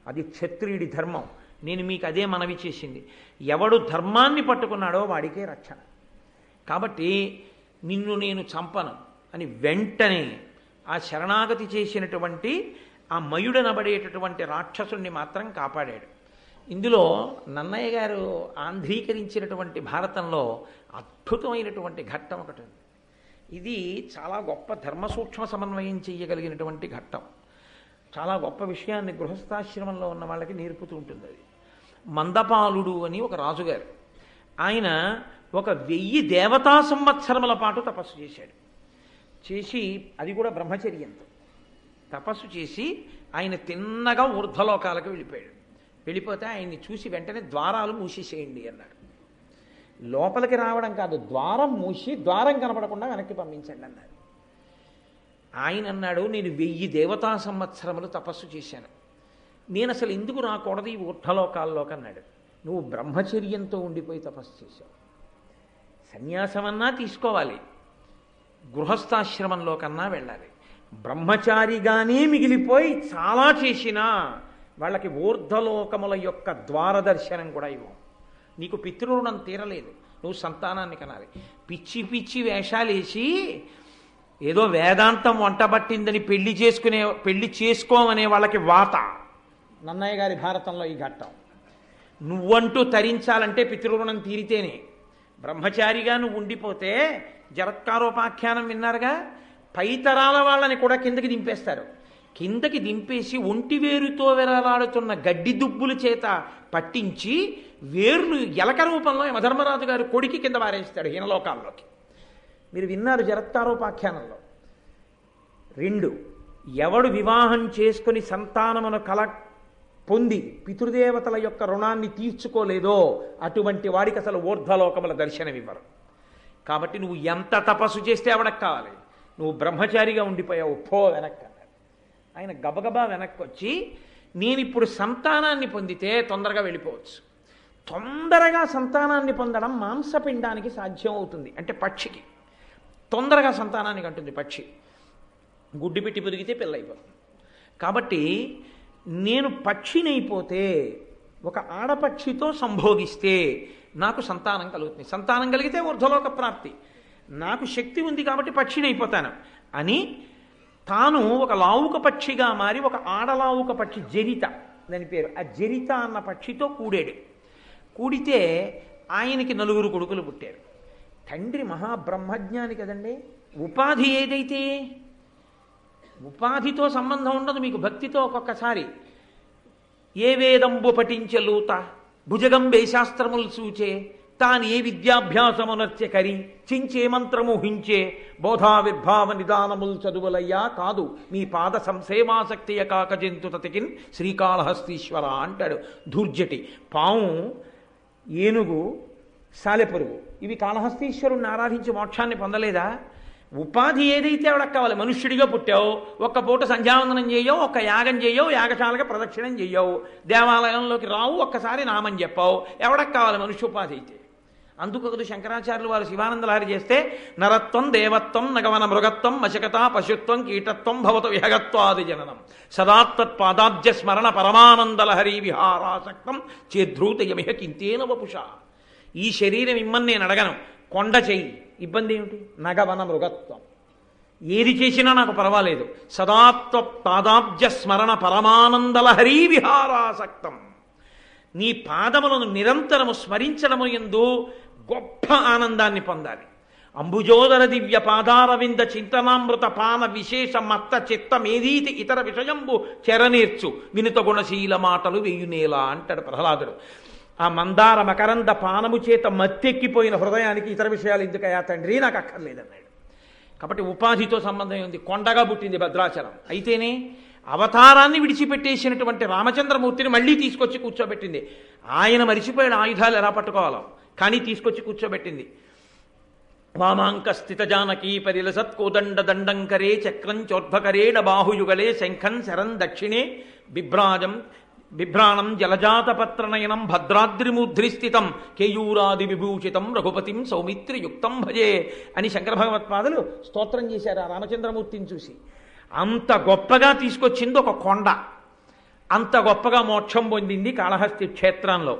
అది క్షత్రియుడి ధర్మం. నేను మీకు అదే మనవి చేసింది. ఎవడు ధర్మాన్ని పట్టుకున్నాడో వాడికే రక్షణ. కాబట్టి నిన్ను నేను చంపను అని వెంటనే ఆ శరణాగతి చేసినటువంటి ఆ మయుడనబడేటటువంటి రాక్షసుణ్ణి మాత్రం కాపాడాడు. ఇందులో నన్నయ్య గారు ఆంధ్రీకరించినటువంటి భారతంలో అద్భుతమైనటువంటి ఘట్టం ఒకటి ఉంది. ఇది చాలా గొప్ప ధర్మ సూక్ష్మ సమన్వయం చేయగలిగినటువంటి ఘట్టం. చాలా గొప్ప విషయాన్ని గృహస్థాశ్రమంలో ఉన్న వాళ్ళకి నేర్పుతూ ఉంటుంది. అది మందపాలుడు అని ఒక రాజుగారు. ఆయన 1000 దేవతా సంవత్సరముల పాటు తపస్సు చేశాడు. చేసి అది కూడా బ్రహ్మచర్యంతో తపస్సు చేసి ఆయన తిన్నగా ఊర్ధ్వలోకాలకు వెళ్ళిపోయాడు. వెళ్ళిపోతే ఆయన్ని చూసి వెంటనే ద్వారాలు మూసేసేయండి అన్నాడు. లోపలికి రావడం కాదు, ద్వారం మూసి ద్వారం కనపడకుండా వెనక్కి పంపించండి అన్నాడు. ఆయన అన్నాడు, నేను 1000 దేవతా సంవత్సరములు తపస్సు చేశాను, నేను అసలు ఎందుకు రాకూడదు ఈ ఊర్ధ్వలోకాల్లోకి అన్నాడు. నువ్వు బ్రహ్మచర్యంతో ఉండిపోయి తపస్సు చేశావు. సన్యాసమన్నా తీసుకోవాలి, గృహస్థాశ్రమంలో కన్నా వెళ్ళాలి. బ్రహ్మచారిగానే మిగిలిపోయి చాలా చేసినా వాళ్ళకి ఊర్ధ్వలోకముల యొక్క ద్వారదర్శనం కూడా ఇవ్వం. నీకు పితృరుణం తీరలేదు, నువ్వు సంతానాన్ని కనాలి. పిచ్చి పిచ్చి వేషాలేసి ఏదో వేదాంతం వంటబట్టిందని పెళ్లి చేసుకోమనే వాళ్ళకి వాత. నన్నయ్య గారి భారతంలో ఈ ఘట్టం. నువ్వంటూ తరించాలంటే పితృరుణం తీరితేనే. బ్రహ్మచారిగా నువ్వు ఉండిపోతే జరత్కారోపాఖ్యానం విన్నారుగా, పైతరాల వాళ్ళని కూడా కిందకి దింపేస్తారు. కిందకి దింపేసి ఒంటివేరుతో వెరలాడుతున్న గడ్డి దుబ్బుల చేత పట్టించి వేర్లు ఎలక రూపంలో యమధర్మరాజు గారు కొడికి కింద వారేస్తాడు హీనలోకాల్లోకి. మీరు విన్నారు జరత్కారోపాఖ్యానంలో. 2, ఎవడు వివాహం చేసుకుని సంతానమును పొంది పితృదేవతల యొక్క రుణాన్ని తీర్చుకోలేదో అటువంటి వాడికి అసలు ఊర్ధ్వలోకముల దర్శనమివ్వరు. కాబట్టి నువ్వు ఎంత తపస్సు చేస్తే ఎవడకు కావాలి? నువ్వు బ్రహ్మచారిగా ఉండిపోయావు, పో వెనక్కి అన్నాడు. ఆయన గబగబా వెనక్కి వచ్చి, నేను ఇప్పుడు సంతానాన్ని పొందితే తొందరగా వెళ్ళిపోవచ్చు. తొందరగా సంతానాన్ని పొందడం మాంసపిండానికి సాధ్యం అవుతుంది. అంటే పక్షికి తొందరగా సంతానానికి అంటుంది పక్షి. గుడ్డి పెట్టి పొదిగితే పిల్ల అయిపోతుంది. కాబట్టి నేను పక్షినైపోతే, ఒక ఆడపక్షితో సంభోగిస్తే నాకు సంతానం కలుగుతుంది. సంతానం కలిగితే ఊర్ధ్వలోక ప్రాప్తి. నాకు శక్తి ఉంది కాబట్టి పక్షినైపోతాను అని తాను ఒక లావుక పక్షిగా మారి, ఒక ఆడలావుక పక్షి, జరిత దాని పేరు, ఆ జరిత అన్న పక్షితో కూడాడు. కూడితే ఆయనకి 4 కొడుకులు పుట్టారు. తండ్రి మహాబ్రహ్మజ్ఞాని కదండి. ఉపాధి ఏదైతే, ఉపాధితో సంబంధం ఉండదు మీకు. భక్తితో ఒక్కొక్కసారి ఏ వేదంబు పఠించలూత భుజగంబే శాస్త్రములు సూచే తాను ఏ విద్యాభ్యాసమునర్చె కరి చించే మంత్రము హించే బోధావిర్భావ నిదానములు చదువులయ్యా కాదు మీ పాద సంసేవాసక్తియ కాక జంతు తతికిన్ శ్రీకాళహస్తీశ్వర అంటాడు ధూర్జటి. పాము, ఏనుగు, సాలెపురుగు ఇవి కాళహస్తీశ్వరుణ్ణి ఆరాధించి మోక్షాన్ని పొందలేదా? ఉపాధి ఏదైతే ఎవడకు కావాలి? మనుష్యుడిగా పుట్టావు, ఒక్క పూట సంధ్యావందనం చేయవు, ఒక్క యాగం చేయవు, యాగశాలకి ప్రదక్షిణం చేయవు, దేవాలయంలోకి రావు, ఒక్కసారి నామం చెప్పావు, ఎవడకు కావాలి మనుష్య ఉపాధి అయితే? అందుకొకదు శంకరాచార్యులు వారు శివానందలహరి చేస్తే, నరత్వం దేవత్వం నగవన మృగత్వం మశకత పశుత్వం కీటత్వం భవత విహగత్వాది జననం సదాత్పాదాబ్జ స్మరణ పరమానందలహరి విహారాసక్తం చేద్రూతయమిహ కింతేన వపుష. ఈ శరీరం ఇమ్మని నేను అడగను, కొండ చెయ్యి, ఇబ్బంది ఏమిటి? నగవన మృగత్వం, ఏది చేసినా నాకు పర్వాలేదు. సదాత్వ పాదాబ్జ స్మరణ పరమానందలహరీ విహారాసక్తం. నీ పాదములను నిరంతరము స్మరించడము యందు గొప్ప ఆనందాన్ని పొందాలి. అంబుజోదర దివ్య పాదారవింద చింతనామృత పాన విశేష మత్త చిత్త మేధీతి ఇతర విషయంబు చెరనేర్చు వినుత గుణశీల మాటలు వెయ్యునేలా అంటాడు ప్రహ్లాదుడు. ఆ మందార మకరంద పానము చేత మత్తెక్కిపోయిన హృదయానికి ఇతర విషయాలు ఎందుకయా తండ్రి, నాకు అక్కర్లేదన్నాడు. కాబట్టి ఉపాధితో సంబంధం ఉంది. కొండగా పుట్టింది భద్రాచలం, అయితేనే అవతారాన్ని విడిచిపెట్టేసినటువంటి రామచంద్రమూర్తిని మళ్ళీ తీసుకొచ్చి కూర్చోబెట్టింది. ఆయన మరిచిపోయాడు ఆయుధాలు ఎలా పట్టుకోవాలో, కానీ తీసుకొచ్చి కూర్చోబెట్టింది. వామాంక స్థిత జానకీ పరిలసత్ కోదండ దండంకరే చక్రం చోర్ధ్వకరేణ బాహుయుగలే శంఖం శరం దక్షిణే బిభ్రాణం జలజాతపత్రనయనం భద్రాద్రిమూర్ధ్రిస్థితం కేయూరాది విభూషితం రఘుపతిం సౌమిత్రియుక్తం భజే అని శంకర భగవత్పాదులు స్తోత్రం చేశారు ఆ రామచంద్రమూర్తిని చూసి. అంత గొప్పగా తీసుకొచ్చింది ఒక కొండ, అంత గొప్పగా మోక్షం పొందింది కాళహస్తి క్షేత్రంలో.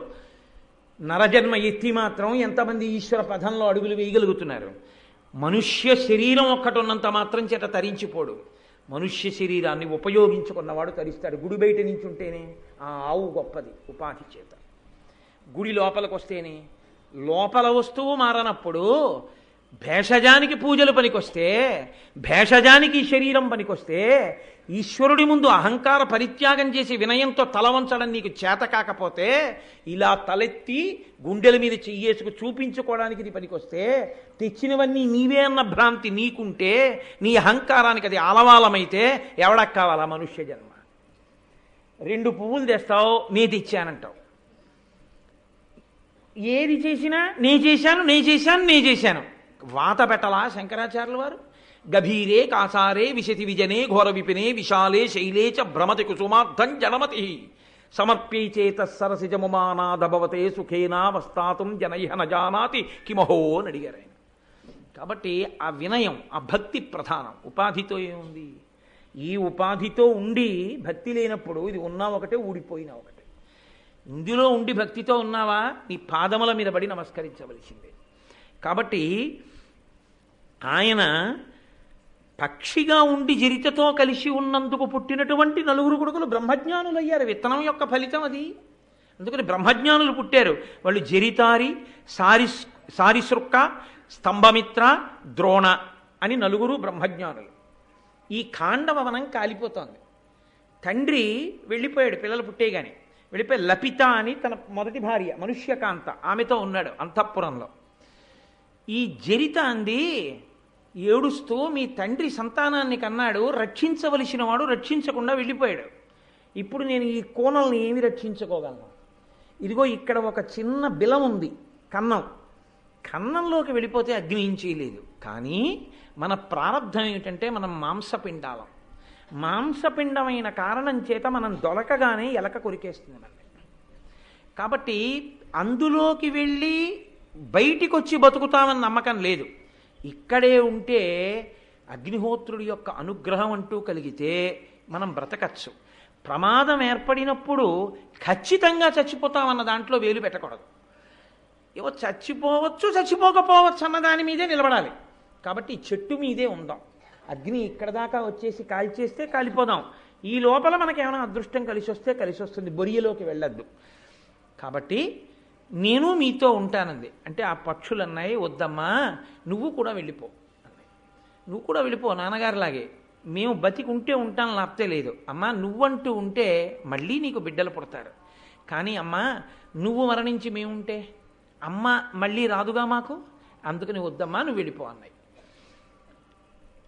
నరజన్మ ఎత్తి మాత్రం ఎంతమంది ఈశ్వర పదంలో అడుగులు వేయగలుగుతున్నారు? మనుష్య శరీరం ఒక్కటి ఉన్నంత మాత్రం చేత తరించిపోడు. మనుష్య శరీరాన్ని ఉపయోగించుకున్నవాడు తరిస్తాడు. గుడి బయట నుంచి ఉంటేనే ఆ ఆవు గొప్పది ఉపాధి చేత, గుడి లోపలికి వస్తేనే. లోపల వస్తువు మారనప్పుడు భేషజానికి పూజలు పనికొస్తే, భేషజానికి శరీరం పనికొస్తే, ఈశ్వరుడి ముందు అహంకార పరిత్యాగం చేసి వినయంతో తల వంచడం నీకు చేత కాకపోతే, ఇలా తలెత్తి గుండెల మీద చెయ్యేసుకు చూపించుకోవడానికి ఇది పనికొస్తే, తెచ్చినవన్నీ నీవే అన్న భ్రాంతి నీకుంటే, నీ అహంకారానికి అది ఆలవాలమైతే ఎవడకు కావాలా మనుష్య జన్మ? 2 పువ్వులు తెస్తావు, నే తెచ్చానంటావు. ఏది చేసినా నే చేశాను వాత పెట్టలా శంకరాచార్యుల వారు? గభీరే కాసారే విశతి విజనే ఘోర విపినే విశాలే శైలే చ భ్రమతి కుసుమార్థం జనమతి సమర్ప్యైచేత సరసిజముమానాదభవతే సుఖేనా వస్తాతుం జనైహ నజానాతి కిమహో అని అడిగారు ఆయన. కాబట్టి ఆ వినయం, ఆ భక్తి ప్రధానం. ఉపాధితో ఏముంది? ఈ ఉపాధితో ఉండి భక్తి లేనప్పుడు ఇది ఉన్నా ఒకటే, ఊడిపోయినా ఒకటే. ఇందులో ఉండి భక్తితో ఉన్నావా, నీ పాదముల మీద పడి నమస్కరించవలసిందే. కాబట్టి ఆయన పక్షిగా ఉండి జరితతో కలిసి ఉన్నందుకు పుట్టినటువంటి 9 కొడుకులు బ్రహ్మజ్ఞానులు అయ్యారు. విత్తనం యొక్క ఫలితం అది. అందుకని బ్రహ్మజ్ఞానులు పుట్టారు. వాళ్ళు జరితారి, సారిసృక్క, స్తంభమిత్ర, ద్రోణ అని 9 బ్రహ్మజ్ఞానులు. ఈ ఖాండవనం కాలిపోతోంది. తండ్రి వెళ్ళిపోయాడు పిల్లలు పుట్టేగానే. వెళ్ళిపోయి లపిత అని తన మొదటి భార్య మనుష్యకాంత, ఆమెతో ఉన్నాడు అంతఃపురంలో. ఈ జరిత అంది ఏడుస్తూ, మీ తండ్రి సంతానాన్ని కన్నాడు, రక్షించవలసిన వాడు రక్షించకుండా వెళ్ళిపోయాడు. ఇప్పుడు నేను ఈ కోణల్ని ఏమి రక్షించుకోగలను? ఇదిగో ఇక్కడ ఒక చిన్న బిలం ఉంది, కన్నంలోకి వెళ్ళిపోతే అగ్ని ఏం చేయలేదు. కానీ మన ప్రారంధం ఏమిటంటే మనం మాంసపిండాలం. మాంసపిండమైన కారణం చేత మనం దొలకగానే ఎలక కొరికేస్తుంది మనల్ని. కాబట్టి అందులోకి వెళ్ళి బయటికి వచ్చి బతుకుతామని నమ్మకం లేదు. ఇక్కడే ఉంటే అగ్నిహోత్రుడి యొక్క అనుగ్రహం అంటూ కలిగితే మనం బ్రతకచ్చు. ప్రమాదం ఏర్పడినప్పుడు ఖచ్చితంగా చచ్చిపోతామన్న దాంట్లో వేలు పెట్టకూడదు. ఏవో చచ్చిపోవచ్చు చచ్చిపోకపోవచ్చు అన్న దాని మీదే నిలబడాలి. కాబట్టి చెట్టు మీదే ఉందాం. అగ్ని ఇక్కడ దాకా వచ్చేసి కాల్చేస్తే కాలిపోదాం. ఈ లోపల మనకేమైనా అదృష్టం కలిసి వస్తే కలిసి వస్తుంది, బొరియలోకి వెళ్ళొద్దు. కాబట్టి నేను మీతో ఉంటానంది. అంటే ఆ పక్షులు అన్నాయి, వద్దమ్మా నువ్వు కూడా వెళ్ళిపో అన్నాయి. నువ్వు కూడా వెళ్ళిపో నాన్నగారిలాగే, మేము బతికి ఉంటే ఉంటాను, లేకపోతే లేదు. అమ్మా నువ్వంటూ ఉంటే మళ్ళీ నీకు బిడ్డలు పుడతారు. కానీ అమ్మా నువ్వు మరణించి మేముంటే అమ్మ మళ్ళీ రాదుగా మాకు, అందుకని వద్దమ్మా నువ్వు వెళ్ళిపో అన్నాయి.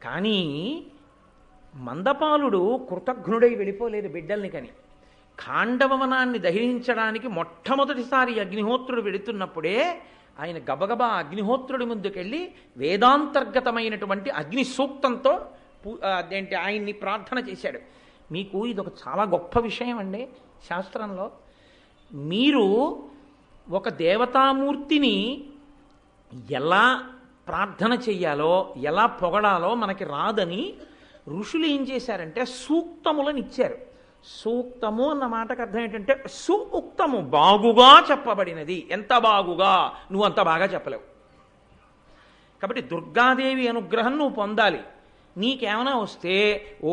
కానీ మందపాలుడు కృతఘ్నుడై వెళ్ళిపోలేదు బిడ్డల్ని కని. ఖాండవనాన్ని దహించడానికి మొట్టమొదటిసారి అగ్నిహోత్రుడు వెళుతున్నప్పుడే ఆయన గబగబా అగ్నిహోత్రుడి ముందుకెళ్ళి వేదాంతర్గతమైనటువంటి అగ్ని సూక్తంతో అదేంటి ఆయన్ని ప్రార్థన చేశాడు. మీకు ఇదొక చాలా గొప్ప విషయం అండి శాస్త్రంలో. మీరు ఒక దేవతామూర్తిని ఎలా ప్రార్థన చెయ్యాలో, ఎలా పొగడాలో మనకి రాదని ఋషులు ఏం చేశారంటే సూక్తములను ఇచ్చారు. సూక్తము అన్న మాటకు అర్థం ఏంటంటే సుఉక్తము, బాగుగా చెప్పబడినది. ఎంత బాగుగా, నువ్వు అంత బాగా చెప్పలేవు. కాబట్టి దుర్గాదేవి అనుగ్రహం నువ్వు పొందాలి. నీకేమైనా వస్తే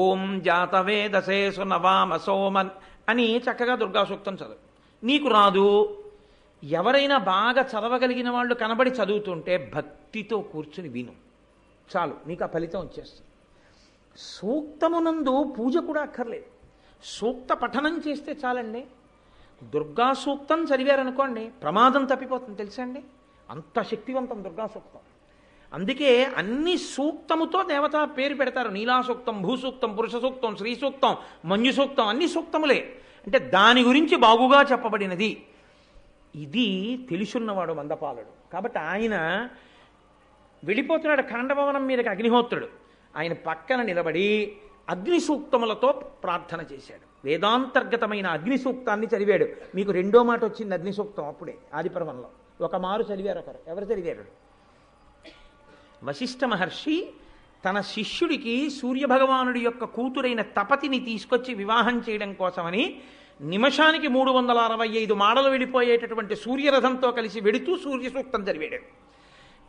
ఓం జాతవేదసే సునవామ సోమన్ అని చక్కగా దుర్గా సూక్తం చదువు. నీకు రాదు, ఎవరైనా బాగా చదవగలిగిన వాళ్ళు కనబడి చదువుతుంటే భక్తితో కూర్చుని విను, చాలు నీకు ఆ ఫలితం వచ్చేస్తుంది. సూక్తమునందు పూజ కూడా అక్కర్లేదు, సూక్త పఠనం చేస్తే చాలండి. దుర్గా సూక్తం చదివారనుకోండి ప్రమాదం తప్పిపోతుంది తెలుసా అండి, అంత శక్తివంతం దుర్గా సూక్తం. అందుకే అన్ని సూక్తముతో దేవత పేరు పెడతారు. నీలా సూక్తం, భూసూక్తం, పురుష సూక్తం, శ్రీ సూక్తం, మంజు సూక్తం, అన్ని సూక్తములే. అంటే దాని గురించి బాగుగా చెప్పబడినది. ఇది తెలుసున్నవాడు మందపాలుడు. కాబట్టి ఆయన వెళ్ళిపోతున్నాడు ఖాండభవనం మీదకి అగ్నిహోత్రుడు. ఆయన పక్కన నిలబడి అగ్ని సూక్తములతో ప్రార్థన చేశాడు. వేదాంతర్గతమైన అగ్ని సూక్తాన్ని చదివాడు. మీకు రెండో మాట వచ్చింది అగ్ని సూక్తం అప్పుడే ఆదిపర్వంలో. ఒక మారు చదివారు ఒకరు. ఎవరు చదివారు? వశిష్ఠ మహర్షి తన శిష్యుడికి సూర్యభగవానుడి యొక్క కూతురైన తపతిని తీసుకొచ్చి వివాహం చేయడం కోసమని నిమిషానికి 365 మాడలు వెళ్ళిపోయేటటువంటి సూర్యరథంతో కలిసి వెడుతూ సూర్య సూక్తం చదివాడు.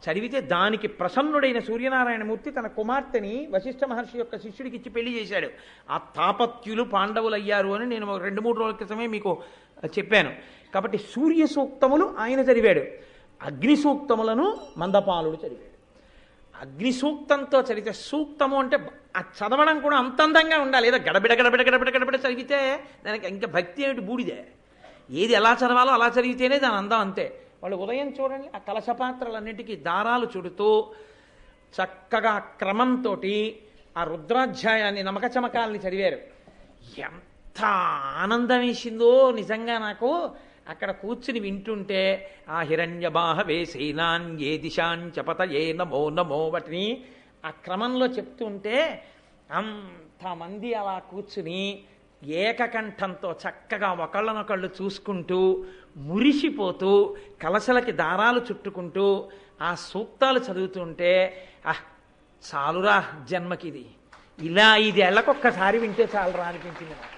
చదివితే దానికి ప్రసన్నుడైన సూర్యనారాయణమూర్తి తన కుమార్తెని వశిష్ఠ మహర్షి యొక్క శిష్యుడికి ఇచ్చి పెళ్లి చేశాడు. ఆ తాపత్యులు పాండవులయ్యారు అని నేను 2-3 రోజుల క్రితమే మీకు చెప్పాను. కాబట్టి సూర్య సూక్తములు ఆయన చదివాడు, అగ్ని సూక్తములను మందపాలుడు చదివాడు. అగ్ని సూక్తంతో చదివితే, సూక్తము అంటే ఆ చదవడం కూడా అంత అందంగా ఉండాలి. ఏదో గడబిడ గడబిడ గడబిడ గడబిడ చదివితే దానికి ఇంకా భక్తి ఏమిటి, బూడిదే. ఏది ఎలా చదవాలో అలా చదివితేనే దాని అందం అంతే. వాళ్ళు ఉదయం చూడండి ఆ కలశపాత్రలన్నిటికీ దారాలు చుడుతూ చక్కగా క్రమంతో ఆ రుద్రాధ్యాయాన్ని నమక చమకాలని చదివారు. ఎంత ఆనందం వేసిందో నిజంగా నాకు అక్కడ కూర్చుని వింటుంటే. ఆ హిరణ్యబాహ వేసేనాన్ ఏ దిశాంచపత ఏ నమో నమో వాటిని ఆ క్రమంలో చెప్తుంటే అంతమంది అలా కూర్చుని ఏకకంఠంతో చక్కగా ఒకళ్ళనొకళ్ళు చూసుకుంటూ మురిసిపోతూ కలశలకి దారాలు చుట్టుకుంటూ ఆ సూక్తాలు చదువుతుంటే చాలురా జన్మకిది, ఇలా 5 ఏళ్లకొక్కసారి వింటే చాలురా అనిపించింది నాకు.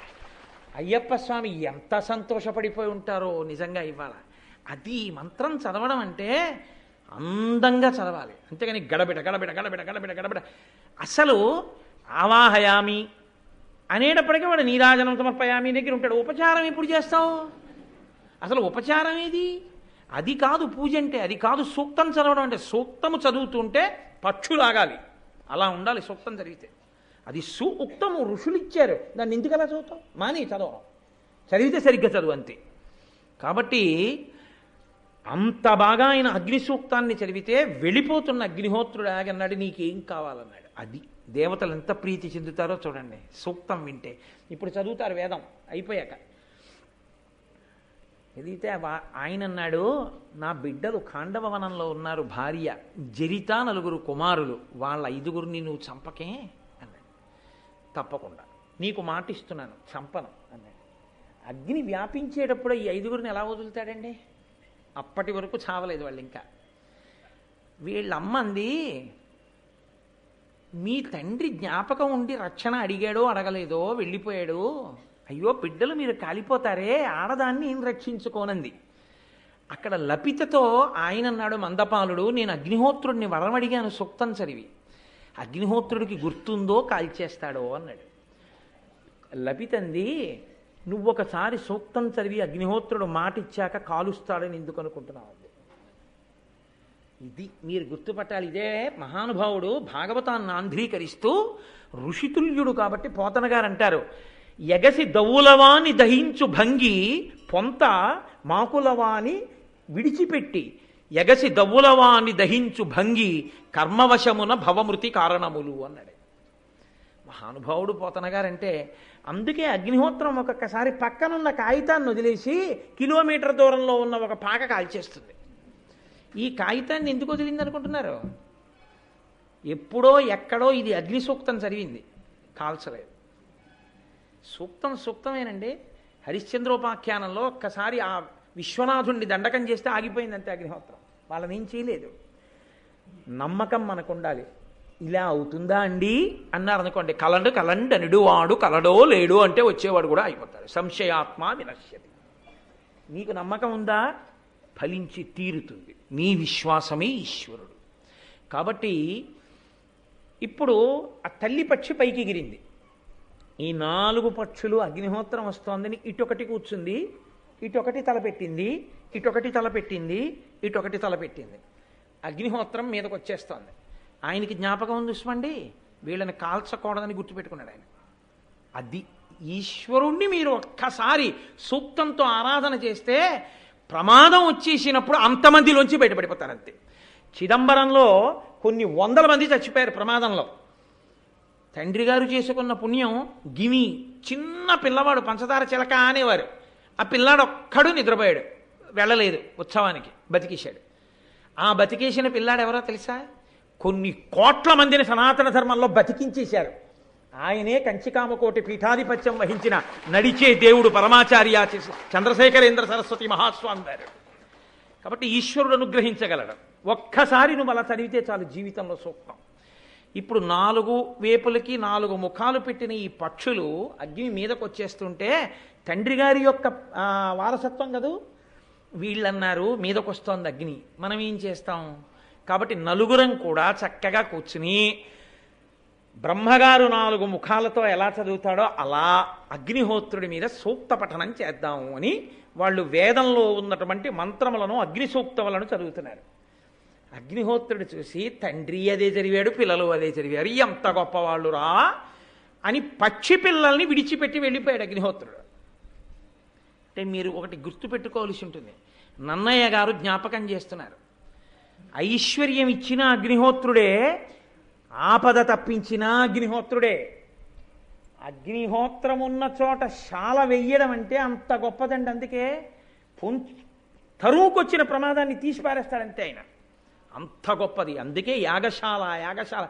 అయ్యప్ప స్వామి ఎంత సంతోషపడిపోయి ఉంటారో నిజంగా ఇవాళ. అది మంత్రం చదవడం అంటే అందంగా చదవాలి, అంతేగాని గడబిడ గడబిడ గడబిడ గడబిడ గడబిడ. అసలు ఆవాహయామి అనేటప్పటికీ వాడు నీరాజనం సమర్పయామి దగ్గర ఉంటాడు. ఉపచారం ఎప్పుడు చేస్తావు? అసలు ఉపచారం ఏది? అది కాదు పూజ అంటే, అది కాదు సూక్తం చదవడం అంటే. సూక్తము చదువుతుంటే పక్షులాగాలి, అలా ఉండాలి సూక్తం చదివితే. అది ఉక్తము, ఋషులు ఇచ్చారు, దాన్ని ఎందుకు అలా చదువుతాం? మాని చదవడం, చదివితే సరిగ్గా చదువు అంతే. కాబట్టి అంత బాగా ఆయన అగ్ని సూక్తాన్ని చదివితే వెళ్ళిపోతున్న అగ్నిహోత్రుడు ఆగన్నాడు, నీకేం కావాలన్నాడు. అది దేవతలు ఎంత ప్రీతి చెందుతారో చూడండి సూక్తం వింటే. ఇప్పుడు చదువుతారు వేదం అయిపోయాక. చదివితే ఆయన అన్నాడు, నా బిడ్డలు ఖాండవవనంలో ఉన్నారు, భార్య జరిత 4 కుమారులు, వాళ్ళ 5గురిని నువ్వు చంపకే అన్నాడు. తప్పకుండా నీకు మాట ఇస్తున్నాను, చంపను అన్నాడు. అగ్ని వ్యాపించేటప్పుడు ఈ 5గురిని ఎలా వదులుతాడండి? అప్పటి వరకు చావలేదు వాళ్ళు. ఇంకా వీళ్ళమ్మంది, మీ తండ్రి జ్ఞాపకం ఉండి రక్షణ అడిగాడో అడగలేదో వెళ్ళిపోయాడు, అయ్యో బిడ్డలు మీరు కాలిపోతారే, ఆడదాన్ని ఏం రక్షించుకోనంది. అక్కడ లపితతో ఆయన అన్నాడు మందపాలుడు, నేను అగ్నిహోత్రుడిని వరం అడిగాను సూక్తం చదివి, అగ్నిహోత్రుడికి గుర్తుందో కాల్చేస్తాడో అన్నాడు. లపితంది, నువ్వొకసారి సూక్తం చదివి అగ్నిహోత్రుడు మాట ఇచ్చాక కాలుస్తాడని ఎందుకు అనుకుంటున్నావు? ఇది మీరు గుర్తుపట్టాలి. ఇదే మహానుభావుడు భాగవతాన్ని ఆంధ్రీకరిస్తూ ఋషితుల్యుడు కాబట్టి పోతన గారు అంటారు, ఎగసి దవ్వులవాని దహించు భంగి పొంత మాకులవాని విడిచిపెట్టి ఎగసి దవ్వులవాని దహించు భంగి కర్మవశమున భవమృతి కారణములు అన్నాడు మహానుభావుడు పోతన గారంటే. అందుకే అగ్నిహోత్రం ఒక్కొక్కసారి పక్కనున్న కాగితాన్ని వదిలేసి కిలోమీటర్ దూరంలో ఉన్న ఒక పాక కాల్చేస్తుంది. ఈ కాగితాన్ని ఎందుకు వదిలింది అనుకుంటున్నారు? ఎప్పుడో ఎక్కడో ఇది అగ్ని సూక్తం చదివింది, కాల్చలేదు. సూక్తమేనండి. హరిశ్చంద్రోపాఖ్యానంలో ఒక్కసారి ఆ విశ్వనాథుణ్ణి దండకం చేస్తే ఆగిపోయిందంతే అగ్నిహోత్రం. వాళ్ళని ఏం చేయలేదు. నమ్మకం మనకు ఉండాలి. ఇలా అవుతుందా అండి అన్నారు అనుకోండి, కలండు నిడువాడు కలడో లేడు అంటే వచ్చేవాడు కూడా అయిపోతాడు. సంశయాత్మ వినశ్యతి. నీకు నమ్మకం ఉందా? ఫలించి తీరుతుంది. నీ విశ్వాసమే ఈశ్వరుడు. కాబట్టి ఇప్పుడు ఆ తల్లి పక్షి పైకి ఎగిరింది. ఈ 4 పక్షులు అగ్నిహోత్రం వస్తోందని ఇటొకటి కూర్చుంది, ఇటొకటి తలపెట్టింది, ఇటొకటి తలపెట్టింది, ఇటొకటి తలపెట్టింది. అగ్నిహోత్రం మీదకి వచ్చేస్తోంది. ఆయనకి జ్ఞాపకం ఉంది చూసుకోండి, వీళ్ళని కాల్చకూడదని గుర్తుపెట్టుకున్నాడు ఆయన. అది ఈశ్వరుణ్ణి మీరు ఒక్కసారి సూక్తంతో ఆరాధన చేస్తే ప్రమాదం వచ్చేసినప్పుడు అంతమందిలోంచి బయటపడిపోతారు అంతే. చిదంబరంలో కొన్ని వందల మంది చచ్చిపోయారు ప్రమాదంలో. తండ్రి గారు చేసుకున్న పుణ్యం గిని చిన్న పిల్లవాడు పంచదార చిలక అనేవారు. ఆ పిల్లాడు ఒక్కడు నిద్రపోయాడు, వెళ్ళలేదు ఉత్సవానికి, బతికేశాడు. ఆ బతికేసిన పిల్లాడు ఎవరో తెలుసా? కొన్ని కోట్ల మందిని సనాతన ధర్మంలో బతికించేశారు. ఆయనే కంచికామకోటి పీఠాధిపత్యం వహించిన నడిచే దేవుడు పరమాచార్య చంద్రశేఖరేంద్ర సరస్వతి మహాస్వామి గారు. కాబట్టి ఈశ్వరుడు అనుగ్రహించగలడు. ఒక్కసారి నువ్వు అలా చదివితే చాలు జీవితంలో సూక్తం. ఇప్పుడు 4 వేపులకి 4 ముఖాలు పెట్టిన ఈ పక్షులు అగ్ని మీదకు వచ్చేస్తుంటే తండ్రి గారి యొక్క వారసత్వం కదూ. వీళ్ళన్నారు మీదకొస్తోంది అగ్ని, మనం ఏం చేస్తాం? కాబట్టి నలుగురం కూడా చక్కగా కూర్చుని బ్రహ్మగారు 4 ముఖాలతో ఎలా చదువుతాడో అలా అగ్నిహోత్రుడి మీద సూక్త పఠనం చేద్దాము అని వాళ్ళు వేదంలో ఉన్నటువంటి మంత్రములను అగ్ని సూక్తములను చదువుతున్నారు. అగ్నిహోత్రుడు చూసి తండ్రి అదే చదివాడు, పిల్లలు అదే చదివారు, ఎంత గొప్పవాళ్ళు రా అని పక్షి పిల్లల్ని విడిచిపెట్టి వెళ్ళిపోయాడు అగ్నిహోత్రుడు. అంటే మీరు ఒకటి గుర్తుపెట్టుకోవాల్సి ఉంటుంది. నన్నయ్య గారు జ్ఞాపకం చేస్తున్నారు, ఐశ్వర్యం ఇచ్చిన అగ్నిహోత్రుడే, ఆపద తప్పించిన అగ్నిహోత్రుడే. అగ్నిహోత్రం ఉన్న చోట శాల వెయ్యడం అంటే అంత గొప్పదండి. అందుకే తరువుకొచ్చిన ప్రమాదాన్ని తీసి పారేస్తాడంతే ఆయన, అంత గొప్పది. అందుకే యాగశాల యాగశాల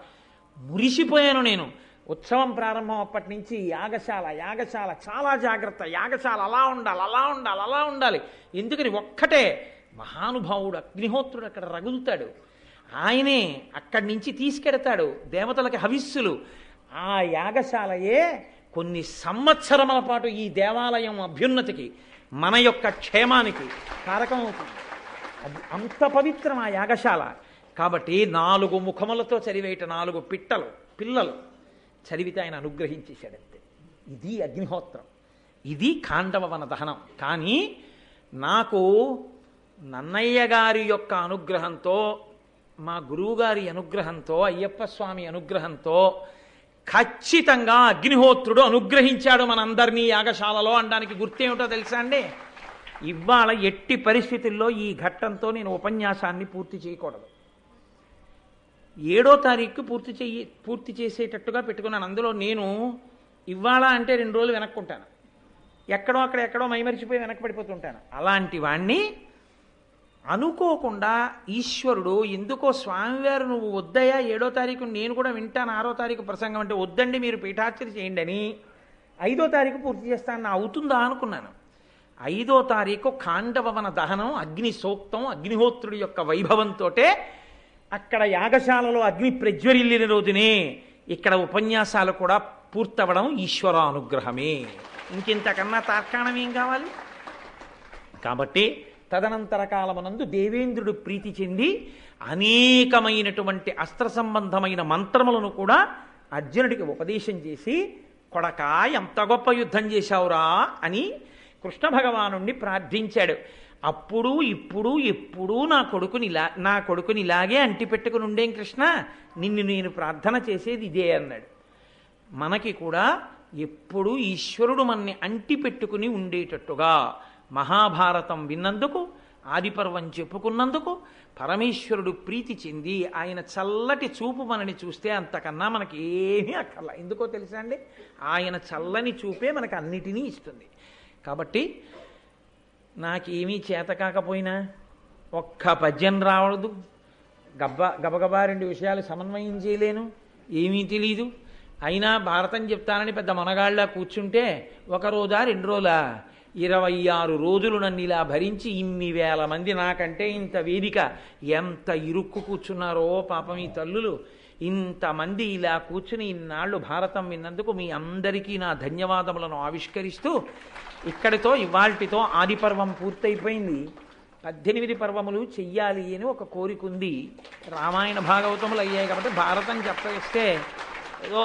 మురిసిపోయాను నేను. ఉత్సవం ప్రారంభం అప్పటి నుంచి యాగశాల చాలా జాగ్రత్త, యాగశాల అలా ఉండాలి అలా ఉండాలి అలా ఉండాలి. ఎందుకని ఒక్కటే మహానుభావుడు అగ్నిహోత్రుడు అక్కడ రగులుతాడు, ఆయనే అక్కడి నుంచి తీసుకెడతాడు దేవతలకి హవిస్సులు. ఆ యాగశాలయే కొన్ని సంవత్సరముల పాటు ఈ దేవాలయం అభ్యున్నతికి, మన యొక్క క్షేమానికి కారకం అవుతుంది. అది అంత పవిత్రం ఆ యాగశాల. కాబట్టి 4 ముఖములతో చదివేట 4 పిల్లలు చదివితే ఆయన అనుగ్రహించేశాడంతే. ఇది అగ్నిహోత్రం, ఇది ఖాండవవన దహనం. కానీ నాకు నన్నయ్య గారి యొక్క అనుగ్రహంతో, మా గురువుగారి అనుగ్రహంతో, అయ్యప్ప స్వామి అనుగ్రహంతో ఖచ్చితంగా అగ్నిహోత్రుడు అనుగ్రహించాడు మనందరినీ యాగశాలలో అనడానికి గుర్తేమిటో తెలుసా అండి? ఇవాళ ఎట్టి పరిస్థితుల్లో ఈ ఘట్టంతో నేను ఉపన్యాసాన్ని పూర్తి చేయకూడదు. 7వ తారీఖు పూర్తి చేసేటట్టుగా పెట్టుకున్నాను. అందులో నేను ఇవాళ అంటే 2 రోజులు వెనక్కుంటాను, ఎక్కడో మైమరిచిపోయి వెనక్కి అలాంటి వాణ్ణి అనుకోకుండా ఈశ్వరుడు ఎందుకో స్వామివారు నువ్వు వద్దయ్యా 7వ తారీఖు నేను కూడా వింటాను 6వ తారీఖు ప్రసంగం అంటే వద్దండి మీరు పీఠార్చన చేయండి అని 5వ తారీఖు పూర్తి చేస్తాను. అవుతుందా అనుకున్నాను. 5వ తారీఖు ఖాండవవన దహనం, అగ్ని సూక్తం, అగ్నిహోత్రుడి యొక్క వైభవంతో అక్కడ యాగశాలలో అగ్ని ప్రజ్వరిల్లిన రోజునే ఇక్కడ ఉపన్యాసాలు కూడా పూర్తవడం ఈశ్వర అనుగ్రహమే. ఇంకింతకన్నా తార్కాణం ఏం కావాలి? కాబట్టి తదనంతర కాలమునందు దేవేంద్రుడు ప్రీతి చెంది అనేకమైనటువంటి అస్త్ర సంబంధమైన మంత్రములను కూడా అర్జునుడికి ఉపదేశం చేసి, కొడకా ఎంత గొప్ప యుద్ధం చేశావురా అని కృష్ణ భగవానుణ్ణి ప్రార్థించాడు. అప్పుడు ఇప్పుడు ఎప్పుడూ నా కొడుకుని ఇలాగే అంటిపెట్టుకుని ఉండేం కృష్ణ, నిన్ను నేను ప్రార్థన చేసేది ఇదే అన్నాడు. మనకి కూడా ఎప్పుడూ ఈశ్వరుడు మనని అంటిపెట్టుకుని ఉండేటట్టుగా మహాభారతం విన్నందుకు, ఆదిపర్వం చెప్పుకున్నందుకు పరమేశ్వరుడు ప్రీతి చెంది ఆయన చల్లటి చూపు మనని చూస్తే అంతకన్నా మనకి ఏమీ అక్కర్లా. ఎందుకో తెలుసా అండి? ఆయన చల్లని చూపే మనకు అన్నిటినీ ఇస్తుంది. కాబట్టి నాకేమీ చేత కాకపోయినా ఒక్క పద్యం రావడదు, గబగబా 2 విషయాలు సమన్వయం చేయలేను, ఏమీ తెలీదు. అయినా భారతం చెప్తానని పెద్ద మనగాళ్ళ కూర్చుంటే 1 రోజా 2 రోజులా 26 రోజులు నన్ను ఇలా భరించి ఇన్ని వేల మంది, నాకంటే ఇంత వేదిక ఎంత ఇరుక్కు కూర్చున్నారో పాపం ఈ తల్లులు. ఇంతమంది ఇలా కూర్చుని ఇన్నాళ్ళు భారతం విన్నందుకు మీ అందరికీ నా ధన్యవాదములను ఆవిష్కరిస్తూ, ఇక్కడితో ఇవాల్టితో ఆదిపర్వం పూర్తయిపోయింది. 18 పర్వములు చెయ్యాలి అని ఒక కోరిక ఉంది. రామాయణ భాగవతములు అయ్యాయి కాబట్టి భారతం చెప్పేస్తే ఏదో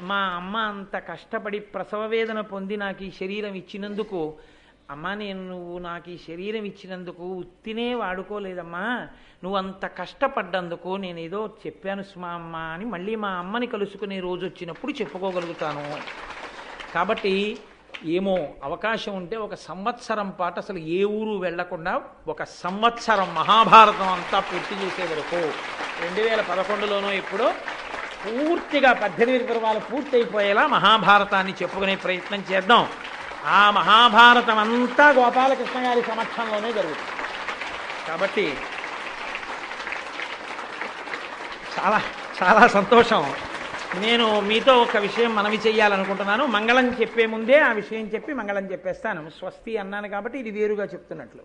మా అమ్మ అంత కష్టపడి ప్రసవ వేదన పొంది నాకు ఈ శరీరం ఇచ్చినందుకు అమ్మా నేను నువ్వు నాకు ఈ శరీరం ఇచ్చినందుకు ఉత్తినే వాడుకోలేదమ్మా, నువ్వు అంత కష్టపడ్డందుకు నేను ఏదో చెప్పాను సుమా అమ్మ అని మళ్ళీ మా అమ్మని కలుసుకునే రోజు వచ్చినప్పుడు చెప్పుకోగలుగుతాను. కాబట్టి ఏమో అవకాశం ఉంటే ఒక సంవత్సరం పాటు అసలు ఏ ఊరు వెళ్లకుండా ఒక సంవత్సరం మహాభారతం అంతా పూర్తి చేసే వరకు 2011లోనో ఎప్పుడో పూర్తిగా 18 పర్వాలు పూర్తి అయిపోయేలా మహాభారతాన్ని చెప్పుకునే ప్రయత్నం చేద్దాం. ఆ మహాభారతం అంతా గోపాలకృష్ణ గారి సమక్షంలోనే జరుగుతుంది. కాబట్టి చాలా చాలా సంతోషం. నేను మీతో ఒక విషయం మనవి చెయ్యాలనుకుంటున్నాను. మంగళం చెప్పే ముందే ఆ విషయం చెప్పి మంగళం చెప్పేస్తాను. స్వస్తి అన్నాను కాబట్టి ఇది వేరుగా చెప్తున్నట్లు.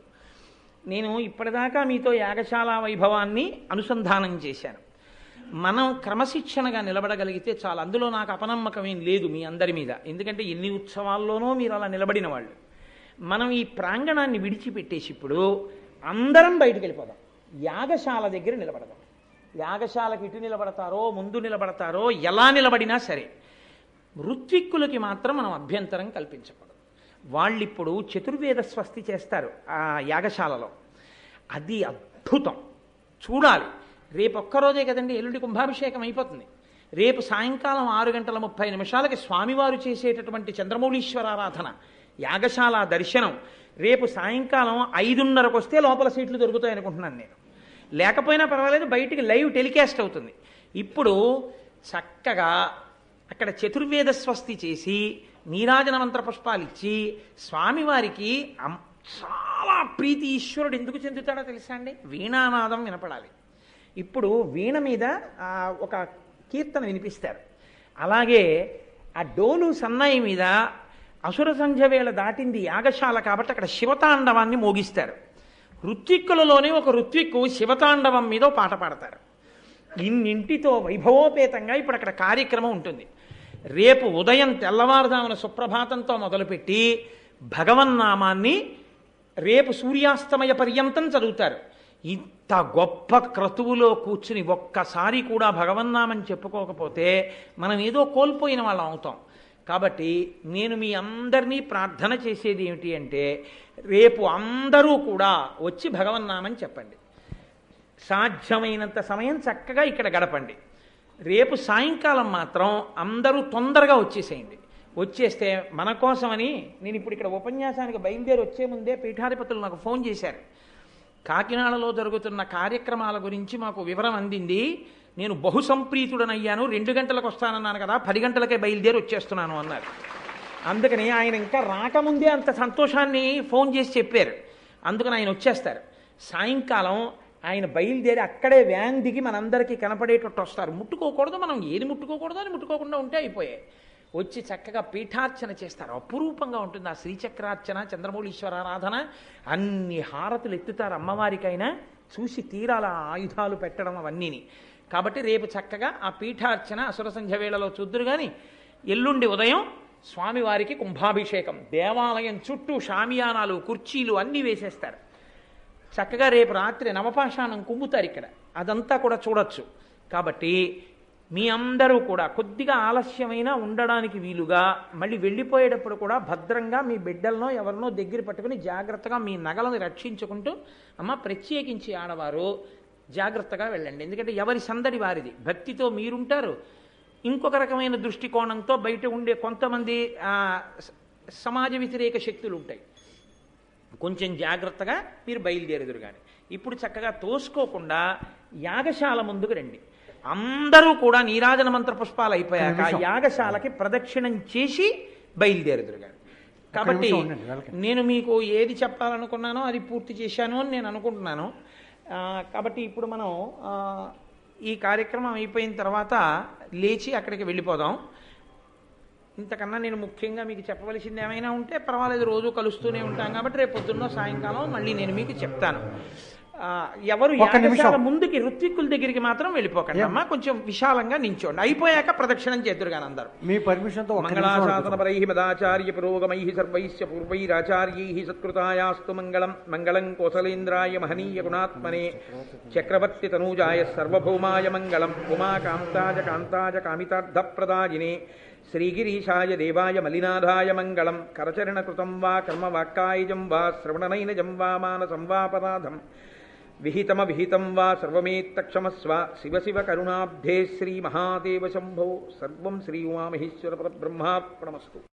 నేను ఇప్పటిదాకా మీతో యాగశాల వైభవాన్ని అనుసంధానం చేశాను. మనం క్రమశిక్షణగా నిలబడగలిగితే చాలా. అందులో నాకు అపనమ్మకం ఏం లేదు మీ అందరి మీద, ఎందుకంటే ఎన్ని ఉత్సవాల్లోనూ మీరు అలా నిలబడిన వాళ్ళు. మనం ఈ ప్రాంగణాన్ని విడిచిపెట్టేసి ఇప్పుడు అందరం బయటికి వెళ్ళిపోదాం, యాగశాల దగ్గర నిలబడదాం. యాగశాలకు ఇటు నిలబడతారో ముందు నిలబడతారో ఎలా నిలబడినా సరే ఋత్విక్కులకి మాత్రం మనం అభ్యంతరం కల్పించకూడదు. వాళ్ళిప్పుడు చతుర్వేద స్వస్తి చేస్తారు ఆ యాగశాలలో. అది అద్భుతం, చూడాలి. రేపు ఒక్కరోజే కదండి, ఎల్లుండి కుంభాభిషేకం అయిపోతుంది. రేపు సాయంకాలం 6:30 స్వామివారు చేసేటటువంటి చంద్రమౌళీశ్వరారాధన, యాగశాల దర్శనం. రేపు సాయంకాలం 5:30కు వస్తే లోపల సీట్లు దొరుకుతాయి అనుకుంటున్నాను నేను. లేకపోయినా పర్వాలేదు, బయటికి లైవ్ టెలికాస్ట్ అవుతుంది. ఇప్పుడు చక్కగా అక్కడ చతుర్వేద స్వస్తి చేసి నీరాజన మంత్ర పుష్పాలు ఇచ్చి స్వామివారికి చాలా ప్రీతి. ఈశ్వరుడు ఎందుకు చెందుతాడో తెలుసా అండి? వీణానాదం వినపడాలి. ఇప్పుడు వీణ మీద ఒక కీర్తన వినిపిస్తారు. అలాగే ఆ డోలు సన్నాయి మీద అసుర సంధ్య వేళ దాటింది యాగశాల కాబట్టి అక్కడ శివతాండవాన్ని మోగిస్తారు. ఋత్విక్కులలోనే ఒక ఋత్విక్కు శివతాండవం మీద పాట పాడతారు. ఇన్నింటితో వైభవోపేతంగా ఇప్పుడు అక్కడ కార్యక్రమం ఉంటుంది. రేపు ఉదయం తెల్లవారుజామున సుప్రభాతంతో మొదలుపెట్టి భగవన్నామాన్ని రేపు సూర్యాస్తమయ పర్యంతం చదువుతారు. ఇంత గొప్ప క్రతువులో కూర్చుని ఒక్కసారి కూడా భగవన్నామని చెప్పుకోకపోతే మనం ఏదో కోల్పోయిన వాళ్ళం అవుతాం. కాబట్టి నేను మీ అందరినీ ప్రార్థన చేసేది ఏమిటి అంటే, రేపు అందరూ కూడా వచ్చి భగవన్నామని చెప్పండి. సాధ్యమైనంత సమయం చక్కగా ఇక్కడ గడపండి. రేపు సాయంకాలం మాత్రం అందరూ తొందరగా వచ్చేసేయండి. వచ్చేస్తే మన కోసమని నేను ఇప్పుడు ఇక్కడ ఉపన్యాసానికి బయలుదేరి వచ్చే ముందే పీఠాధిపతులు నాకు ఫోన్ చేశారు. కాకినాడలో జరుగుతున్న కార్యక్రమాల గురించి మాకు వివరం అందింది. నేను బహు సంప్రీతుడనయ్యాను, 2 గంటలకు వస్తానన్నాను కదా, 10 గంటలకే బయలుదేరి వచ్చేస్తున్నాను అన్నారు. అందుకని ఆయన ఇంకా రాకముందే అంత సంతోషాన్ని ఫోన్ చేసి చెప్పారు. అందుకని ఆయన వచ్చేస్తారు. సాయంకాలం ఆయన బయలుదేరి అక్కడే వ్యాన్ దిగి మనందరికీ కనపడేటట్టు వస్తారు. ముట్టుకోకూడదు, మనం ఏది ముట్టుకోకూడదు అని ముట్టుకోకుండా ఉంటే అయిపోయాయి. వచ్చి చక్కగా పీఠార్చన చేస్తారు. అపురూపంగా ఉంటుంది ఆ శ్రీచక్రార్చన, చంద్రమౌళీశ్వరారాధన. అన్ని హారతులు ఎత్తుతారు అమ్మవారికైనా, చూసి తీరాల ఆయుధాలు పెట్టడం అవన్నీని. కాబట్టి రేపు చక్కగా ఆ పీఠార్చన అసుర సంధ్య వేళలో చూద్దురు. కానీ ఎల్లుండి ఉదయం స్వామివారికి కుంభాభిషేకం, దేవాలయం చుట్టూ షామియానాలు కుర్చీలు అన్నీ వేసేస్తారు. చక్కగా రేపు రాత్రి నవపాషాణం కుంభుతారు ఇక్కడ, అదంతా కూడా చూడొచ్చు. కాబట్టి మీ అందరూ కూడా కొద్దిగా ఆలస్యమైనా ఉండడానికి వీలుగా మళ్ళీ వెళ్ళిపోయేటప్పుడు కూడా భద్రంగా మీ బిడ్డలనో ఎవరినో దగ్గర పట్టుకుని జాగ్రత్తగా మీ నగలను రక్షించుకుంటూ, అమ్మ ప్రత్యేకించి ఆడవారు జాగ్రత్తగా వెళ్ళండి. ఎందుకంటే ఎవరి సందడి వారిది. భక్తితో మీరుంటారు, ఇంకొక రకమైన దృష్టికోణంతో బయట ఉండే కొంతమంది సమాజ వ్యతిరేక శక్తులు ఉంటాయి. కొంచెం జాగ్రత్తగా మీరు బయలుదేరుదురు. కానీ ఇప్పుడు చక్కగా తోసుకోకుండా యాగశాల ముందుకు రండి. అందరూ కూడా నీరాజన మంత్ర పుష్పాలు అయిపోయాక యాగశాలకి ప్రదక్షిణం చేసి బయలుదేరుదురు. కానీ కాబట్టి నేను మీకు ఏది చెప్పాలనుకున్నానో అది పూర్తి చేశాను అని నేను అనుకుంటున్నాను. కాబట్టి ఇప్పుడు మనం ఈ కార్యక్రమం అయిపోయిన తర్వాత లేచి అక్కడికి వెళ్ళిపోదాం. ఇంతకన్నా నేను ముఖ్యంగా మీకు చెప్పవలసింది ఏమైనా ఉంటే పర్వాలేదు, రోజు కలుస్తూనే ఉంటాం కాబట్టి రేపు పొద్దున్న సాయంకాలం మళ్ళీ నేను మీకు చెప్తాను. ఎవరు యాగశాల ముందుకి ఋత్విక్కుల దగ్గరికి మాత్రం వెళ్ళిపోకండి అమ్మా, కొంచెం విశాలంగా నించోండి. అయిపోయాక ప్రదక్షిణం చేద్దరు కానీ అందరూ. మీ పర్మిషన్ తో మంగళాశాసనపరై మదాచార్య పురోగమై సర్వైశ్య పూర్వైరాచార్యై సత్కృతాయాస్తు మంగళం. మంగళం కోసలేంద్రాయ మహనీయ గుణాత్మనే చక్రవర్తి తనూజాయ సర్వభౌమాయ మంగళం. ఉమాకాంతాయ కాంతాయ కామితార్థప్రదాయినే శ్రీగిరీశాయ దేవాయ మలినాథాయ మంగళం. కరచరణకృతం వా కర్మవాక్కాయజం వా శ్రవణనైనజం వా మానసం వాపరాధం విహితమవిహితం వా సర్వమేత్తక్షమస్వ. శివ శివ కరుణాబ్ధే శ్రీమహాదేవ శంభో. సర్వం శ్రీ ఉమామహేశ్వర పరబ్రహ్మార్పణమస్తు.